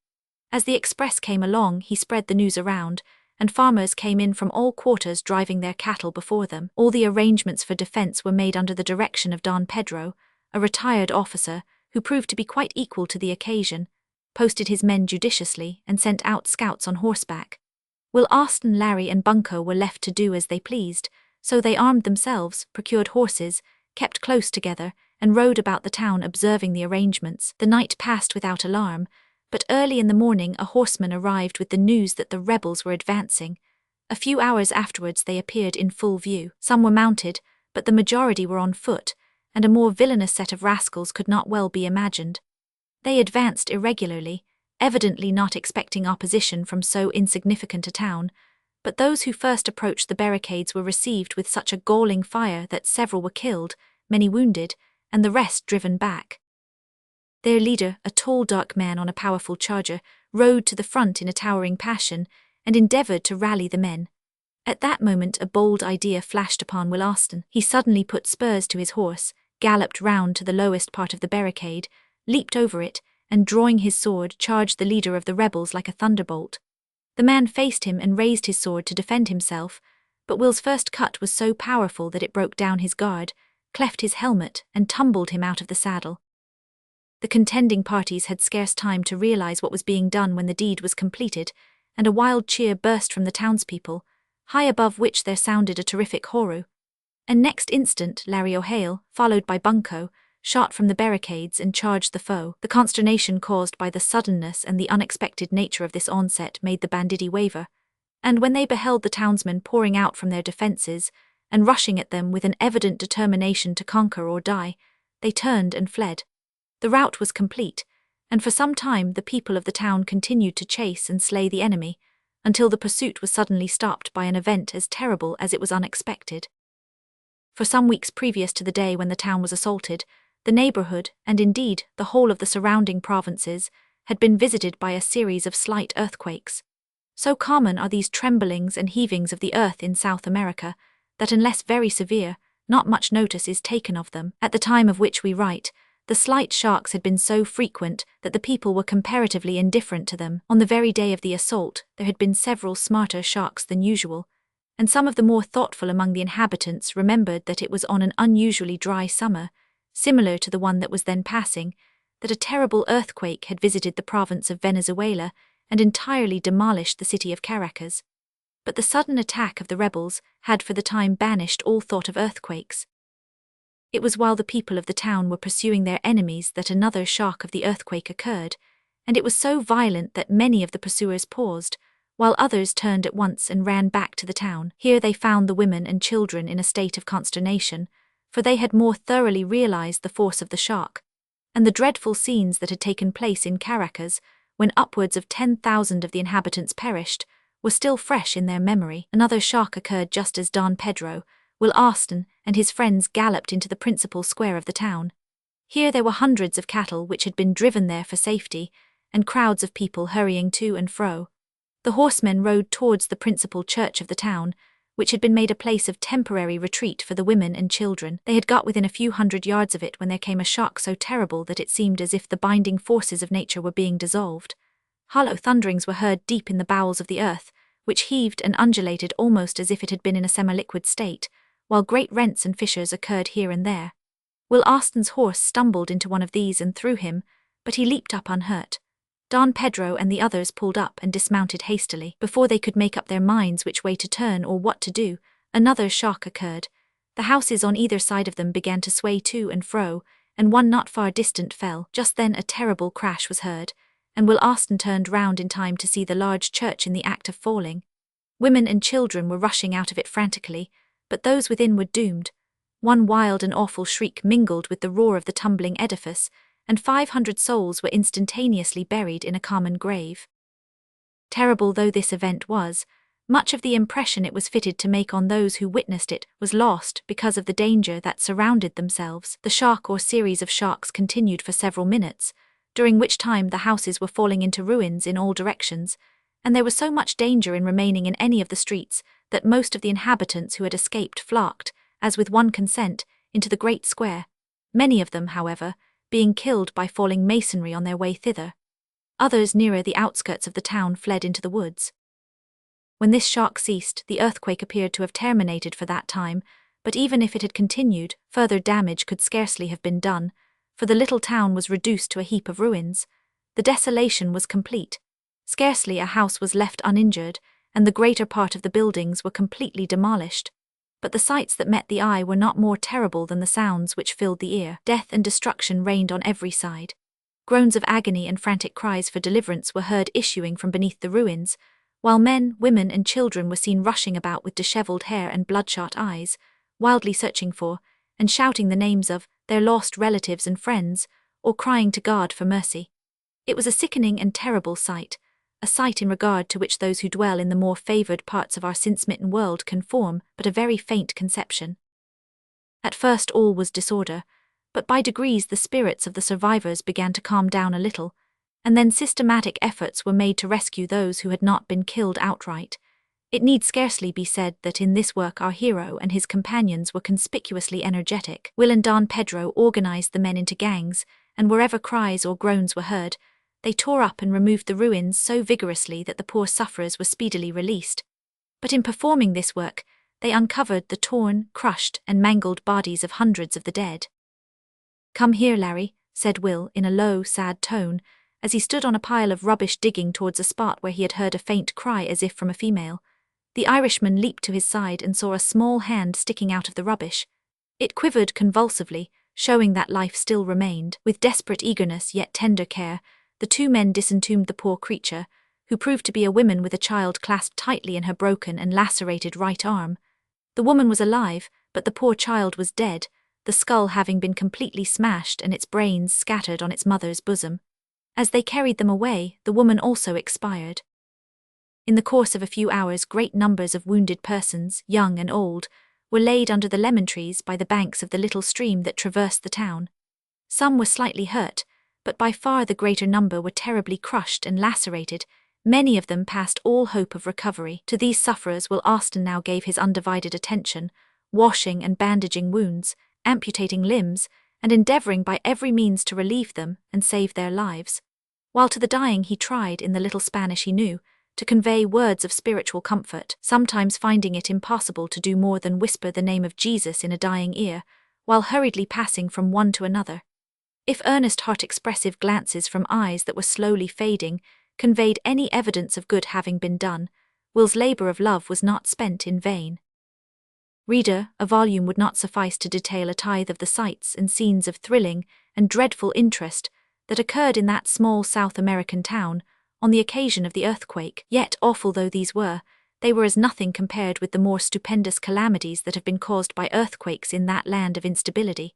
As the express came along, he spread the news around, and farmers came in from all quarters driving their cattle before them. All the arrangements for defence were made under the direction of Don Pedro, a retired officer, who proved to be quite equal to the occasion, posted his men judiciously, and sent out scouts on horseback. Will Austen, Larry, and Bunco were left to do as they pleased, so they armed themselves, procured horses, kept close together, and rode about the town observing the arrangements. The night passed without alarm, but early in the morning a horseman arrived with the news that the rebels were advancing. A few hours afterwards they appeared in full view. Some were mounted, but the majority were on foot, and a more villainous set of rascals could not well be imagined. They advanced irregularly, evidently not expecting opposition from so insignificant a town, but those who first approached the barricades were received with such a galling fire that several were killed, many wounded, and the rest driven back. Their leader, a tall dark man on a powerful charger, rode to the front in a towering passion, and endeavoured to rally the men. At that moment a bold idea flashed upon Will Austen. He suddenly put spurs to his horse, galloped round to the lowest part of the barricade, leaped over it, and drawing his sword, charged the leader of the rebels like a thunderbolt. The man faced him and raised his sword to defend himself, but Will's first cut was so powerful that it broke down his guard, cleft his helmet, and tumbled him out of the saddle. The contending parties had scarce time to realize what was being done when the deed was completed, and a wild cheer burst from the townspeople, high above which there sounded a terrific hurrah. And next instant Larry O'Hale, followed by Bunco, shot from the barricades and charged the foe. The consternation caused by the suddenness and the unexpected nature of this onset made the banditti waver, and when they beheld the townsmen pouring out from their defences, and rushing at them with an evident determination to conquer or die, they turned and fled. The rout was complete, and for some time the people of the town continued to chase and slay the enemy, until the pursuit was suddenly stopped by an event as terrible as it was unexpected. For some weeks previous to the day when the town was assaulted, the neighbourhood, and indeed the whole of the surrounding provinces, had been visited by a series of slight earthquakes. So common are these tremblings and heavings of the earth in South America, that unless very severe, not much notice is taken of them. At the time of which we write, the slight shocks had been so frequent that the people were comparatively indifferent to them. On the very day of the assault, there had been several smarter shocks than usual, and some of the more thoughtful among the inhabitants remembered that it was on an unusually dry summer, similar to the one that was then passing, that a terrible earthquake had visited the province of Venezuela and entirely demolished the city of Caracas. But the sudden attack of the rebels had for the time banished all thought of earthquakes. It was while the people of the town were pursuing their enemies that another shock of the earthquake occurred, and it was so violent that many of the pursuers paused, while others turned at once and ran back to the town. Here they found the women and children in a state of consternation, for they had more thoroughly realized the force of the shock, and the dreadful scenes that had taken place in Caracas, when upwards of 10,000 of the inhabitants perished, were still fresh in their memory. Another shock occurred just as Don Pedro, Will Austen, and his friends galloped into the principal square of the town. Here there were hundreds of cattle which had been driven there for safety, and crowds of people hurrying to and fro. The horsemen rode towards the principal church of the town, which had been made a place of temporary retreat for the women and children. They had got within a few hundred yards of it when there came a shock so terrible that it seemed as if the binding forces of nature were being dissolved. Hollow thunderings were heard deep in the bowels of the earth, which heaved and undulated almost as if it had been in a semi-liquid state, while great rents and fissures occurred here and there. Will Austen's horse stumbled into one of these and threw him, but he leaped up unhurt. Don Pedro and the others pulled up and dismounted hastily. Before they could make up their minds which way to turn or what to do, another shock occurred. The houses on either side of them began to sway to and fro, and one not far distant fell. Just then a terrible crash was heard, and Will Austen turned round in time to see the large church in the act of falling. Women and children were rushing out of it frantically, but those within were doomed. One wild and awful shriek mingled with the roar of the tumbling edifice, and 500 souls were instantaneously buried in a common grave. Terrible though this event was, much of the impression it was fitted to make on those who witnessed it was lost because of the danger that surrounded themselves. The shock or series of shocks continued for several minutes, during which time the houses were falling into ruins in all directions, and there was so much danger in remaining in any of the streets that most of the inhabitants who had escaped flocked, as with one consent, into the great square, many of them, however, being killed by falling masonry on their way thither. Others nearer the outskirts of the town fled into the woods. When this shock ceased, the earthquake appeared to have terminated for that time, but even if it had continued, further damage could scarcely have been done, for the little town was reduced to a heap of ruins. The desolation was complete. Scarcely a house was left uninjured, and the greater part of the buildings were completely demolished. But the sights that met the eye were not more terrible than the sounds which filled the ear. Death and destruction reigned on every side. Groans of agony and frantic cries for deliverance were heard issuing from beneath the ruins, while men, women, and children were seen rushing about with dishevelled hair and bloodshot eyes, wildly searching for, and shouting the names of, their lost relatives and friends, or crying to God for mercy. It was a sickening and terrible sight, a sight in regard to which those who dwell in the more favoured parts of our sin-smitten world can form but a very faint conception. At first all was disorder, but by degrees the spirits of the survivors began to calm down a little, and then systematic efforts were made to rescue those who had not been killed outright. It need scarcely be said that in this work our hero and his companions were conspicuously energetic. Will and Don Pedro organized the men into gangs, and wherever cries or groans were heard, they tore up and removed the ruins so vigorously that the poor sufferers were speedily released. But in performing this work, they uncovered the torn, crushed, and mangled bodies of hundreds of the dead. "Come here, Larry," said Will in a low, sad tone, as he stood on a pile of rubbish digging towards a spot where he had heard a faint cry as if from a female. The Irishman leaped to his side and saw a small hand sticking out of the rubbish. It quivered convulsively, showing that life still remained. With desperate eagerness yet tender care, the two men disentombed the poor creature, who proved to be a woman with a child clasped tightly in her broken and lacerated right arm. The woman was alive, but the poor child was dead, the skull having been completely smashed and its brains scattered on its mother's bosom. As they carried them away, the woman also expired. In the course of a few hours, great numbers of wounded persons, young and old, were laid under the lemon trees by the banks of the little stream that traversed the town. Some were slightly hurt, but by far the greater number were terribly crushed and lacerated, many of them past all hope of recovery. To these sufferers Will Austen now gave his undivided attention, washing and bandaging wounds, amputating limbs, and endeavouring by every means to relieve them and save their lives. While to the dying he tried, in the little Spanish he knew, to convey words of spiritual comfort, sometimes finding it impossible to do more than whisper the name of Jesus in a dying ear, while hurriedly passing from one to another. If earnest heart-expressive glances from eyes that were slowly fading conveyed any evidence of good having been done, Will's labor of love was not spent in vain. Reader, a volume would not suffice to detail a tithe of the sights and scenes of thrilling and dreadful interest that occurred in that small South American town on the occasion of the earthquake. Yet, awful though these were, they were as nothing compared with the more stupendous calamities that have been caused by earthquakes in that land of instability,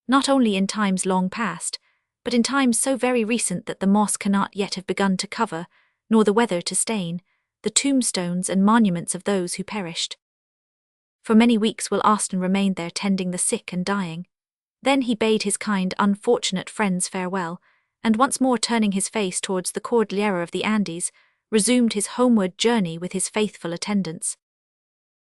not only in times long past, but in times so very recent that the moss cannot yet have begun to cover, nor the weather to stain, the tombstones and monuments of those who perished. For many weeks Will Austen remained there tending the sick and dying. Then he bade his kind, unfortunate friends farewell, and once more turning his face towards the Cordillera of the Andes, resumed his homeward journey with his faithful attendants.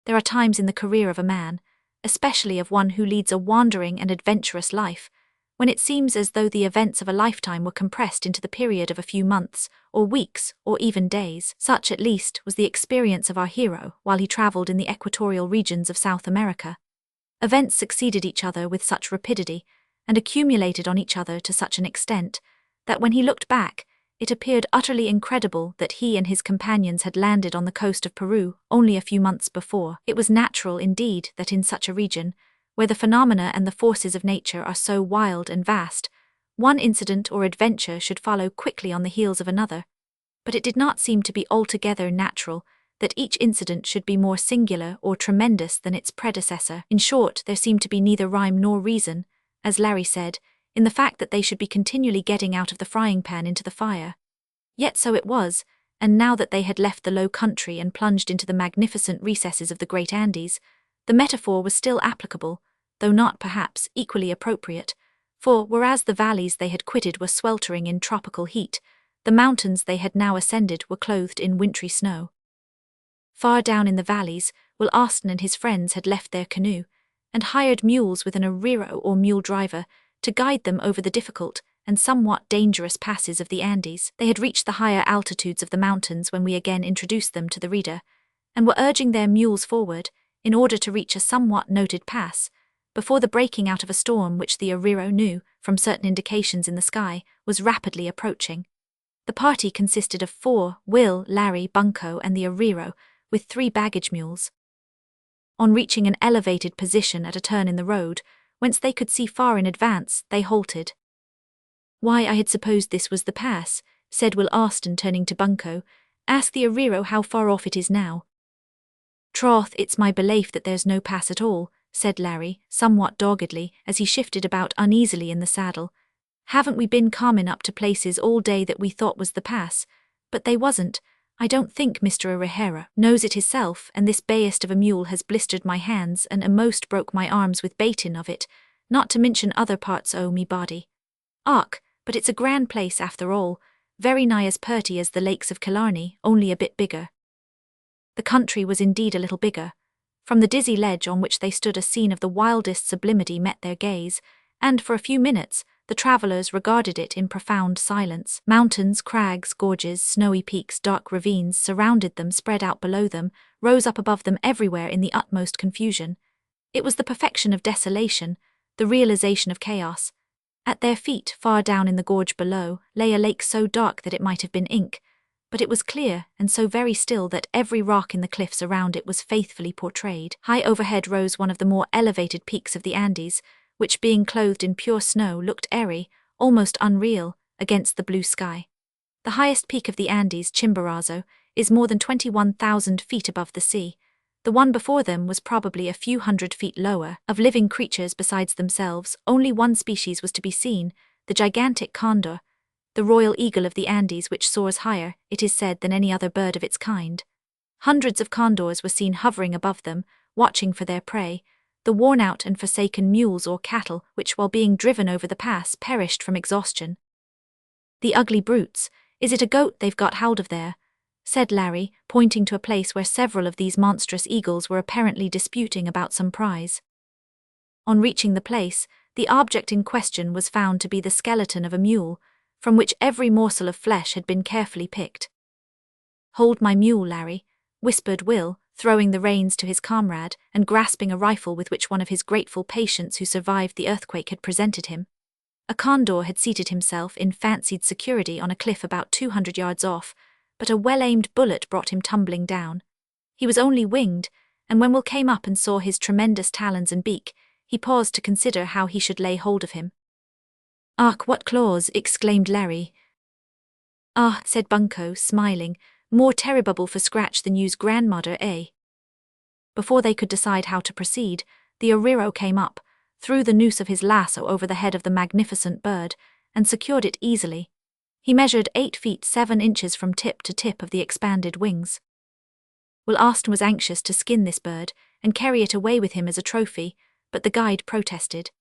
There are times in the career of a man, especially of one who leads a wandering and adventurous life, when it seems as though the events of a lifetime were compressed into the period of a few months, or weeks, or even days. Such, at least, was the experience of our hero while he travelled in the equatorial regions of South America. Events succeeded each other with such rapidity, and accumulated on each other to such an extent, that when he looked back, it appeared utterly incredible that he and his companions had landed on the coast of Peru only a few months before. It was natural, indeed, that in such a region, where the phenomena and the forces of nature are so wild and vast, one incident or adventure should follow quickly on the heels of another, but it did not seem to be altogether natural that each incident should be more singular or tremendous than its predecessor. In short, there seemed to be neither rhyme nor reason, as Larry said, in the fact that they should be continually getting out of the frying pan into the fire. Yet so it was, and now that they had left the low country and plunged into the magnificent recesses of the great Andes, the metaphor was still applicable, though not, perhaps, equally appropriate, for, whereas the valleys they had quitted were sweltering in tropical heat, the mountains they had now ascended were clothed in wintry snow. Far down in the valleys, Will Austen and his friends had left their canoe, and hired mules with an arriero or mule driver to guide them over the difficult and somewhat dangerous passes of the Andes. They had reached the higher altitudes of the mountains when we again introduced them to the reader, and were urging their mules forward, in order to reach a somewhat noted pass, before the breaking out of a storm which the arriero knew, from certain indications in the sky, was rapidly approaching. The party consisted of 4, Will, Larry, Bunko, and the arriero, with 3 baggage mules. On reaching an elevated position at a turn in the road, whence they could see far in advance, they halted. "Why, I had supposed this was the pass," said Will Austen, turning to Bunko. "Ask the arriero how far off it is now." "Troth, it's my belief that there's no pass at all," said Larry, somewhat doggedly, as he shifted about uneasily in the saddle. "Haven't we been comin' up to places all day that we thought was the pass? But they wasn't. I don't think Mr. O'Hara knows it hisself, and this bayest of a mule has blistered my hands and a'most broke my arms with baitin' of it, not to mention other parts o' me body. Och, but it's a grand place after all, very nigh as purty as the lakes of Killarney, only a bit bigger." The country was indeed a little bigger. From the dizzy ledge on which they stood a scene of the wildest sublimity met their gaze, and for a few minutes the travellers regarded it in profound silence. Mountains, crags, gorges, snowy peaks, dark ravines surrounded them, spread out below them, rose up above them everywhere in the utmost confusion. It was the perfection of desolation, the realization of chaos. At their feet, far down in the gorge below, lay a lake so dark that it might have been ink, but it was clear and so very still that every rock in the cliffs around it was faithfully portrayed. High overhead rose one of the more elevated peaks of the Andes, which, being clothed in pure snow, looked airy, almost unreal, against the blue sky. The highest peak of the Andes, Chimborazo, is more than 21,000 feet above the sea. The one before them was probably a few hundred feet lower. Of living creatures besides themselves, only one species was to be seen, the gigantic condor, the royal eagle of the Andes, which soars higher, it is said, than any other bird of its kind. Hundreds of condors were seen hovering above them, watching for their prey, the worn-out and forsaken mules or cattle which, while being driven over the pass, perished from exhaustion. "The ugly brutes, is it a goat they've got hold of there?" said Larry, pointing to a place where several of these monstrous eagles were apparently disputing about some prize. On reaching the place, the object in question was found to be the skeleton of a mule, from which every morsel of flesh had been carefully picked. "Hold my mule, Larry," whispered Will, throwing the reins to his comrade and grasping a rifle with which one of his grateful patients who survived the earthquake had presented him. A condor had seated himself in fancied security on a cliff about 200 yards off, but a well-aimed bullet brought him tumbling down. He was only winged, and when Will came up and saw his tremendous talons and beak, he paused to consider how he should lay hold of him. "Ark, what claws!" exclaimed Larry. "Ah," said Bunko, smiling, "more terrible for scratch than use grandmother, eh?" Before they could decide how to proceed, the arriero came up, threw the noose of his lasso over the head of the magnificent bird, and secured it easily. He measured 8 feet 7 inches from tip to tip of the expanded wings. Will Austin was anxious to skin this bird and carry it away with him as a trophy, but the guide protested.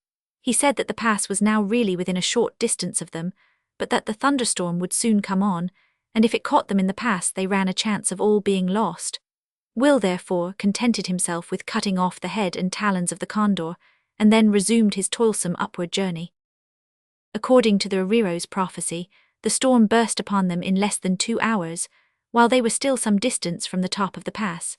He said that the pass was now really within a short distance of them, but that the thunderstorm would soon come on, and if it caught them in the pass they ran a chance of all being lost. Will, therefore, contented himself with cutting off the head and talons of the condor, and then resumed his toilsome upward journey. According to the arriero's prophecy, the storm burst upon them in less than 2 hours, while they were still some distance from the top of the pass.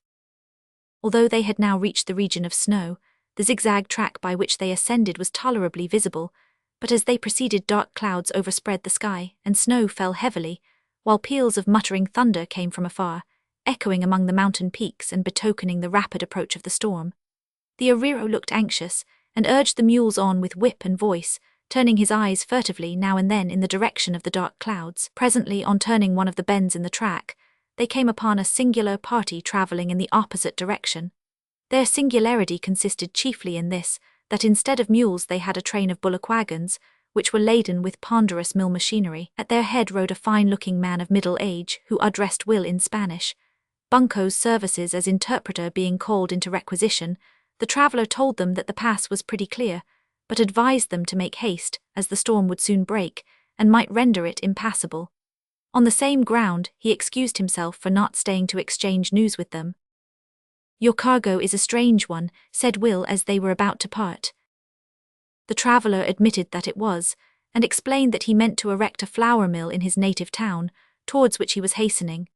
Although they had now reached the region of snow, the zigzag track by which they ascended was tolerably visible, but as they proceeded dark clouds overspread the sky, and snow fell heavily, while peals of muttering thunder came from afar, echoing among the mountain peaks and betokening the rapid approach of the storm. The arriero looked anxious, and urged the mules on with whip and voice, turning his eyes furtively now and then in the direction of the dark clouds. Presently, on turning one of the bends in the track, they came upon a singular party travelling in the opposite direction. Their singularity consisted chiefly in this, that instead of mules they had a train of bullock wagons, which were laden with ponderous mill machinery. At their head rode a fine-looking man of middle age, who addressed Will in Spanish. Bunko's services as interpreter being called into requisition, the traveller told them that the pass was pretty clear, but advised them to make haste, as the storm would soon break, and might render it impassable. On the same ground, he excused himself for not staying to exchange news with them. "Your cargo is a strange one," said Will as they were about to part. The traveller admitted that it was, and explained that he meant to erect a flour mill in his native town, towards which he was hastening.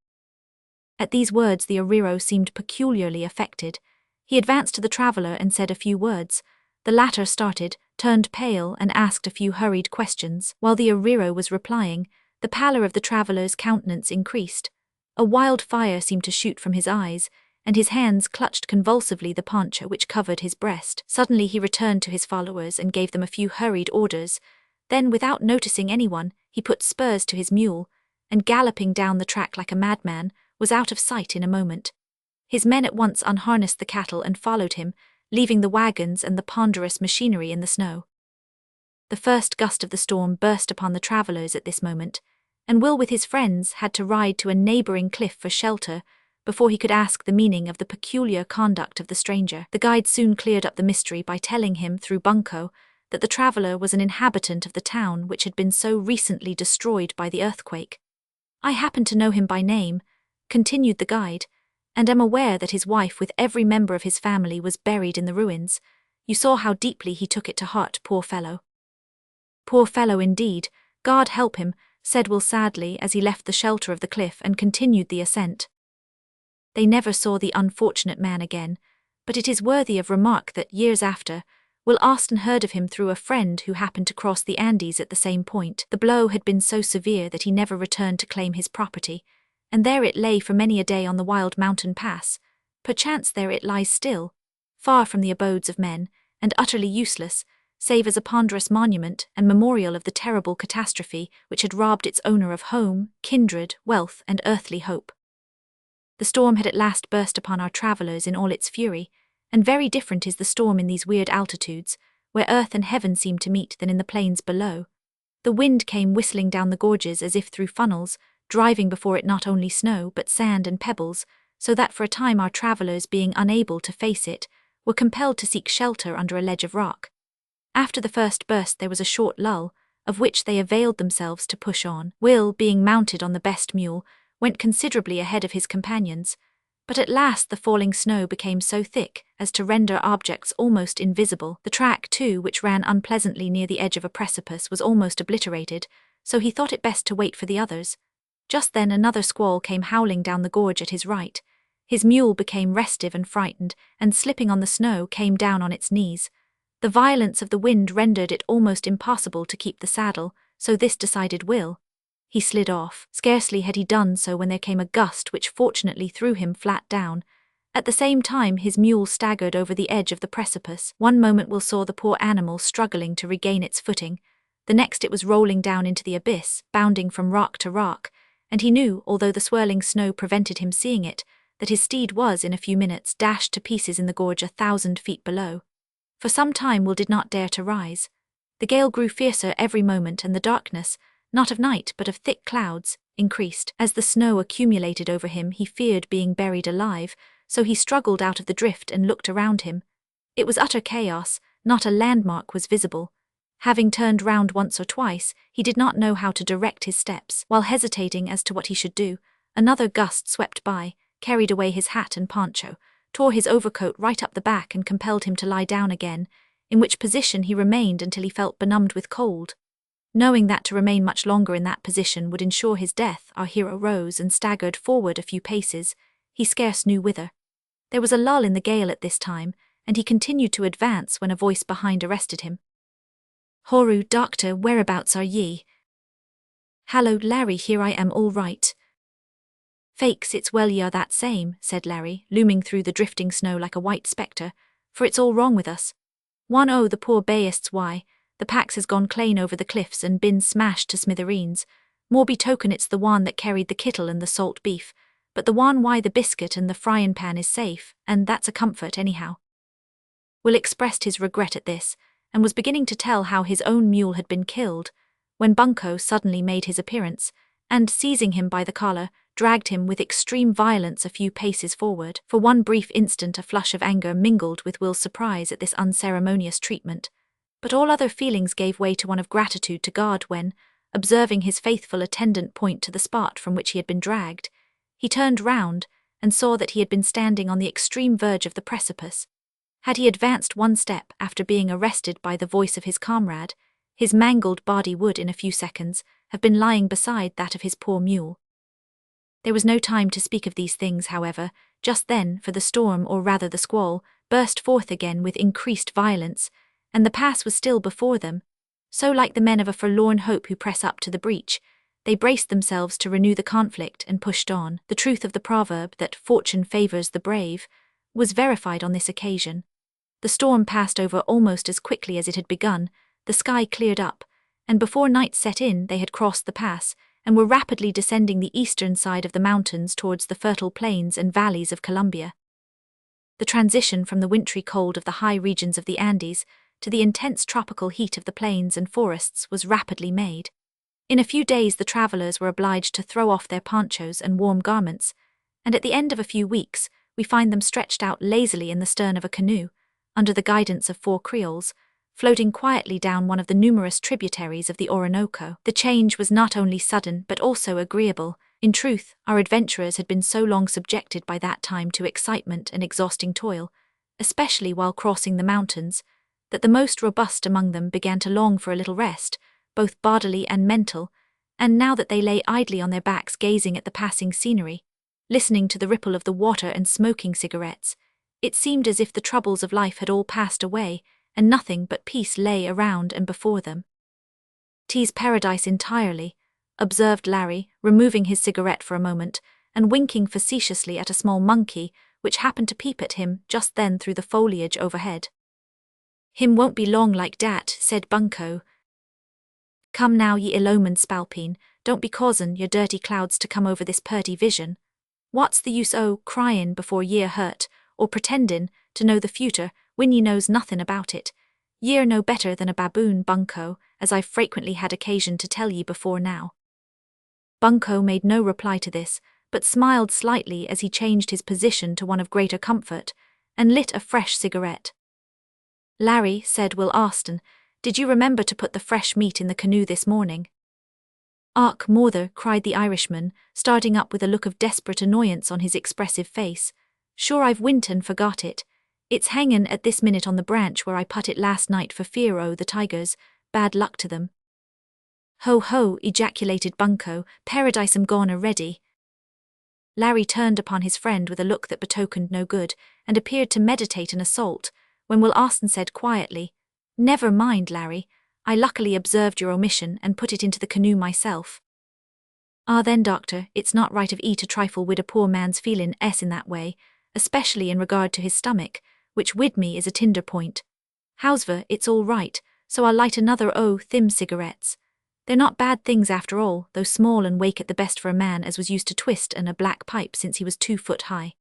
At these words the arriero seemed peculiarly affected. He advanced to the traveller and said a few words. The latter started, turned pale, and asked a few hurried questions. While the arriero was replying, the pallor of the traveller's countenance increased. A wild fire seemed to shoot from his eyes, and his hands clutched convulsively the poncho which covered his breast. Suddenly he returned to his followers and gave them a few hurried orders. Then, without noticing anyone, he put spurs to his mule, and galloping down the track like a madman, was out of sight in a moment. His men at once unharnessed the cattle and followed him, leaving the wagons and the ponderous machinery in the snow. The first gust of the storm burst upon the travellers at this moment, and Will with his friends had to ride to a neighbouring cliff for shelter before he could ask the meaning of the peculiar conduct of the stranger. The guide soon cleared up the mystery by telling him, through Bunko, that the traveller was an inhabitant of the town which had been so recently destroyed by the earthquake. "I happen to know him by name," continued the guide, "and am aware that his wife with every member of his family was buried in the ruins. You saw how deeply he took it to heart, poor fellow." "Poor fellow indeed, God help him," said Will sadly as he left the shelter of the cliff and continued the ascent. They never saw the unfortunate man again, but it is worthy of remark that years after, Will Austin heard of him through a friend who happened to cross the Andes at the same point. The blow had been so severe that he never returned to claim his property, and there it lay for many a day on the wild mountain pass. Perchance there it lies still, far from the abodes of men, and utterly useless, save as a ponderous monument and memorial of the terrible catastrophe which had robbed its owner of home, kindred, wealth, and earthly hope. The storm had at last burst upon our travellers in all its fury, and very different is the storm in these weird altitudes, where earth and heaven seem to meet, than in the plains below. The wind came whistling down the gorges as if through funnels, driving before it not only snow but sand and pebbles, so that for a time our travellers, being unable to face it, were compelled to seek shelter under a ledge of rock. After the first burst there was a short lull, of which they availed themselves to push on. Will, being mounted on the best mule, went considerably ahead of his companions, but at last the falling snow became so thick as to render objects almost invisible. The track, too, which ran unpleasantly near the edge of a precipice, was almost obliterated, so he thought it best to wait for the others. Just then another squall came howling down the gorge at his right. His mule became restive and frightened, and slipping on the snow came down on its knees. The violence of the wind rendered it almost impossible to keep the saddle, so this decided Will. He slid off. Scarcely had he done so when there came a gust which fortunately threw him flat down, At the same time his mule staggered over the edge of the precipice. One moment Will saw the poor animal struggling to regain its footing, the next it was rolling down into the abyss, bounding from rock to rock, and he knew, although the swirling snow prevented him seeing it, that his steed was, in a few minutes, dashed to pieces in the gorge 1,000 feet below. For some time Will did not dare to rise. The gale grew fiercer every moment, and the darkness, not of night but of thick clouds, increased. As the snow accumulated over him he feared being buried alive, so he struggled out of the drift and looked around him. It was utter chaos, not a landmark was visible. Having turned round once or twice, he did not know how to direct his steps. While hesitating as to what he should do, another gust swept by, carried away his hat and poncho, tore his overcoat right up the back and compelled him to lie down again, in which position he remained until he felt benumbed with cold. Knowing that to remain much longer in that position would ensure his death, our hero rose and staggered forward a few paces, he scarce knew whither. There was a lull in the gale at this time, and he continued to advance when a voice behind arrested him. "Horu, doctor, whereabouts are ye?" "Hallowed Larry, here I am, all right." "Fakes, it's well ye are that same," said Larry, looming through the drifting snow like a white spectre, "for it's all wrong with us. The poor beasts, why, the pax has gone clane over the cliffs and been smashed to smithereens. More betoken it's the one that carried the kittle and the salt beef, but the one why the biscuit and the fryin' pan is safe, and that's a comfort anyhow." Will expressed his regret at this, and was beginning to tell how his own mule had been killed, when Bunko suddenly made his appearance, and, seizing him by the collar, dragged him with extreme violence a few paces forward. For one brief instant a flush of anger mingled with Will's surprise at this unceremonious treatment, but all other feelings gave way to one of gratitude to God when, observing his faithful attendant point to the spot from which he had been dragged, he turned round and saw that he had been standing on the extreme verge of the precipice. Had he advanced one step after being arrested by the voice of his comrade, his mangled body would, in a few seconds, have been lying beside that of his poor mule. There was no time to speak of these things, however, just then, for the storm, or rather the squall, burst forth again with increased violence, and the pass was still before them. So, like the men of a forlorn hope who press up to the breach, they braced themselves to renew the conflict and pushed on. The truth of the proverb that fortune favours the brave was verified on this occasion. The storm passed over almost as quickly as it had begun, the sky cleared up, and before night set in they had crossed the pass, and were rapidly descending the eastern side of the mountains towards the fertile plains and valleys of Colombia. The transition from the wintry cold of the high regions of the Andes to the intense tropical heat of the plains and forests was rapidly made. In a few days the travellers were obliged to throw off their ponchos and warm garments, and at the end of a few weeks we find them stretched out lazily in the stern of a canoe, under the guidance of 4 Creoles, floating quietly down one of the numerous tributaries of the Orinoco. The change was not only sudden but also agreeable. In truth, our adventurers had been so long subjected by that time to excitement and exhausting toil, especially while crossing the mountains, that the most robust among them began to long for a little rest, both bodily and mental, and now that they lay idly on their backs gazing at the passing scenery, listening to the ripple of the water and smoking cigarettes, it seemed as if the troubles of life had all passed away, and nothing but peace lay around and before them. "'Tis paradise entirely," observed Larry, removing his cigarette for a moment, and winking facetiously at a small monkey, which happened to peep at him just then through the foliage overhead. "Him won't be long like dat," said Bunko. "Come now, ye Iloman spalpeen, don't be causin' your dirty clouds to come over this purty vision. What's the use cryin' before ye're hurt, or pretendin' to know the future when ye knows nothin' about it? Ye're no better than a baboon, Bunko, as I've frequently had occasion to tell ye before now." Bunko made no reply to this, but smiled slightly as he changed his position to one of greater comfort, and lit a fresh cigarette. "Larry," said Will Austen, "did you remember to put the fresh meat in the canoe this morning?" "Och, morther," cried the Irishman, starting up with a look of desperate annoyance on his expressive face. "Sure I've wint and forgot it. It's hangin' at this minute on the branch where I put it last night for fear o' the tigers, bad luck to them." "Ho ho," ejaculated Bunko, "paradise am gone already." Larry turned upon his friend with a look that betokened no good, and appeared to meditate an assault, when Will Austen said quietly, "Never mind, Larry, I luckily observed your omission and put it into the canoe myself." "Ah then, doctor, it's not right of 'ee to trifle wid a poor man's feelin' in that way. especially in regard to his stomach, which with me is a tinder point. However, it's all right, so I'll light another thim cigarettes. They're not bad things after all, though small and wake at the best for a man as was used to twist a black pipe since he was 2 foot high.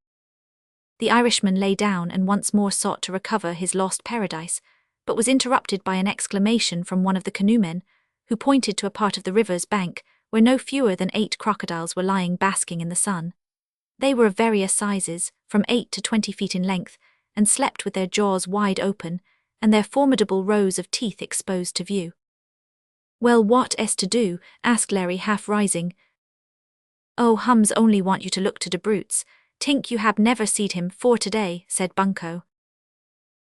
The Irishman lay down and once more sought to recover his lost paradise, but was interrupted by an exclamation from one of the canoemen, who pointed to a part of the river's bank where no fewer than 8 crocodiles were lying basking in the sun. They were of various sizes, from 8 to 20 feet in length, and slept with their jaws wide open, and their formidable rows of teeth exposed to view. "Well, what is to do?" asked Larry, half rising. "Oh, hums only want you to look to de brutes. Tink you hab never seed him for today," said Bunko.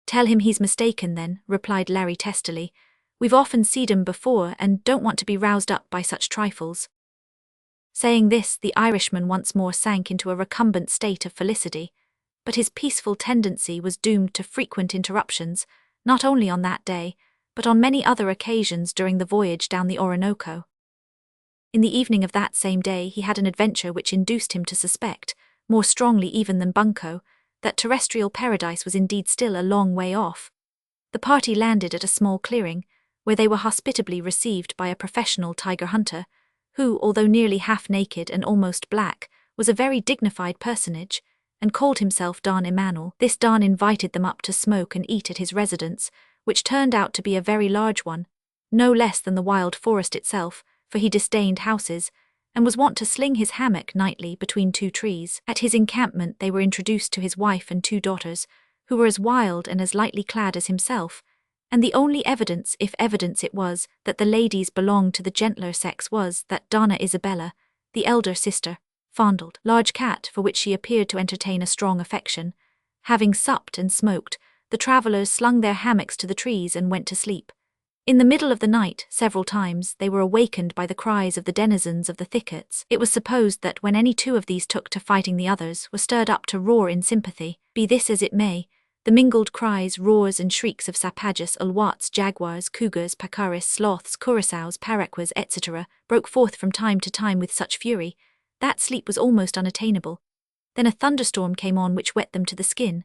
"Tell him he's mistaken then," replied Larry testily. "We've often seed 'em before and don't want to be roused up by such trifles." Saying this, the Irishman once more sank into a recumbent state of felicity, but his peaceful tendency was doomed to frequent interruptions, not only on that day, but on many other occasions during the voyage down the Orinoco. In the evening of that same day he had an adventure which induced him to suspect, more strongly even than Bunko, that terrestrial paradise was indeed still a long way off. The party landed at a small clearing, where they were hospitably received by a professional tiger hunter, who, although nearly half naked and almost black, was a very dignified personage, and called himself Don Emanuel. This Don invited them up to smoke and eat at his residence, which turned out to be a very large one, no less than the wild forest itself, for he disdained houses, and was wont to sling his hammock nightly between 2 trees. At his encampment they were introduced to his wife and 2 daughters, who were as wild and as lightly clad as himself, and the only evidence, if evidence it was, that the ladies belonged to the gentler sex was that Donna Isabella, the elder sister, fondled large cat for which she appeared to entertain a strong affection. Having supped and smoked, the travellers slung their hammocks to the trees and went to sleep. In the middle of the night, several times, they were awakened by the cries of the denizens of the thickets. It was supposed that when any 2 of these took to fighting the others were stirred up to roar in sympathy. Be this as it may, the mingled cries, roars and shrieks of sapajous, ulwats, jaguars, cougars, pacaris, sloths, curassows, parrots, etc. broke forth from time to time with such fury that sleep was almost unattainable. Then a thunderstorm came on which wet them to the skin.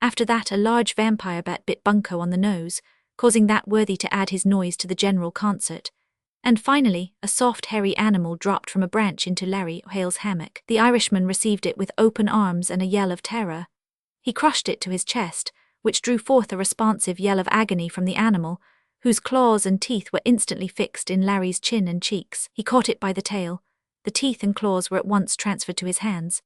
After that a large vampire bat bit Bunko on the nose, causing that worthy to add his noise to the general concert. And finally, a soft hairy animal dropped from a branch into Larry Hale's hammock. The Irishman received it with open arms and a yell of terror. He crushed it to his chest, which drew forth a responsive yell of agony from the animal, whose claws and teeth were instantly fixed in Larry's chin and cheeks. He caught it by the tail. The teeth and claws were at once transferred to his hands.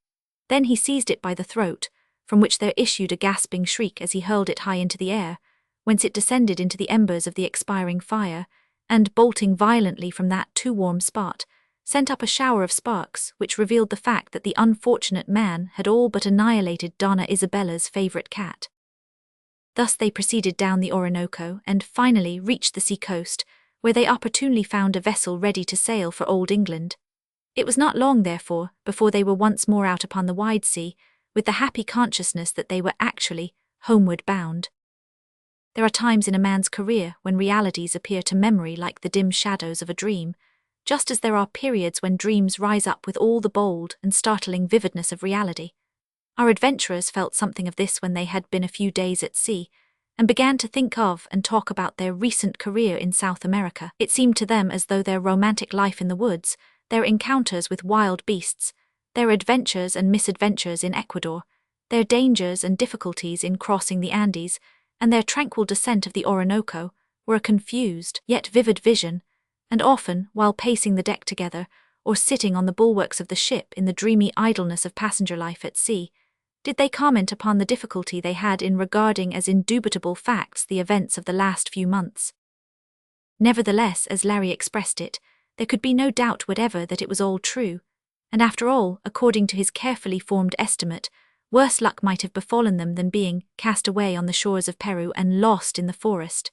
Then he seized it by the throat, from which there issued a gasping shriek as he hurled it high into the air, whence it descended into the embers of the expiring fire, and, bolting violently from that too warm spot, sent up a shower of sparks which revealed the fact that the unfortunate man had all but annihilated Donna Isabella's favourite cat. Thus they proceeded down the Orinoco and finally reached the sea-coast, where they opportunely found a vessel ready to sail for Old England. It was not long, therefore, before they were once more out upon the wide sea, with the happy consciousness that they were actually homeward bound. There are times in a man's career when realities appear to memory like the dim shadows of a dream, just as there are periods when dreams rise up with all the bold and startling vividness of reality. Our adventurers felt something of this when they had been a few days at sea, and began to think of and talk about their recent career in South America. It seemed to them as though their romantic life in the woods, their encounters with wild beasts, their adventures and misadventures in Ecuador, their dangers and difficulties in crossing the Andes, and their tranquil descent of the Orinoco, were a confused yet vivid vision, and often, while pacing the deck together, or sitting on the bulwarks of the ship in the dreamy idleness of passenger life at sea, did they comment upon the difficulty they had in regarding as indubitable facts the events of the last few months. Nevertheless, as Larry expressed it, there could be no doubt whatever that it was all true, and after all, according to his carefully formed estimate, worse luck might have befallen them than being cast away on the shores of Peru and lost in the forest.